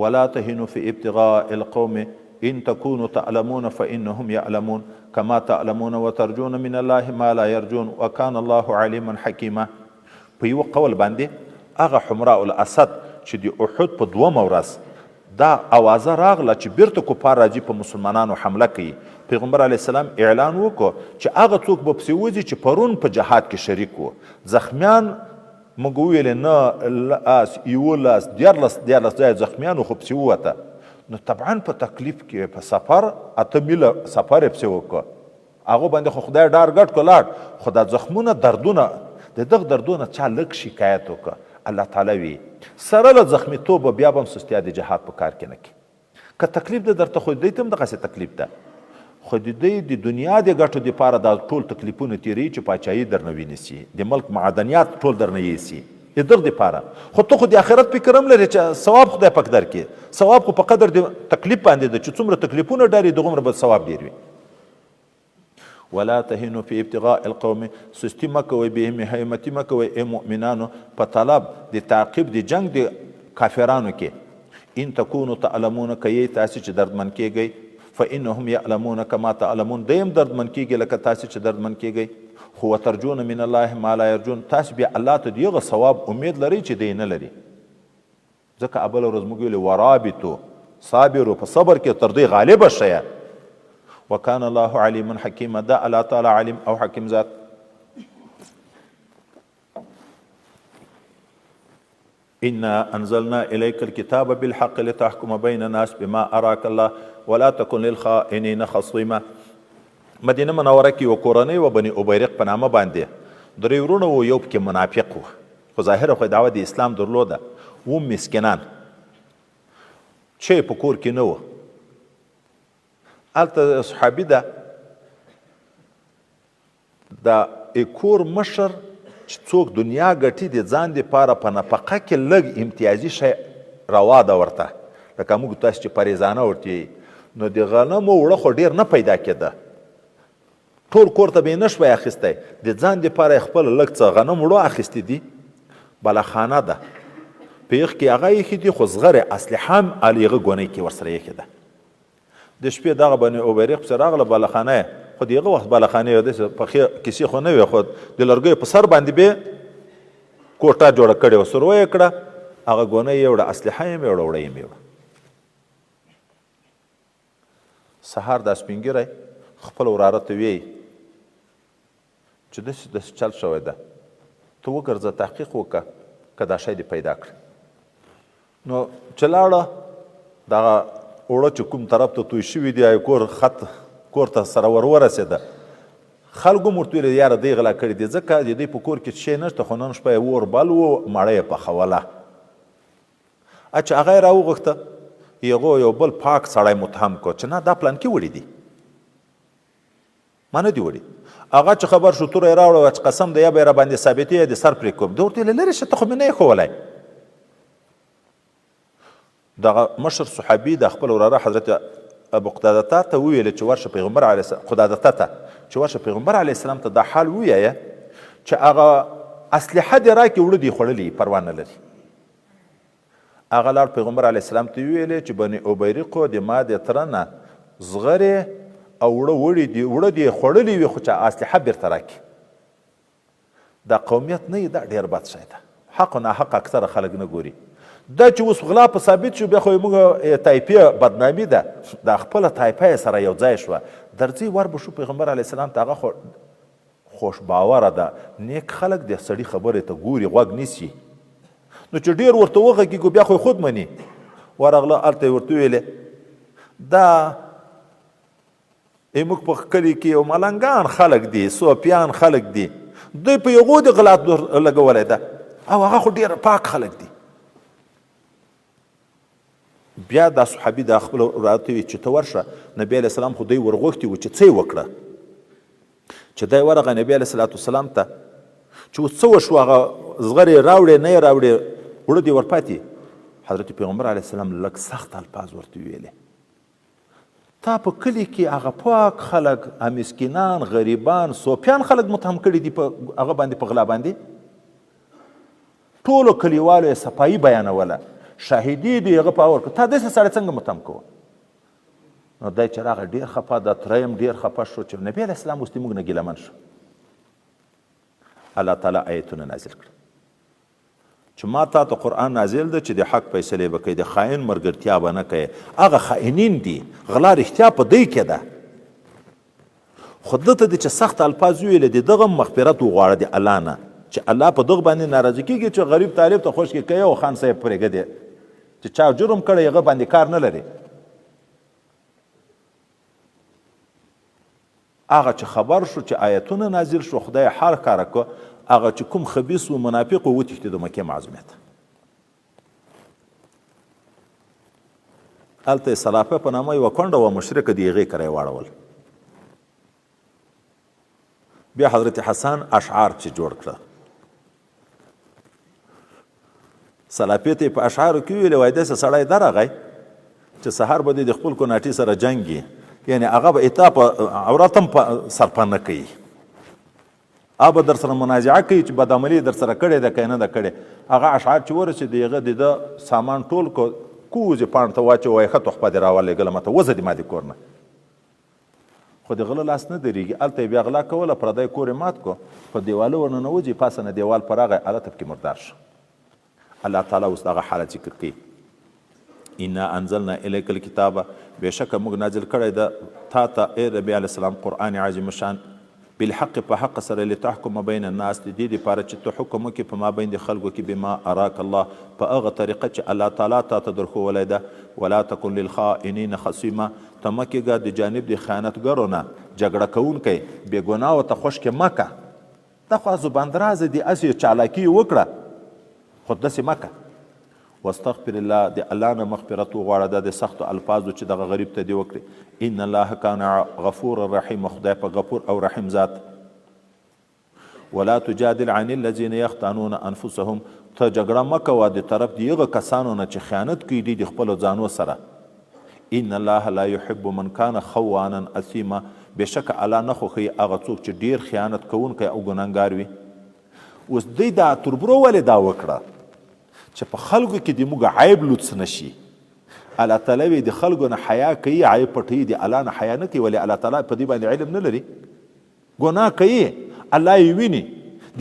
ولا تهنوا في ابتغاء القوم ان تكونوا تعلمون فانهم يعلمون كما تعلمون وترجون من الله ما لا يرجون وكان الله عليما حكيما په یو قول باندې هغه حمراء الاسد چې د احد په 2 ورځ دا اوازه راغله چې بیرته کفار راځي په مسلمانانو حمله کوي پیغمبر علیه السلام اعلان وکړو چې هغه څوک به پسې وځي چې پرون په جهاد کې شریک وو زخمیان موږ وویلې نه لاس 11 ځای زخمیانو خو پسې ووته نو طبعا په تکلیف کې په سفر 8 میله سفر یې پسې وکړه هغه باندې خو خدای ډار ګډ کړ لاړ خو دا زخمونه دردونه د دغه دردونه چا لږ شکایت وکړه الله تعالی وی سره له زخمیتوبه بیا به هم سستیا د جهاد په کار کې نه کړي که تکلیف ده درته خو دوی ته هم دغسې تکلیف ده خو د دوی د دنیا د ګټو دپاره دا ټول تکلیفونه تېروي چې پاچاهي درنه وینیسي د ملک معدنیات ټول درنه یوسي د دغه دپاره خو ته خو د آخرت فکر هم لرې چې ثواب خدای پاک درکړي ثواب خو په قدر د تکلیف باندې ده چې څومره تکلیفونه ډاري دغومره به ثواب ډېر وي ولا تهنوا في ابتغاء القوم سستی مه کوئ بهمتي مه کوئ ای مؤمنانو په طلب د تعقیب د جنگ د کافرانو کې ان تکونو تعلمون که یې تاسې چې دردمن کیږئ فانهم یعلمون کما تعلمون دیم دردمن کیږي لکه تاسې چې دردمن کیږئ خو وترجون من الله ما لا يرجون تاسې بیا الله ته د هغه ثواب امید لرئ چې دی نه لري ځکه بله ورځ موږ ویلې ورابطو صابرو په صبر کې تر دوی غالبه شئ. وکان الله علیم حکیمه، دا الله تعالی علیم او حکیم ذات. انا انزلنا الیک الکتاب بالحق لتحکم بین الناس بما اراک الله ولا تکن للخائنین خصیما. مدینه منوره کې یوه کورنۍ و بني ابیرق په نامه باندې 3 ورونه و، یو پکې منافق و خو ظاهره خو دعوه د اسلام درلوده. و مسکینان چې په کور کې نه و. هلته صحابي ده د کور مشر چې څوک دنیا ګټي د ځان دپاره په نفقه کې لږ امتیازي شی روا ده ورته، لکه موږ تاسو چې پریزانه ورته نو د غنمو وړه خو ډېر نه پیدا کېده، ټول کور ته به یې نه شوی اخیستی، د ځان دپاره یې خپله لږ څه غنم وړو اخیستي دي. بلاخانه ده په یخ کې هغه ایښي دي، خو زغرې اسلحه هم هغه ګونۍ کې ورسره ایښې ده. د شپې دغه بني ابیرق پسې راغله بلاخانه یې، خو د هغه وخت بلاخانې یې داسې پخې کیسې خو نه وې، خو د لرګیو په سر باندې به کوټه جوړه کړې وه، سروه یې کړه، هغه ګونۍ یې وړه، اسلحه یې وړه، وړه یې وړه. سهار دا سپین ږیری خپل وراره ته ویې چې داسې چل شوی ده، ته وګرځه تحقیق وکړه که دا شی دې پیدا کړي. نو چې لاړه دغه اوړه چې کوم طرف ته توی شوي دي خط کور ته سره ورسېده، خلکو هم ورته ویل یاره دی غلا کړي دي، ځکه د دوی په کور کې شی نشته، خو نن شپه یې اور بل و، مړه یې پخوله. چې هغه یې راوغوښته، هغو یو بل پاک سړی متهم کړ چې نه دا پلانکي وړي دي، ما نه دي وړي. هغه چې خبر شو توره یې راوړه چې قسم دی یا به یې راباندې ثابتې یا د سر پرې کوم. ده ورته ویل لرې شه ته خو مې نه یې ښوولی. دغه مشر صحابي د خپل وراره حضرت ابو قتاده ته وویل چې ورشه پیغمبر علیه قتاده ته چې ورشه پیغمبر علیه السلام ته دا حال ووایه چې هغه اسلحه دې راکړي وړه دې خوړلي پروا نه لري. هغه لاړ پیغمبر علیه السلام ته ویلې چې بني ابیرقو د ما د تره نه زغرې او وړه دې خوړلي وي، خو چې اسلحه بیرته راکړي. دا قومیت نه دا ډېر بد شی ده. حق و ناحق اکثره خلک نه ګوري. دا چې اوس غلا په ثابت شو بیا خو موږ تایپي بدنامي ده، دا خپله تایپه یې سره یو ځای شوه. درځئ ور به شو پیغمبر علیه السلام ته، هغه خوش باوره ده، نیک خلک د سړي خبرې ته ګوري، غوږ نیسي. نو چې ډېر ورته وغږېږو بیا خو یې خود مني. ورغله هلته یې ورته ویلې دا موږ په کلي کې یو ملنګان خلک دي، صوفیان خلک دي، دوی په یغو د غلات لګولی ده، او هغه خو ډېر پاک خلک دي. بیا دا صحابي دا خپل وراره ته وي چې ته ورشه. نبي علیه السلام خو دوی ورغوښتي وو چې څه یې وکړه. چې دی ورغی نبي علیه صلات وسلام ته چې اوس څه وشو، هغه زغرې راوړې نه یې راوړې، وړه دې ورپاتې. حضرت پیغمبر علیه السلام لږ سخت الفاظ ورته ویلې، تا په کلي کې هغه پاک خلک، مسکینان، غریبان، صوفیان خلک متهم کړي دي په هغه باندې، په غلا باندې. ټولو کلیوالو یې صفایي بیانوله، شاهدي دي هغه په اور کې، تا داسې سړی څنګه متهم کوه؟ نو دی چې راغی ډېر خفه، دا تره یې هم ډېر خفه شو چې نبي علیه السلام اوس د موږ نه ګیلمن شو. الله تعالی آیتونه نازل کړه چې ما تا ته قرآن نازل ده چې د حق فیصلې به کوي، د خائن ملګرتیا به نه کوي. هغه خائنین دي، غلا رښتیا په دوی کې ده. خو ده ته د چې سخت الفاظ ویلې، د دغه مغفرت وغواړه د الله نه، چې الله په دغه باندې ناراضه کېږي چې غریب طالب ته خوش کې کوي او خان صاحب پرېږدي چې چا جرم کړی هغه باندې کار نه لري. هغه چې خبر شو چې آیتونه نازل شو، خدای حال کاره کړه، هغه چې کوم خبیث و منافق و وتښتېد د مکې معظمې ته. هلته یې سلافه په نامه یوه کونډه وه، مشرکه د هغې کره یې واړول. بیا حضرت حسن اشعار چې جوړ کړه، سلافې ته یې په اشعارو کې ویلې وایي داسې سړی درغی چې سهار به د خپل کوناټي سره جنګي، یعنی هغه به اتا په عورت هم سرپه نه کوي، هغه به در سره منازعه کوي چې بدعملي در سره کړې ده که نه ده کړې. هغه اشعار چې ورسېد هغه د ده سامان ټول کوزې پاڼ ته واچو، وایي ښه تحفه دې راولېږله ماته، وځه دې ما دې کور نه. خو د غله لاس نه درېږي، هلته یې بیا غلا کوله، پردی کور یې مات کړو، په دیواله ورننوځي، پاسه نه دیوال پر راغی، هلته پکې مردار شو. الله تعالی اوس دغه حالت ذکر کوي انا انزلنا الیک الکتاب بېشکه موږ نازل کړی ده تا ته ای نبي علیه السلام قرآن عظیم شان بالحق په حق سره لتحکم بین الناس د دې دپاره چې ته حکم وکړې په مابین د خلکو کې بما اراک الله په هغه طریقه چې الله تعالی تا ته درښولی ده ولا تکن للخائنین خصیما ته مه کېږه د جانب د خیانتګرو نه جګړه کوونکی بېګناه ورته خوشکې مه که دا خو زباندرازه دي هسې چالاکي وکړه خو داسې مه که واستغفر الله د الله نه مغفرت وغواړه دا د سختو الفاظو چې دغه غریب ته دې وکړي ان الله کان غفور رحیم خدای په غفور او رحیم ذات ولا تجادل عن الذين يختانون انفسهم ته جګړه مه کوه د طرف د هغه کسانو نه چې خیانت کوي دي د خپلو ځانو سره ان الله لا يحب من كان خوانا اثیما بېشکه الله نه خوښوي هغه څوک چې ډیر خیانت کوونکی او ګنهګار وي اوس دوی دا تربرو ولې دا وکړه چې په خلکو کې د موږ عیب لوڅ نشي الله تعالی وی د خلکو نه حیا کوي عیب پټوي د الله نه حیا نه کوي ولې الله تعالی په دې باندې علم نه لري ګناه کوي الله یې ویني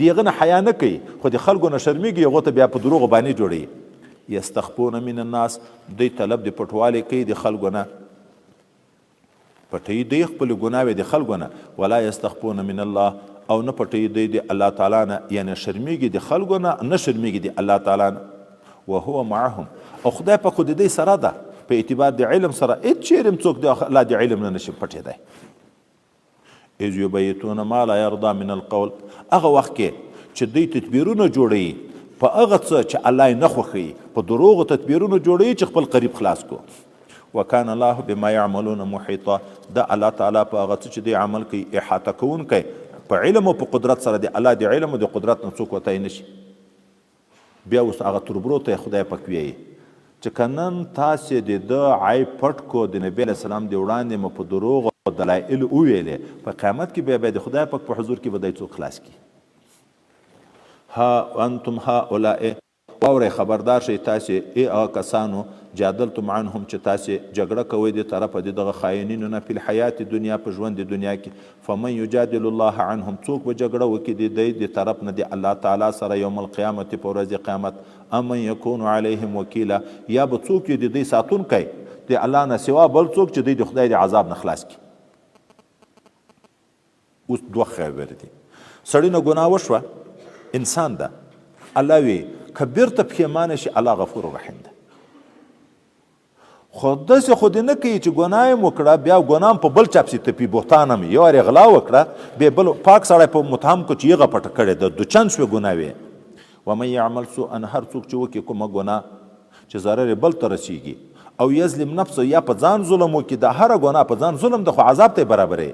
د هغه نه حیا نه کوي خو د خلکو نه شرمېږي هغو ته بیا په دروغو باندې جوړوي یستخفون من الناس دوی طلب د پټوالي کوي د خلکو نه پټوي دوی خپل ګناوې د خلکو نه ولا یستخفون من الله او نه پټوي دوی د الله تعالی نه یعنی شرمېږي د خلکو نه نه شرمېږي د الله تعالی نه وهو معهم او خدای په خو د دوی سره ده په اعتبار د علم سره هېڅ چیرې هم څوک د الله د علم نه نشي پټېدی اذ یبیتون ما لا یرضا من القول هغه وخت کې چې دوی تدبیرونه جوړوي په هغه څه چې الله یې نه خوښوي په دروغو تدبیرونه جوړوي چې خپل قریب خلاص کو وکان الله بما یعملون محیطا دا الله تعالی په هغه څه چې دوی عمل کوي احاطه کوونکی په علم او په قدرت سره د الله د علم او د قدرت نه څوک وتی نشي بیا اوس هغه تربرو ته خدای پاک وایي چې که نن تاسې د ده عیب پټ کو د نبي علیه السلام د وړاندې مو په دروغو دلایل وویلې په قیامت کې بیا د خدای پاک په حضور کې به دی څوک خلاص کړي ها انتم هؤلاء واورئ خبردار شئ تاسې ای هغه کسانو جادلتم عنهم چې تاسې جګړه کوئ د طرفه د دغه خاینینو نه فی الحیات دنیا په ژوند د دنیا کې فمن یجادل الله عنهم څوک به جګړه وکړي د دوی د طرف نه د الله تعالی سره یوم القیامت په ورځ قیامت امن یکون علیهم وکیلا یا به څوک یې د دوی ساتونکی د الله نه سوا بل څوک چې دوی د خدای د عذاب نه خلاص کړي اوس دوه خبرې دي سړی نه ګناه وشوه انسان ده الله وی که بیرته پښیمانه شي الله غفور رحیم ده خو داسې خو دې نه کوي چې ګناه یې وکړه بیا ګناه په بل چا پسې تپي بهتان هم یو وارې غلا وکړه بیا بل پاک سړی په متهم کو چې هغه پټه کړې ده دوچند شوې ګناه وې ومن یعمل سوءا هر څوک چې وکړي کومه ګناه چې ضرر یې بل ته رسیږي او یظلم نفسه یا په ځان ظلم وکړي دا هره ګناه په ځان ظلم ده خو عذاب ته یې برابرې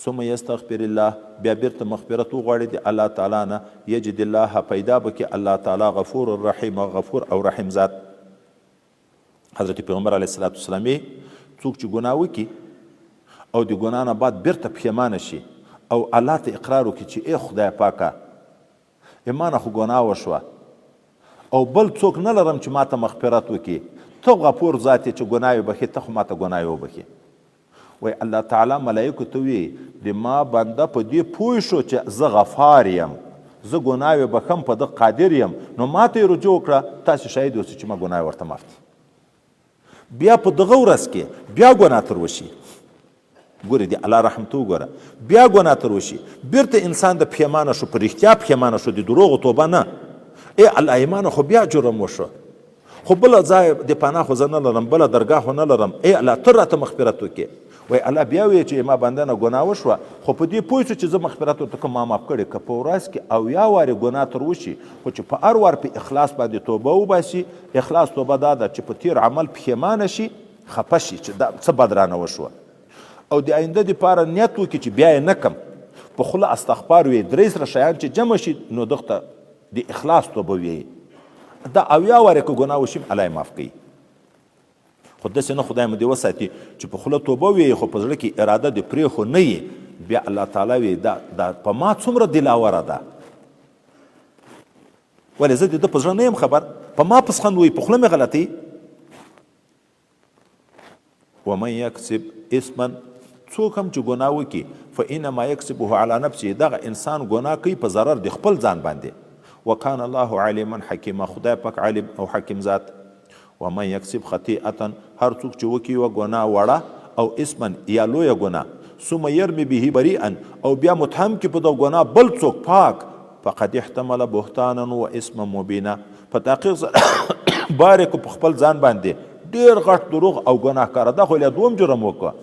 ثم یستغفر الله بیا بیرته مغفرت وغواړي د الله تعالی نه یجد الله پیدا بکړي الله تعالی غفور الرحیم غفور او رحیم ذات حضرت پیغمبر علیه الصلاة والسلام څوک چې ګناه وکړي او د ګناه نه بعد بیرته پښیمانه شي او الله ته اقرار وکړي چې ای خدای پاکه ایمانه خو ګناه وشوه او بل څوک نه لرم چې ماته مغفرت وکړي ته غفور ذات یې چې ګناه یې بخي ته خو ماته ګناه یې وبخي وای الله تعالی ملائکو ته وی د ما بنده په دې پوه شو چې زه غفار یم زه ګناه یې بخم په ده قادر یم نو ماته یې رجوع وکړه تاسې شاهد اوسئ چې ما ګناه ورته معاف دي بیا په دغه ورځ کې بیا ګناه تر وشي ګورې د الله رحم ته وګوره بیا ګناه تر وشي بیرته انسان د پښیمانه شو په رښتیا پښیمانه شو د دروغو توبه نه ای الله ایمانه خو بیا جرم وشو خو بله ځای د پناه خو زه نه لرم بله درګاه خو نه لرم ای الله ته راته مغفرت وکړې وای الله بیا وی چې ما بنده نه ګناه وشوه خو په دې پوه شو چې زه مغفرت ورته کوم ما معاف کړې که په ورځ کې اویا وارې ګناه تر وشي خو چې په هر وار په اخلاص باندې توبه وباسي اخلاص توبه دا ده چې په تیر عمل پښیمانه شي خفه شي چې دا څه بد رانه وشوه او د آینده دپاره نیت وکړي چې بیا یې نه کم په خوله استغفار وی درې سره شیان چې جمع شي نو دغه د اخلاص توبه وی دا اویا وارې که ګناه وشي الله یې معاف کوي خو داسې نه خدای مو دې وساتي چې په خوله توبه وي خو په زړه کې اراده د پرېښو نه یي بیا الله تعالی وی دا په ما څومره دلاوره ده ولې زه د ده په زړه نه یم خبر په ما پسخند وي په خوله مې غلطي ومن یکسب اسما څوک هم چې ګناه وکړي فانما یکسبه علی نفسه دغه انسان ګناه کوي په ضرر د خپل ځان باندې وکان الله علیما حکیما خدای پاک علیم او حکیم ذات ومن یکسب خطیئه هر څوک چې وکړي یوه ګناه وړه او اسما یا لویه ګناه ثم یرمي به بریئا او بیا متهم کړي په دغه ګناه بل څوک پاک فقد احتمل بهتانا و اسما مبینا په تحقیق سره بار یې په خپل ځان باندې ډېر غټ دروغ او ګناه کاره دا خو دوم جرم وکړه.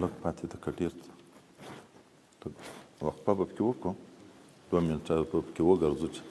لږ پاتې ده که ډېر وقفه به پکې وکړو 2 منټه به پکې وګرځو چې